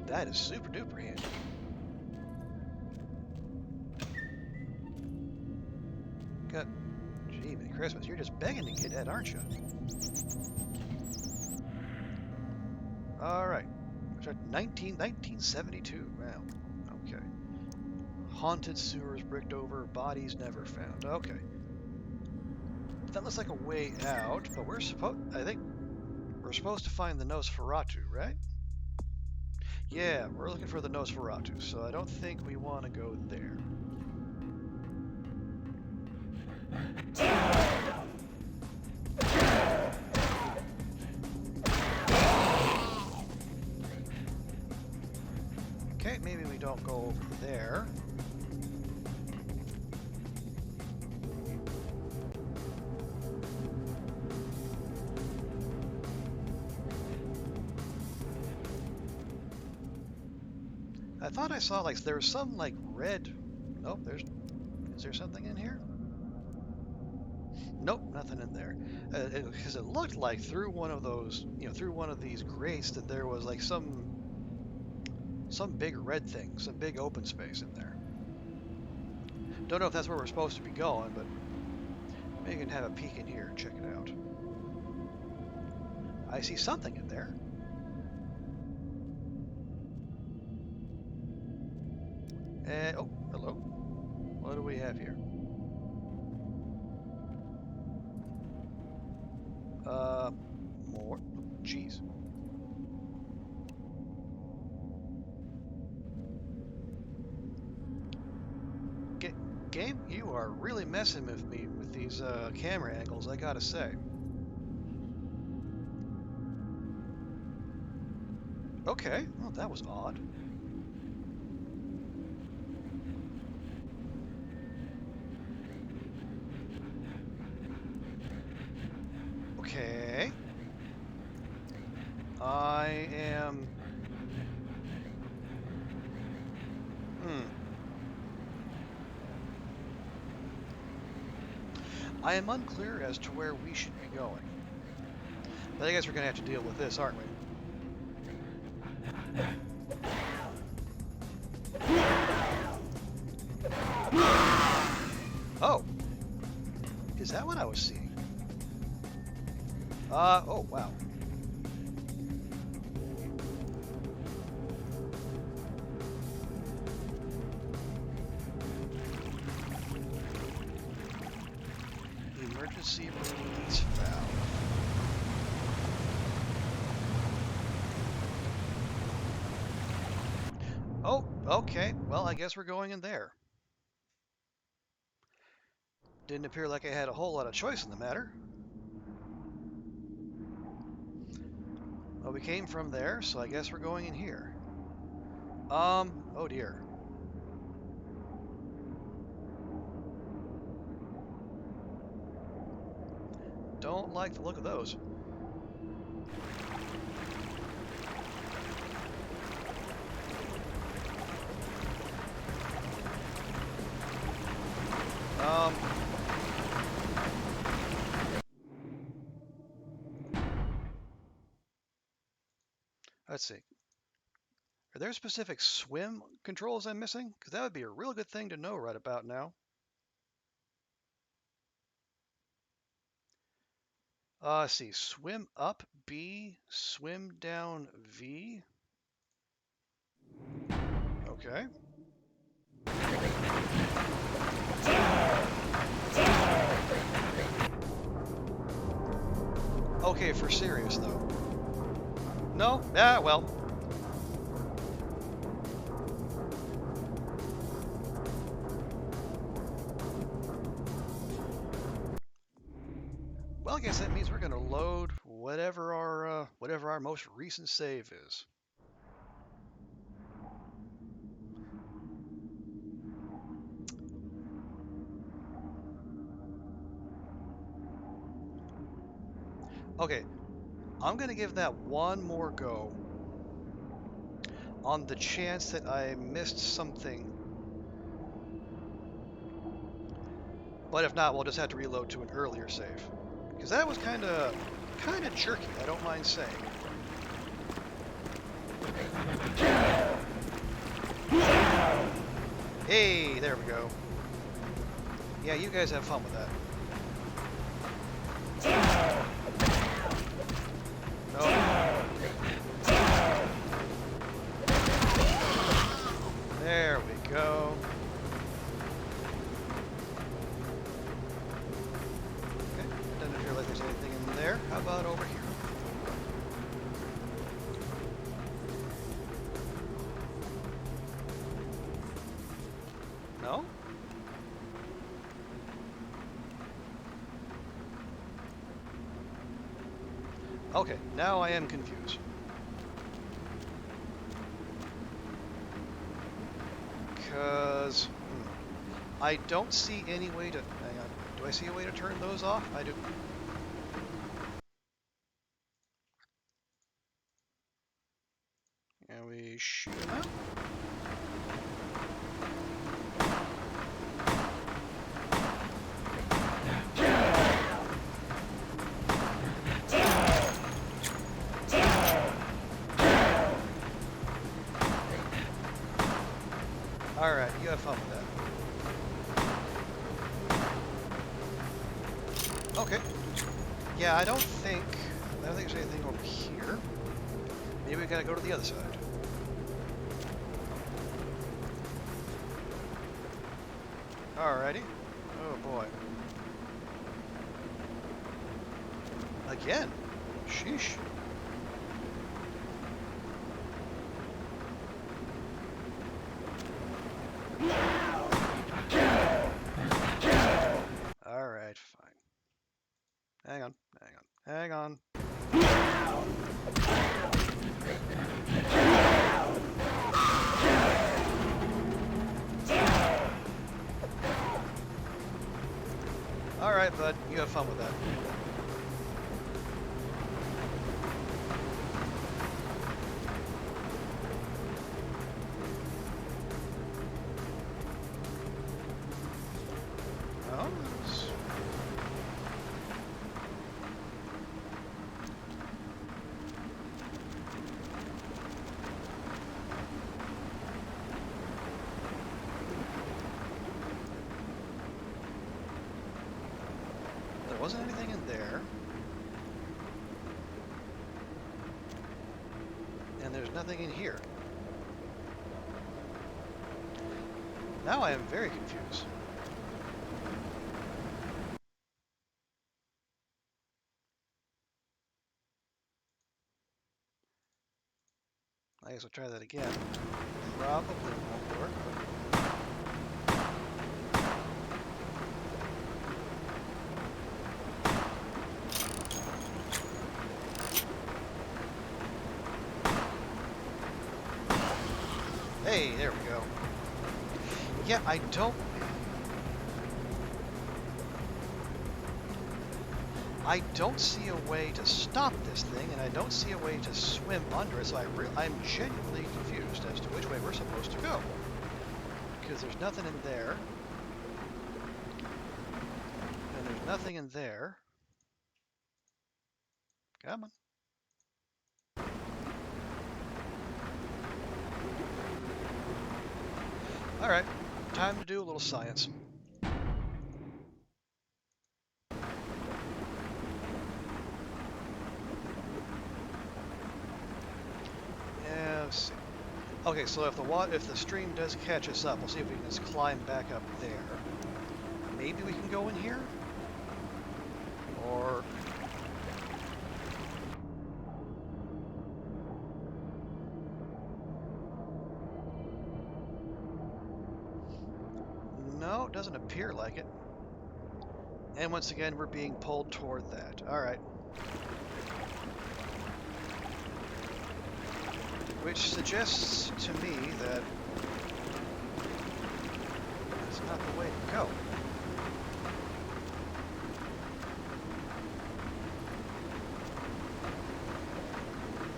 That is super duper handy. Got, gee, man, Christmas, you're just begging to get that, aren't you? All right, 1972. Wow. Okay. Haunted sewers bricked over, bodies never found. Okay. That looks like a way out, but we're supposed to find the Nosferatu, right? Yeah, we're looking for the Nosferatu, so I don't think we want to go there. Okay, maybe we don't go over there. I thought I saw like there was some like red. Nope, is there something in here? Nope, nothing in there. Because it looked like through one of those, through one of these grates that there was like some big red thing, some big open space in there. Don't know if that's where we're supposed to be going, but maybe we can have a peek in here and check it out. I see something in there. Oh, hello. What do we have here? More. Jeez. Game, you are really messing with me with these camera angles, I gotta say. Okay, well, that was odd. Okay. I am... I am unclear as to where we should be going. But I guess we're going to have to deal with this, aren't we? Oh! Is that what I was seeing? Oh, wow. Emergency release valve. Oh, okay. Well, I guess we're going in there. Didn't appear like I had a whole lot of choice in the matter. Well, we came from there, so I guess we're going in here. Oh dear. Don't like the look of those. Let's see. Are there specific swim controls I'm missing? Because that would be a real good thing to know right about now. Let's see. Swim up, B, swim down V. Okay. Okay, for serious though. No? Ah, well. Well, I guess that means we're going to load whatever our most recent save is. Okay, I'm going to give that one more go on the chance that I missed something. But if not, we'll just have to reload to an earlier save. Because that was kind of jerky, I don't mind saying. Hey, there we go. Yeah, you guys have fun with that. Oh. There we go. Okay, doesn't appear like there's anything in there. How about over here? No? Okay, now I am confused. Because I don't see any way to... Hang on. Do I see a way to turn those off? I do. And we shoot them out. Alright, you have fun with that. Okay. Yeah, I don't think there's anything over here. Maybe we gotta go to the other side. Alrighty. Oh boy. Again? Sheesh. Alright, fine. Hang on. Alright, bud, you have fun with that. Oh, there wasn't anything in there. And there's nothing in here. Now I am very confused. I guess I'll try that again. Probably won't work, but... Hey, there we go. Yeah, I don't see a way to stop this thing, and I don't see a way to swim under it, so I'm genuinely confused as to which way we're supposed to go. Because there's nothing in there. And there's nothing in there. Come on. Alright, time to do a little science. Okay, so if the stream does catch us up, we'll see if we can just climb back up there. Maybe we can go in here? Or... No, it doesn't appear like it. And once again, we're being pulled toward that. Alright. Which suggests to me that it's not the way to go.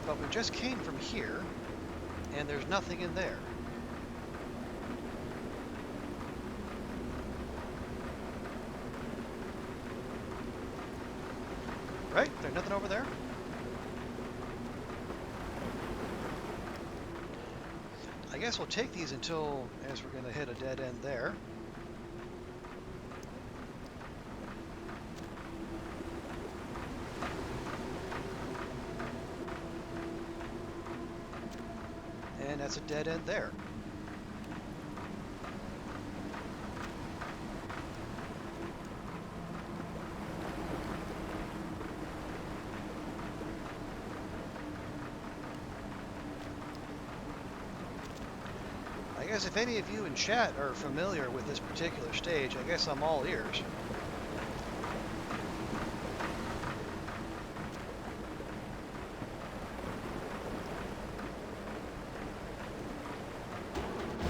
But we just came from here, and there's nothing in there. Right? There's nothing over there? I guess we'll take these until, as we're going to hit a dead end there. And that's a dead end there. I guess if any of you in chat are familiar with this particular stage, I guess I'm all ears.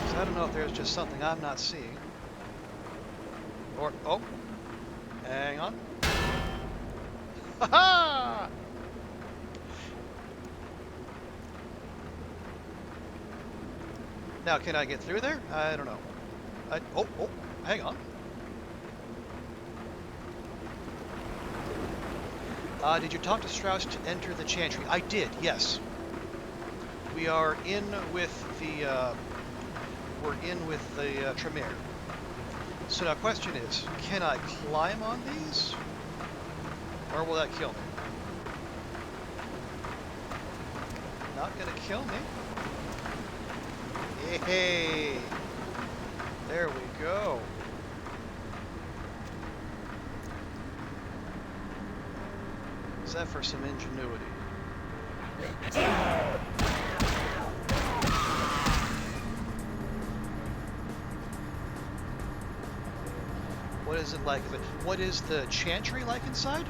So I don't know if there's just something I'm not seeing. Or, oh, hang on. Ha-ha! Now, can I get through there? I don't know. Oh, hang on. Did you talk to Strauss to enter the chantry? I did, yes. We are in with the, Tremere. So now question is, can I climb on these? Or will that kill me? Not gonna kill me. Hey, there we go. Is that for some ingenuity? What is it like? What is the chantry like inside?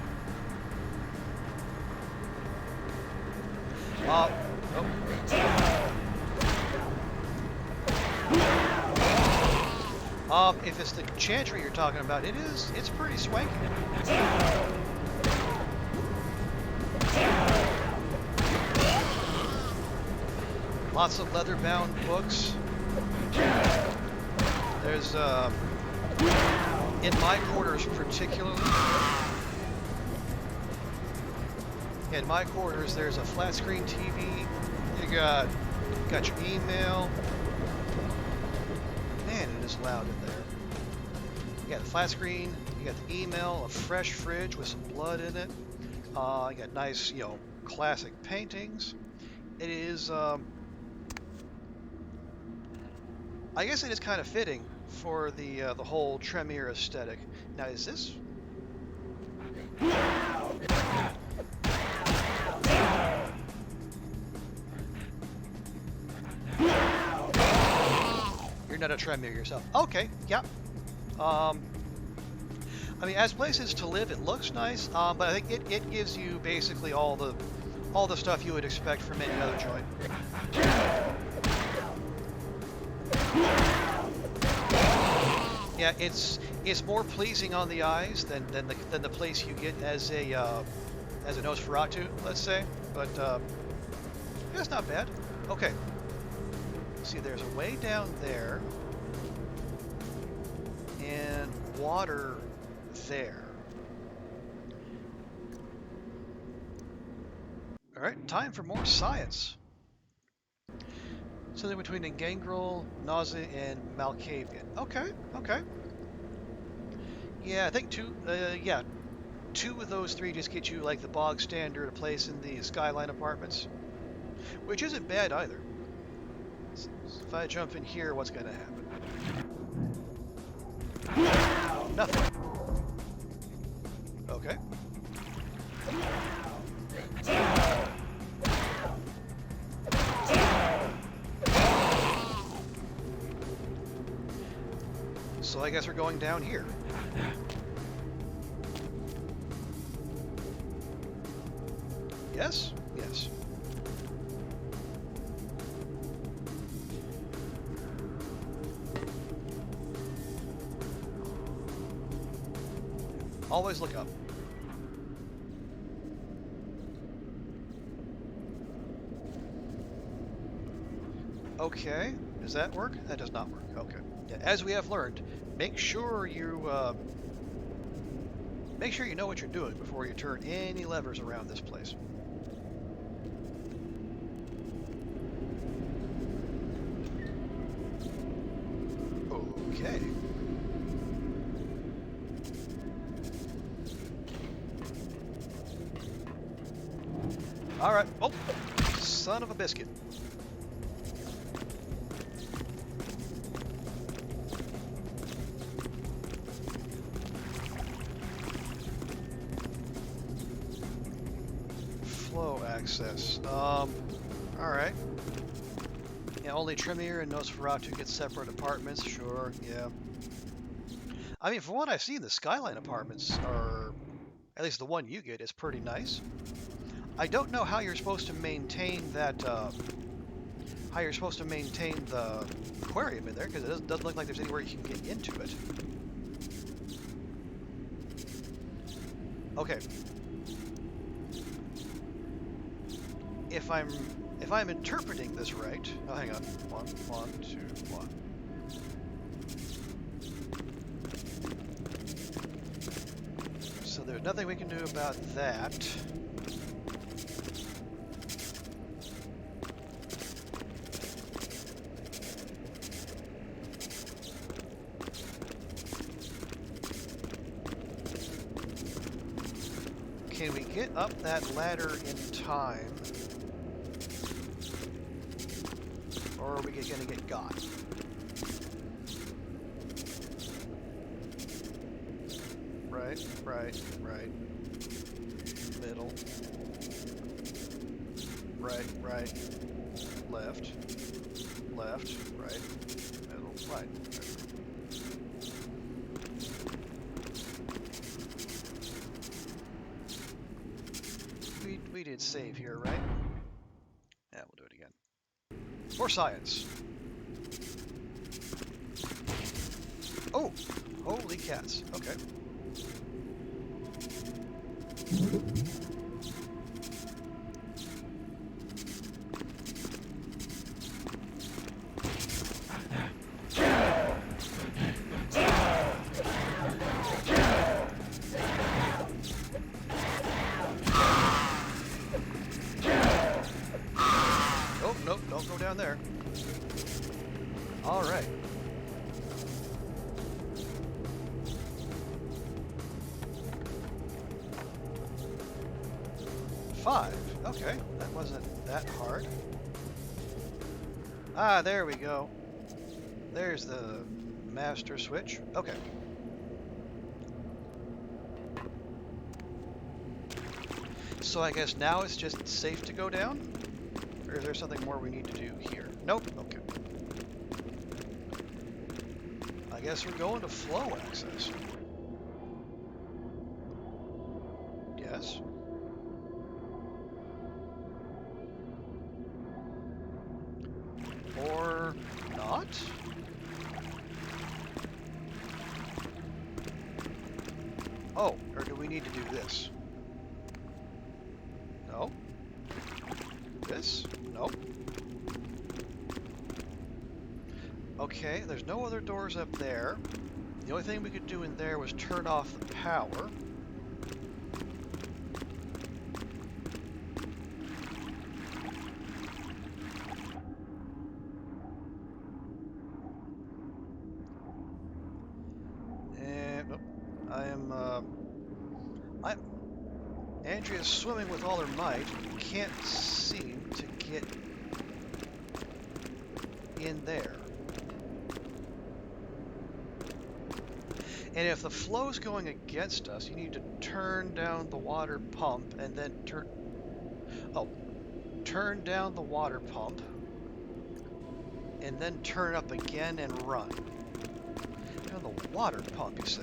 If it's the chantry you're talking about, it's pretty swanky. Lots of leather-bound books. There's, in my quarters particularly, in my quarters there's a flat-screen TV, you got your email. Man, it is loud in there. You got the flat screen, you got the email, a fresh fridge with some blood in it. You got nice, classic paintings. It is, I guess it is kind of fitting for the whole Tremere aesthetic. Now, is this? You're not a Tremere yourself. Okay, yeah. I mean, as places to live, it looks nice, but I think it gives you basically all the stuff you would expect from any other joint. Yeah, it's more pleasing on the eyes than the place you get as a Nosferatu, let's say. But yeah, it's not bad. Okay. See, there's a way down there. And water there. All right, time for more science. Something between Gangrel, Nausea, and Malkavian. Okay. Yeah, I think two of those three just get you like the bog standard, a place in the Skyline Apartments, which isn't bad either. If I jump in here, what's going to happen? Nothing. Okay. So I guess we're going down here. Yes? Yes. Always look up. Okay, does that work? That does not work. Okay. Yeah, as we have learned, make sure you know what you're doing before you turn any levers around this place. Okay. All right. Oh, son of a biscuit. Flow access. All right. Yeah, only Tremere and Nosferatu get separate apartments. Sure, yeah. I mean, from what I've seen, the Skyline apartments are, at least the one you get, is pretty nice. I don't know how you're supposed to maintain that, how you're supposed to maintain the aquarium in there, because it doesn't look like there's anywhere you can get into it. Okay. If I'm interpreting this right, oh, hang on. 1, 1, 2, 1. So there's nothing we can do about that. Can we get up that ladder in time? Or are we going to get got? Right, right, right. Middle. Right, right. Left. Left, right. Middle, right. We did save here, right? Yeah, we'll do it again. For science. Oh, holy cats. Okay. Nope, don't go down there. All right. Five. Okay, that wasn't that hard. Ah, there we go. There's the master switch. Okay. So I guess now it's just safe to go down? Or is there something more we need to do here? Nope. Okay. I guess we're going to flow access. Yes. Or not? Oh, or do we need to do this? No. This? Nope. Okay, there's no other doors up there. The only thing we could do in there was turn off the power. And Andrea's swimming with all her might. Can't seem to get in there. And if the flow's going against us, you need to turn down the water pump and then turn down the water pump and then turn up again and run. Turn the water pump, you say?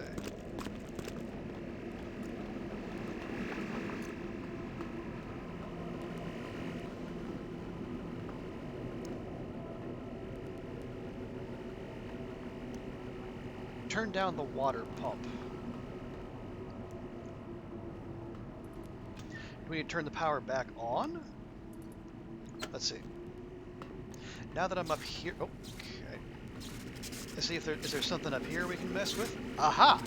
Turn down the water pump. Do we need to turn the power back on? Let's see. Now that I'm up here... Oh, okay. Let's see if is there something up here we can mess with. Aha!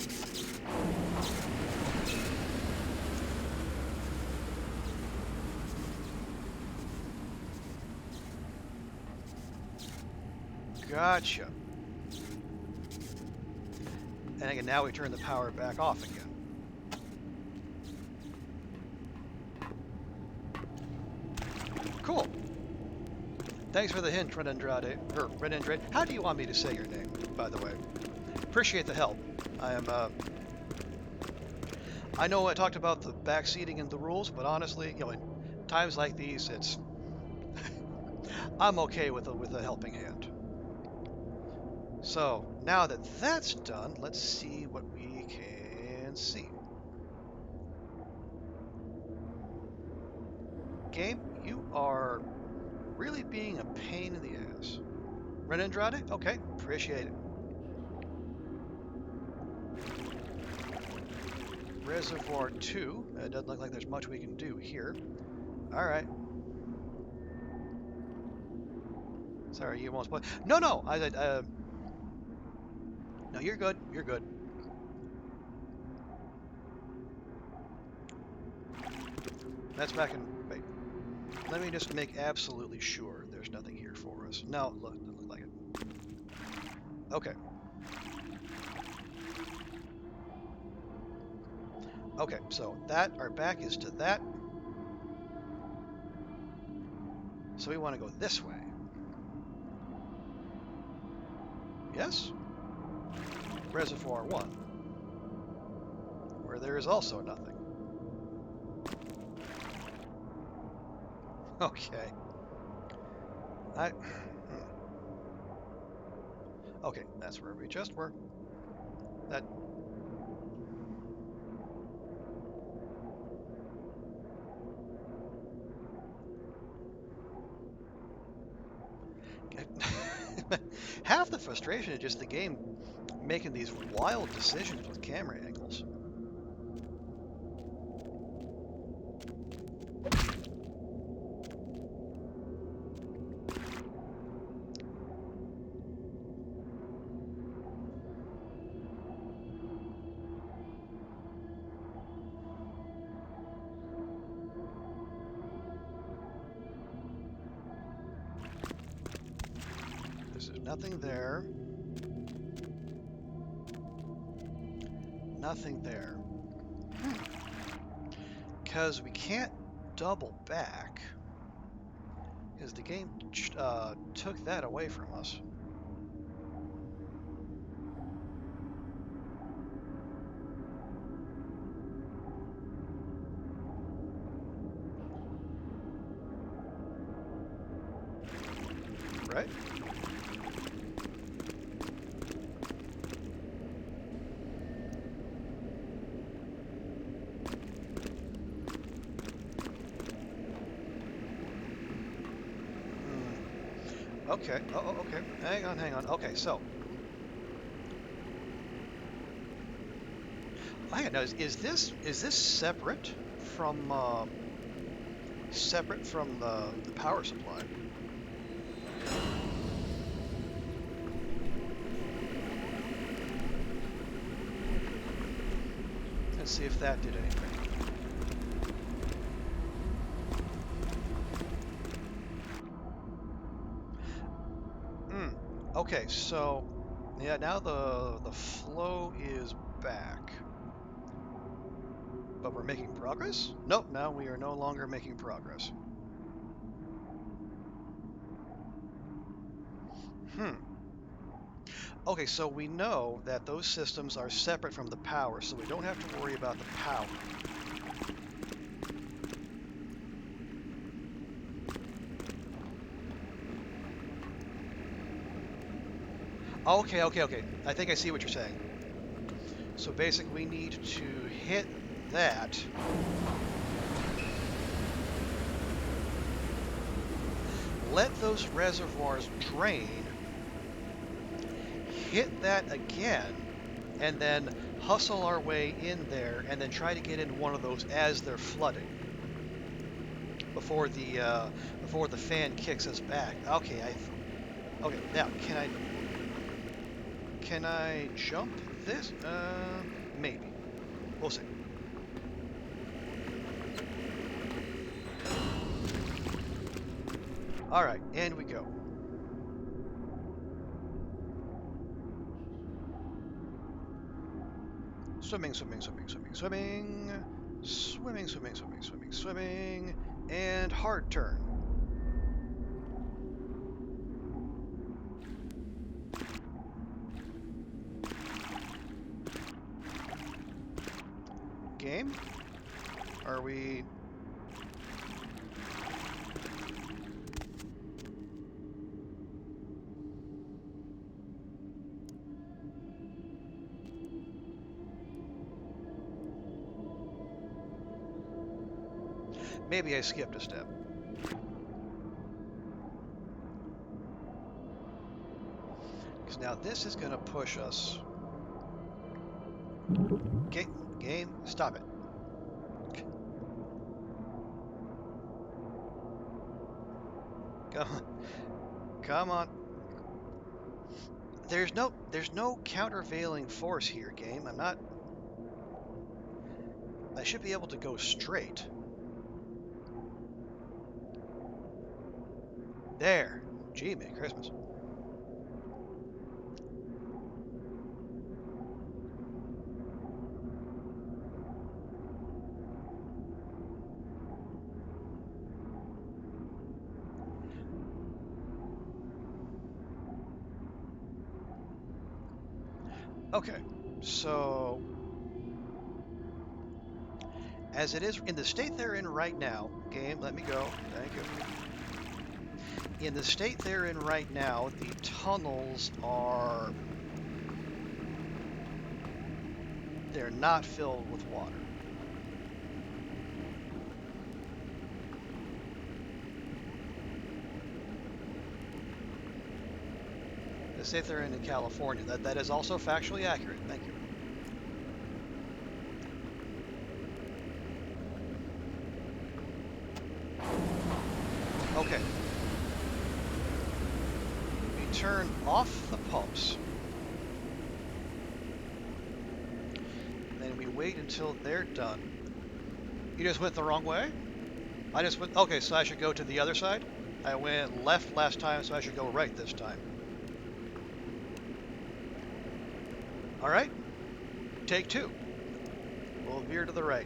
Gotcha. And again, now we turn the power back off again. Cool. Thanks for the hint, Red Andrade. Or Red Andrade. How do you want me to say your name, by the way? Appreciate the help. I know I talked about the backseating and the rules, but honestly, you know, in times like these, it's I'm okay with a helping hand. So now that that's done, let's see what we can see. Game, you are really being a pain in the ass. Red Andrade? Okay, appreciate it. Reservoir 2. It doesn't look like there's much we can do here. Alright. Sorry, you almost... No! No, you're good. You're good. That's back in... Wait. Let me just make absolutely sure there's nothing here for us. No, look, doesn't look like it. Okay. Okay, so that, our back is to that. So we want to go this way. Yes? Reservoir 1, where there is also nothing. Okay. Okay, that's where we just were. That... Half the frustration is just the game making these wild decisions with camera angles. There's nothing there. Nothing there. Because we can't double back. Because the game took that away from us. Right? Okay. Oh, okay. Hang on. Okay, so. Hang on. Now, is this separate from the power supply? Let's see if that did anything. Okay, so yeah, now the flow is back. But we're making progress? Nope, now we are no longer making progress. Okay, so we know that those systems are separate from the power, so we don't have to worry about the power. Okay. I think I see what you're saying. So basically we need to hit that. Let those reservoirs drain. Hit that again, and then hustle our way in there, and then try to get in one of those as they're flooding before the fan kicks us back. Okay, okay. Now, can I jump this? Maybe. We'll see. All right, and we go. Swimming, and hard turn. Game? Are we... Maybe I skipped a step. Because now this is going to push us. Game, stop it. Come on. There's no countervailing force here, game. I should be able to go straight. There. Gee, Merry Christmas. Okay, so as it is in the state they're in right now, game, let me go. Thank you. In the state they're in right now, the tunnels they're not filled with water. The state they're in California. That is also factually accurate. Thank you. Okay. We turn off the pumps. Then we wait until they're done. You just went the wrong way? I just went... Okay, so I should go to the other side? I went left last time, so I should go right this time. All right. Take two. We'll veer to the right.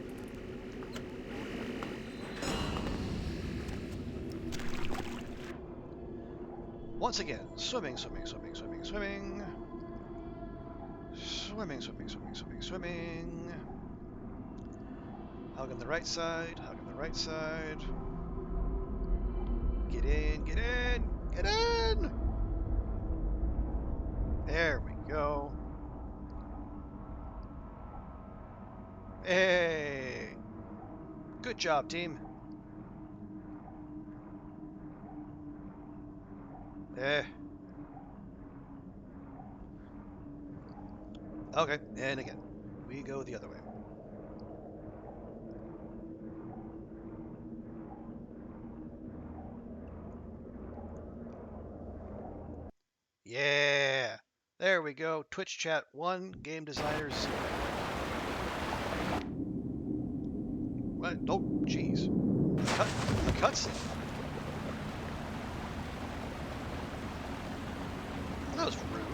Once again, swimming. Hug on the right side, Get in. There we go. Hey! Good job, team. Okay, and again, we go the other way. Yeah! There we go. Twitch chat 1, game designers 0. What? Oh, jeez. A cutscene. That was rude.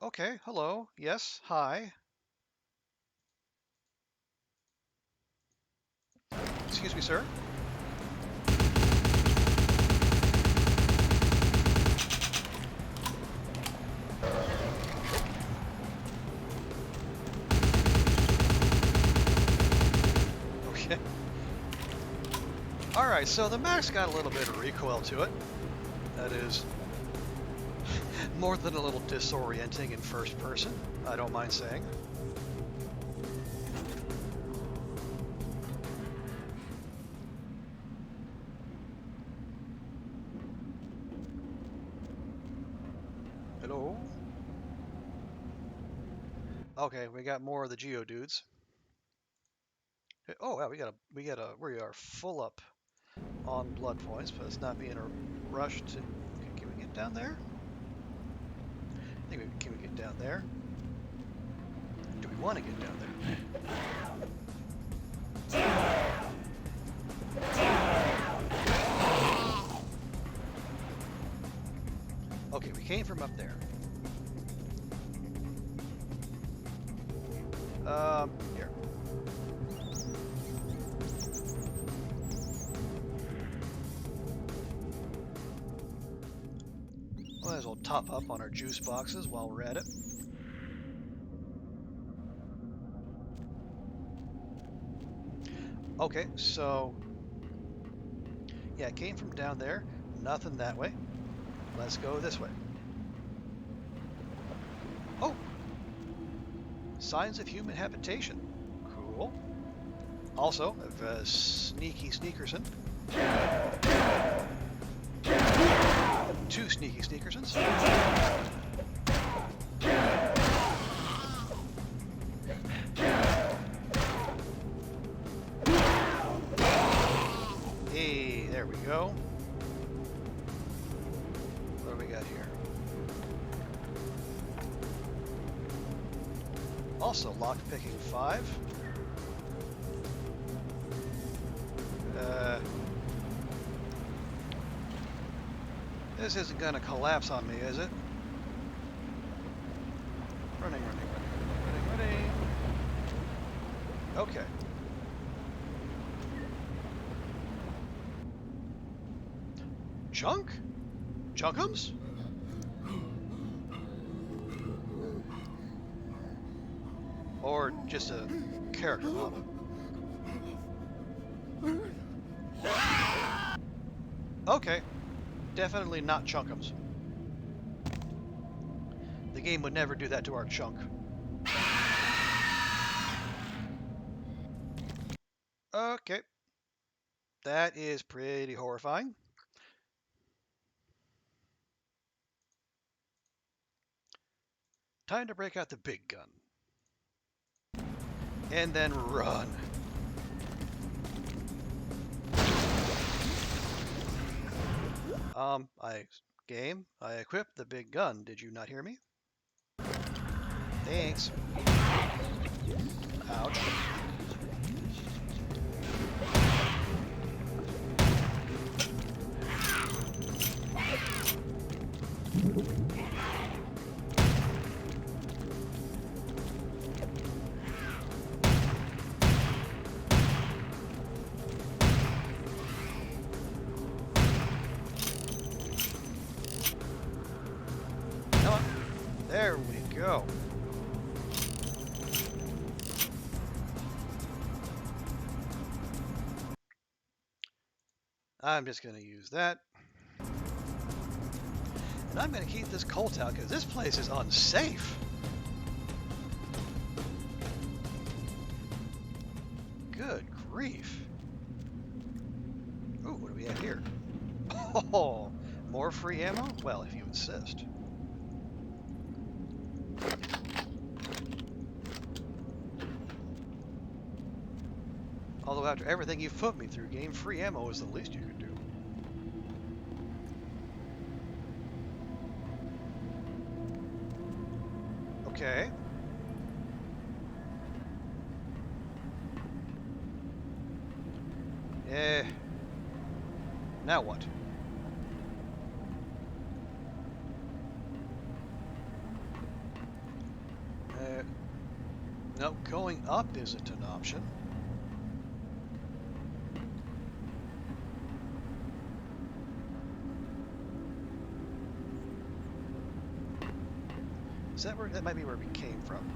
Okay, hello. Yes, hi. Excuse me, sir. Alright, so the Mac's got a little bit of recoil to it. That is more than a little disorienting in first person, I don't mind saying. Hello? Okay, we got more of the Geodudes. Oh wow, we are full up on blood points, but let's not be in a rush to. Can we get down there? Can we get down there? Do we want to get down there? Okay, we came from up there. Here. Might as well top up on our juice boxes while we're at it. Okay, so yeah, it came from down there. Nothing that way. Let's go this way. Oh! Signs of human habitation. Cool. Also, a sneaky sneakerson. 2 sneaky sneakersons. Hey, there we go. What do we got here? Also, lockpicking 5. This isn't gonna collapse on me, is it? Running. Okay. Chunk? Chunkums? Or just a character model? Okay. Definitely not Chunkums. The game would never do that to our Chunk. Okay. That is pretty horrifying. Time to break out the big gun. And then run. I equipped the big gun. Did you not hear me? Thanks. Ouch. There we go. I'm just going to use that. And I'm going to keep this Colt out because this place is unsafe. Good grief. Ooh, what do we have here? Oh, more free ammo? Well, if you insist. Although after everything you've put me through, game, free ammo is the least you could do. Okay. Now what? No, going up isn't an option. Is that where, that might be where we came from.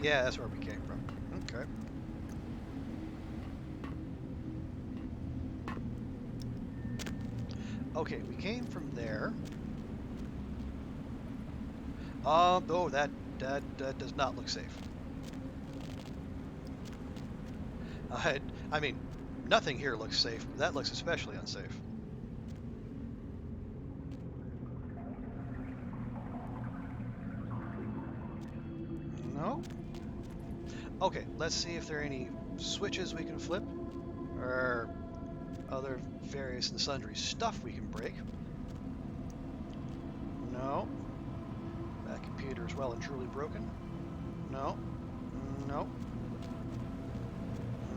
Yeah, that's where we came from. Okay. Okay, we came from there. Oh, that does not look safe. I mean, nothing here looks safe, but that looks especially unsafe. No? Okay, let's see if there are any switches we can flip, or other various and sundry stuff we can break. No. That computer is well and truly broken. No. No.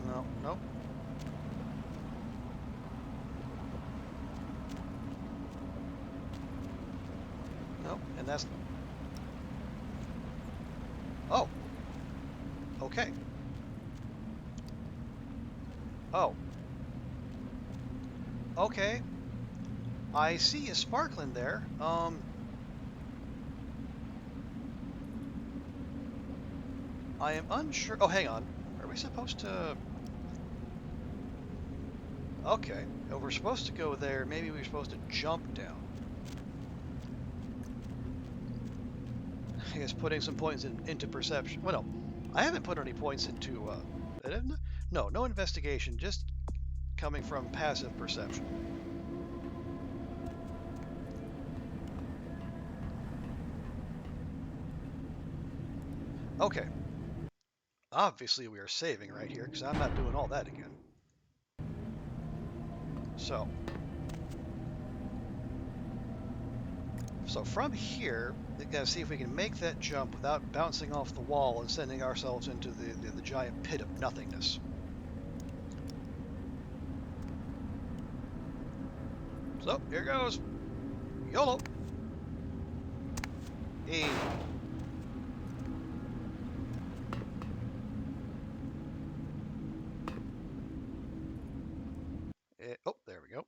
No. No. No. And that's... Oh. Okay. Oh. Okay. I see a sparkling there. I am unsure. Oh, hang on. Are we supposed to... Okay. If we're supposed to go there, maybe we're supposed to jump down. I guess putting some points into perception. Well, no. I haven't put any points into... No investigation. Just coming from passive perception. Okay. Obviously we are saving right here, because I'm not doing all that again. So from here, we gotta see if we can make that jump without bouncing off the wall and sending ourselves into the giant pit of nothingness. So, here goes. YOLO! Hey. Oh, there we go.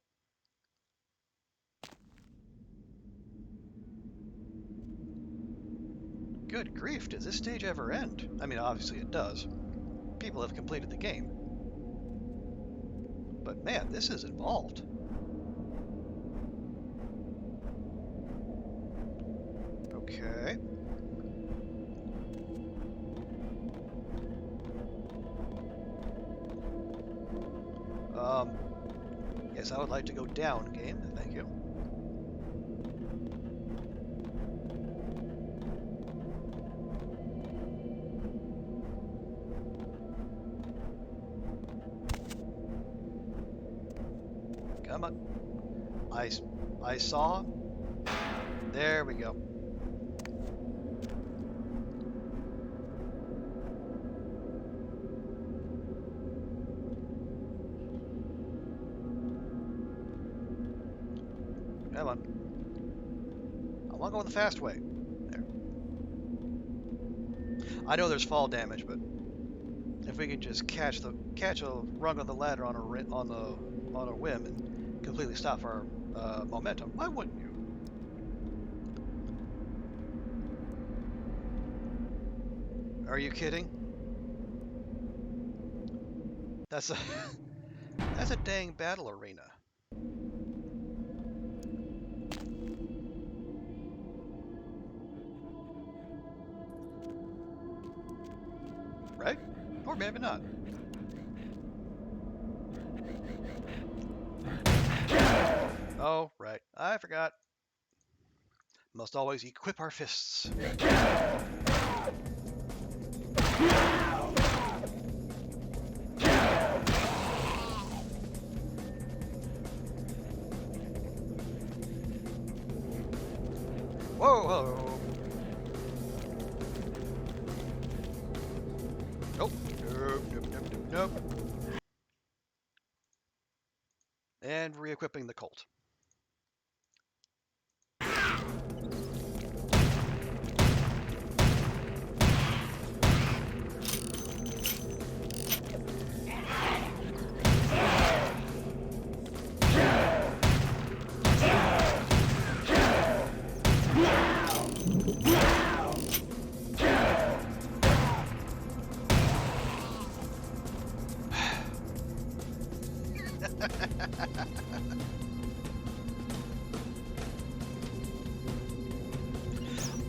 Good grief, does this stage ever end? I mean, obviously it does. People have completed the game. But man, this is involved. Okay. Yes, I would like to go down, game. Thank you. Come on. I saw. There we go. Come on. I want to go the fast way. There. I know there's fall damage, but if we can just catch a rung of the ladder on a whim and completely stop our momentum, why wouldn't you? Are you kidding? That's a that's a dang battle arena. Right? Or maybe not. Oh, right. I forgot. Must always equip our fists. Whoa, whoa. Nope. Nope. And re-equipping the Colt.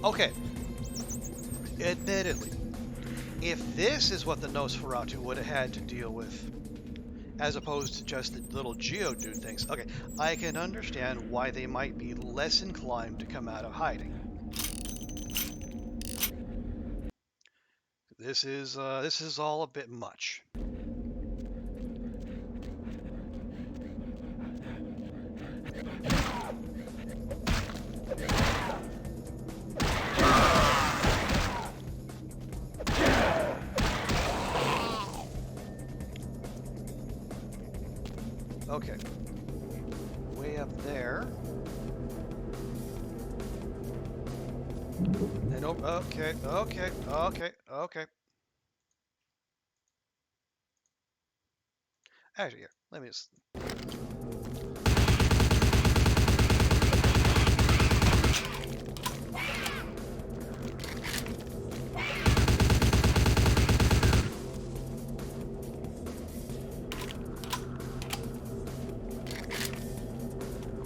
Okay. Admittedly, if this is what the Nosferatu would have had to deal with, as opposed to just the little Geodude things, okay, I can understand why they might be less inclined to come out of hiding. This is all a bit much. Okay. Way up there. And okay. Actually, here, let me just.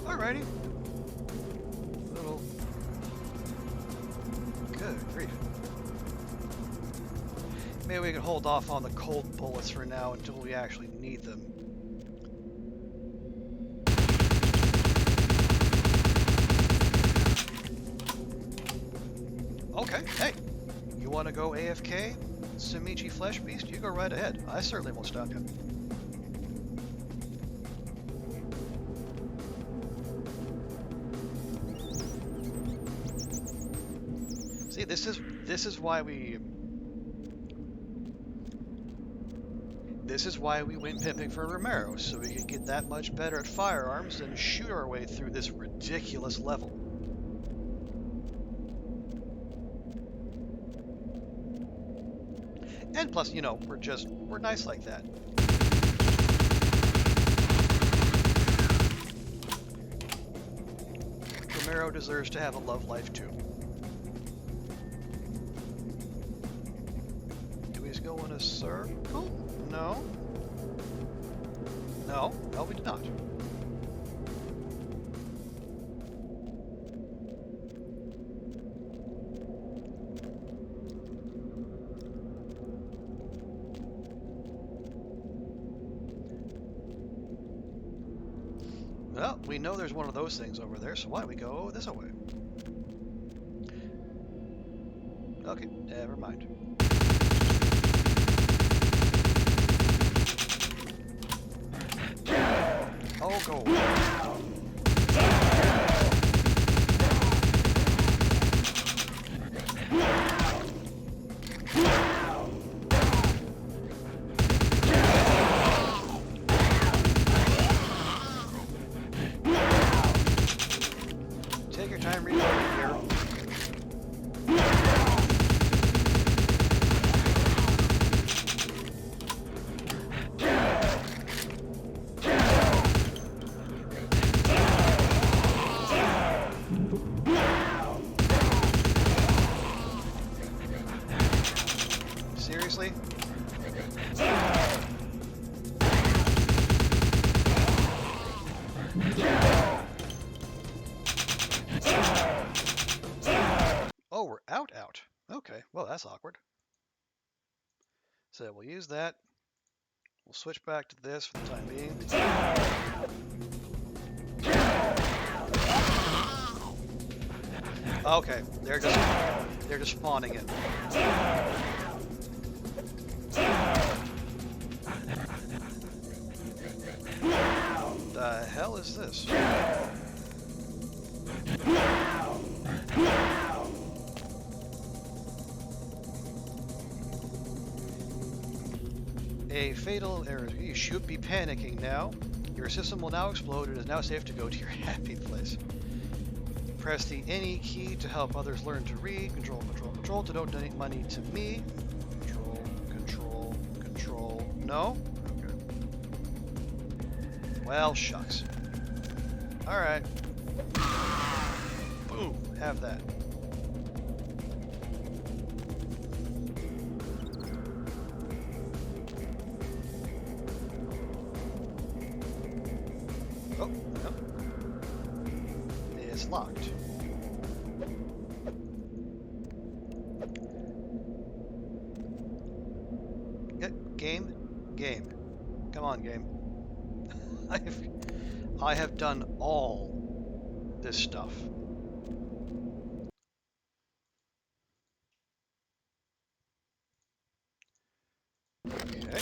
Alrighty. Little. Good grief. Maybe we can hold off on the cold bullets for now until we actually need them. Okay, hey, you want to go AFK, Samichi Flesh Beast? You go right ahead. I certainly won't stop you. See, this is why we went pimping for Romero, so we could get that much better at firearms and shoot our way through this ridiculous level. And plus, you know, we're nice like that. Romero deserves to have a love life too. Do we go in a circle? No. No, we did not. Well, we know there's one of those things over there, so why don't we go this way? Okay, never mind. Oh, go. Take your time reloading here. Seriously? Oh, we're out. Okay, well, that's awkward. So we'll use that. We'll switch back to this for the time being. Okay, they're just spawning it. The hell is this? A fatal error. You should be panicking now. Your system will now explode. It is now safe to go to your happy place. Press the any key to help others learn to read. Control to don't donate money to me. Control. No? Okay. Well, shucks. Alright. Boom. Have that. Oh, no. It's locked. on, game. I have done all this stuff. Okay.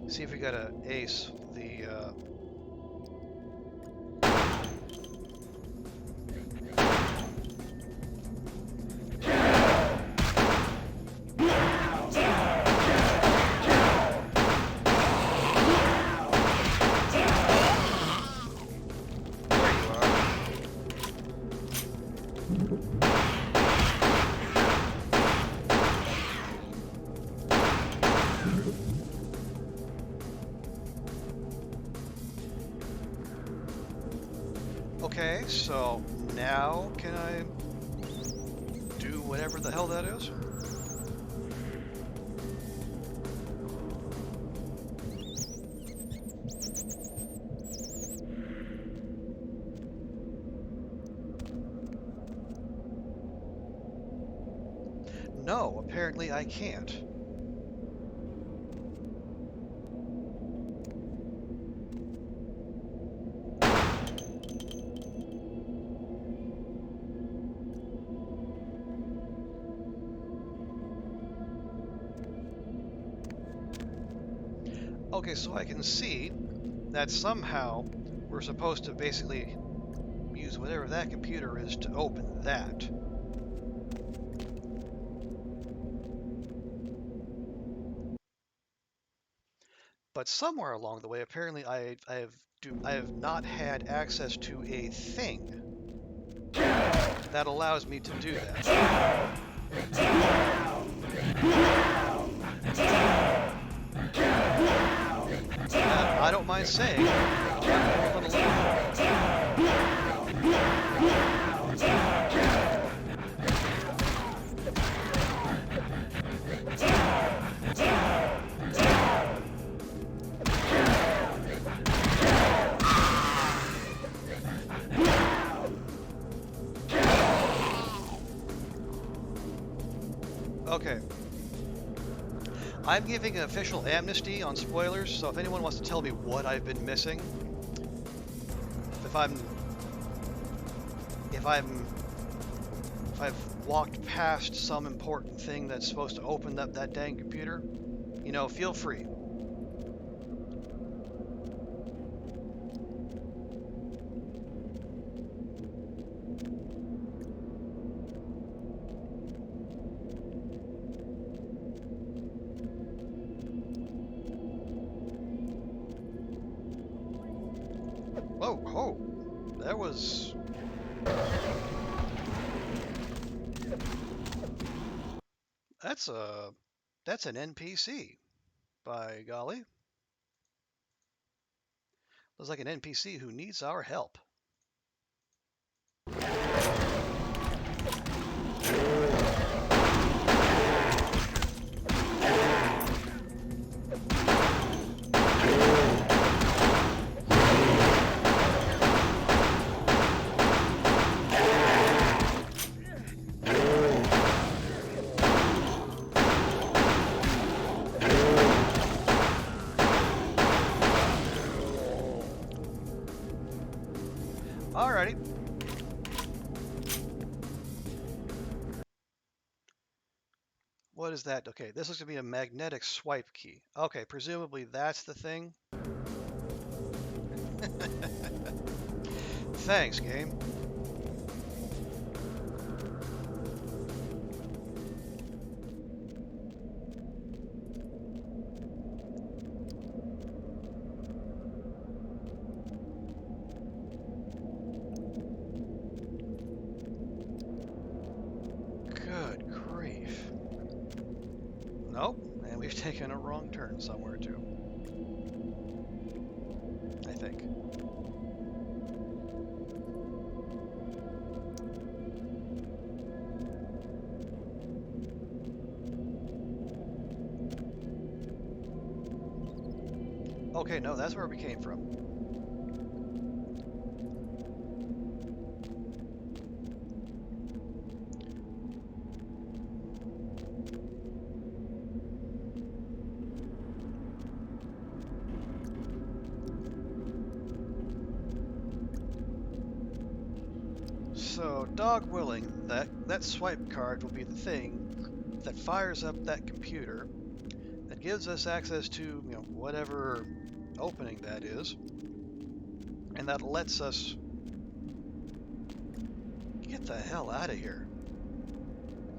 See if we got a ace the Okay, so now can I do whatever the hell that is? No, apparently I can't. Okay, so I can see that somehow we're supposed to basically use whatever that computer is to open that. But somewhere along the way, apparently I have not had access to a thing that allows me to do that. I don't mind saying, I'm a little Okay. I'm giving an official amnesty on spoilers, so if anyone wants to tell me what I've been missing, if I've walked past some important thing that's supposed to open up that dang computer, you know, feel free. Oh, that was... That's an NPC, by golly. Looks like an NPC who needs our help. Alrighty. What is that? Okay, this looks to be a magnetic swipe key. Okay, presumably that's the thing. Thanks, game. Good grief. Nope, and we've taken a wrong turn somewhere too. I think. Okay, no, that's where we came from. So, dog willing, that swipe card will be the thing that fires up that computer, that gives us access to, whatever opening that is, and that lets us get the hell out of here.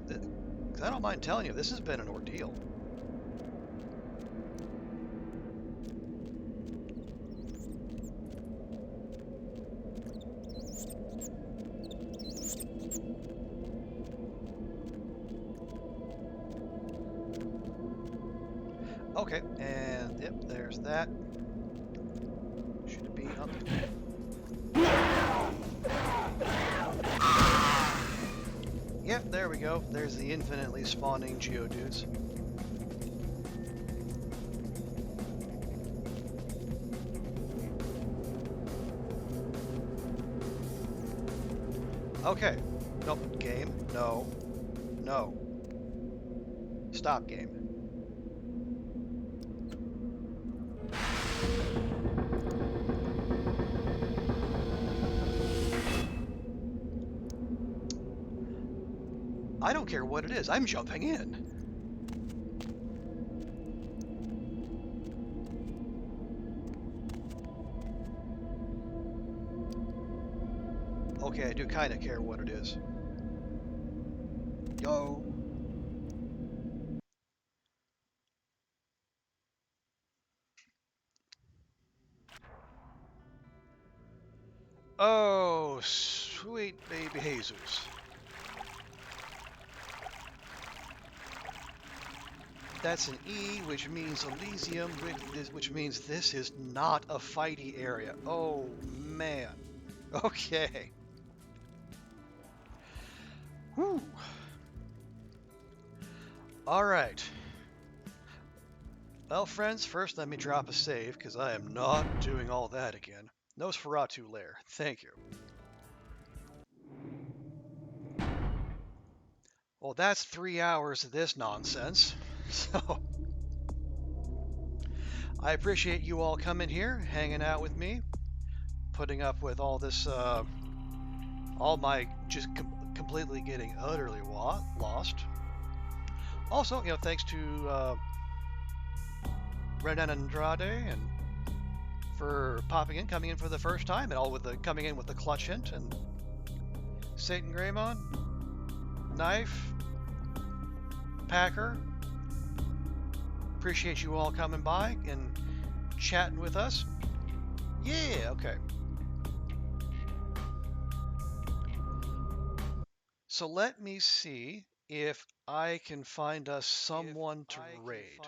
'Cause I don't mind telling you, this has been an ordeal. Okay, and yep, there's that. Should it be up? Yep, there we go. There's the infinitely spawning geodudes. Okay. Nope. Game. No. No. Stop game. I don't care what it is. I'm jumping in. Okay, I do kind of care what it is. Yo. Oh, sweet baby Jesus. That's an E, which means Elysium, which means this is not a fighty area. Oh, man. Okay. Whew. All right. Well, friends, first let me drop a save, because I am not doing all that again. Nosferatu Lair. Thank you. Well, that's 3 hours of this nonsense. So, I appreciate you all coming here, hanging out with me, putting up with all this, all my just completely getting utterly lost. Also, thanks to Renan Andrade and for coming in for the first time, and all with the coming in with the clutch hint, and Satan Greymon, Knife, Packer. Appreciate you all coming by and chatting with us. Yeah, okay. So let me see if I can find us someone to raid.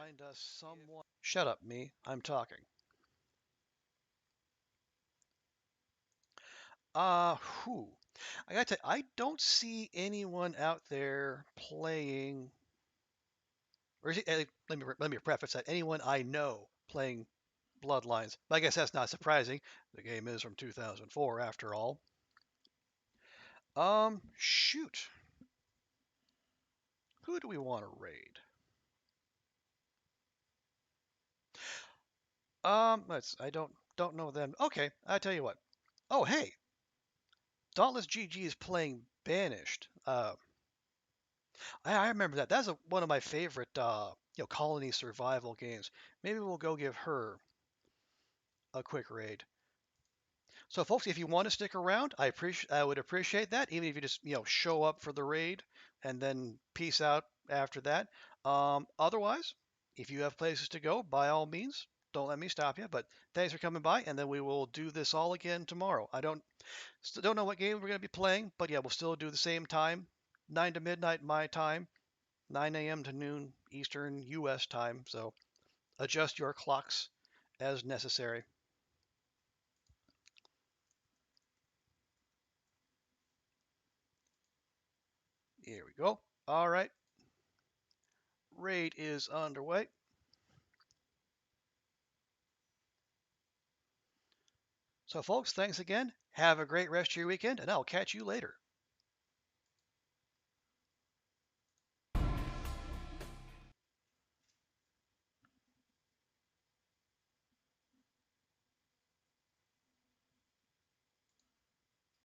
Shut up, me. I'm talking. Who? I gotta tell you, I don't see anyone out there playing. Or let me preface that anyone I know playing Bloodlines. I guess that's not surprising. The game is from 2004, after all. Shoot. Who do we want to raid? I don't know them. Okay, I tell you what. Oh, hey, Dauntless GG is playing Banished. I remember that. That's one of my favorite, colony survival games. Maybe we'll go give her a quick raid. So, folks, if you want to stick around, I would appreciate that. Even if you just, show up for the raid and then peace out after that. Otherwise, if you have places to go, by all means, don't let me stop you. But thanks for coming by, and then we will do this all again tomorrow. Still don't know what game we're going to be playing, but yeah, we'll still do the same time, 9 to midnight my time, 9 a.m. to noon Eastern U.S. time. So adjust your clocks as necessary. Here we go. All right. Raid is underway. So, folks, thanks again. Have a great rest of your weekend, and I'll catch you later.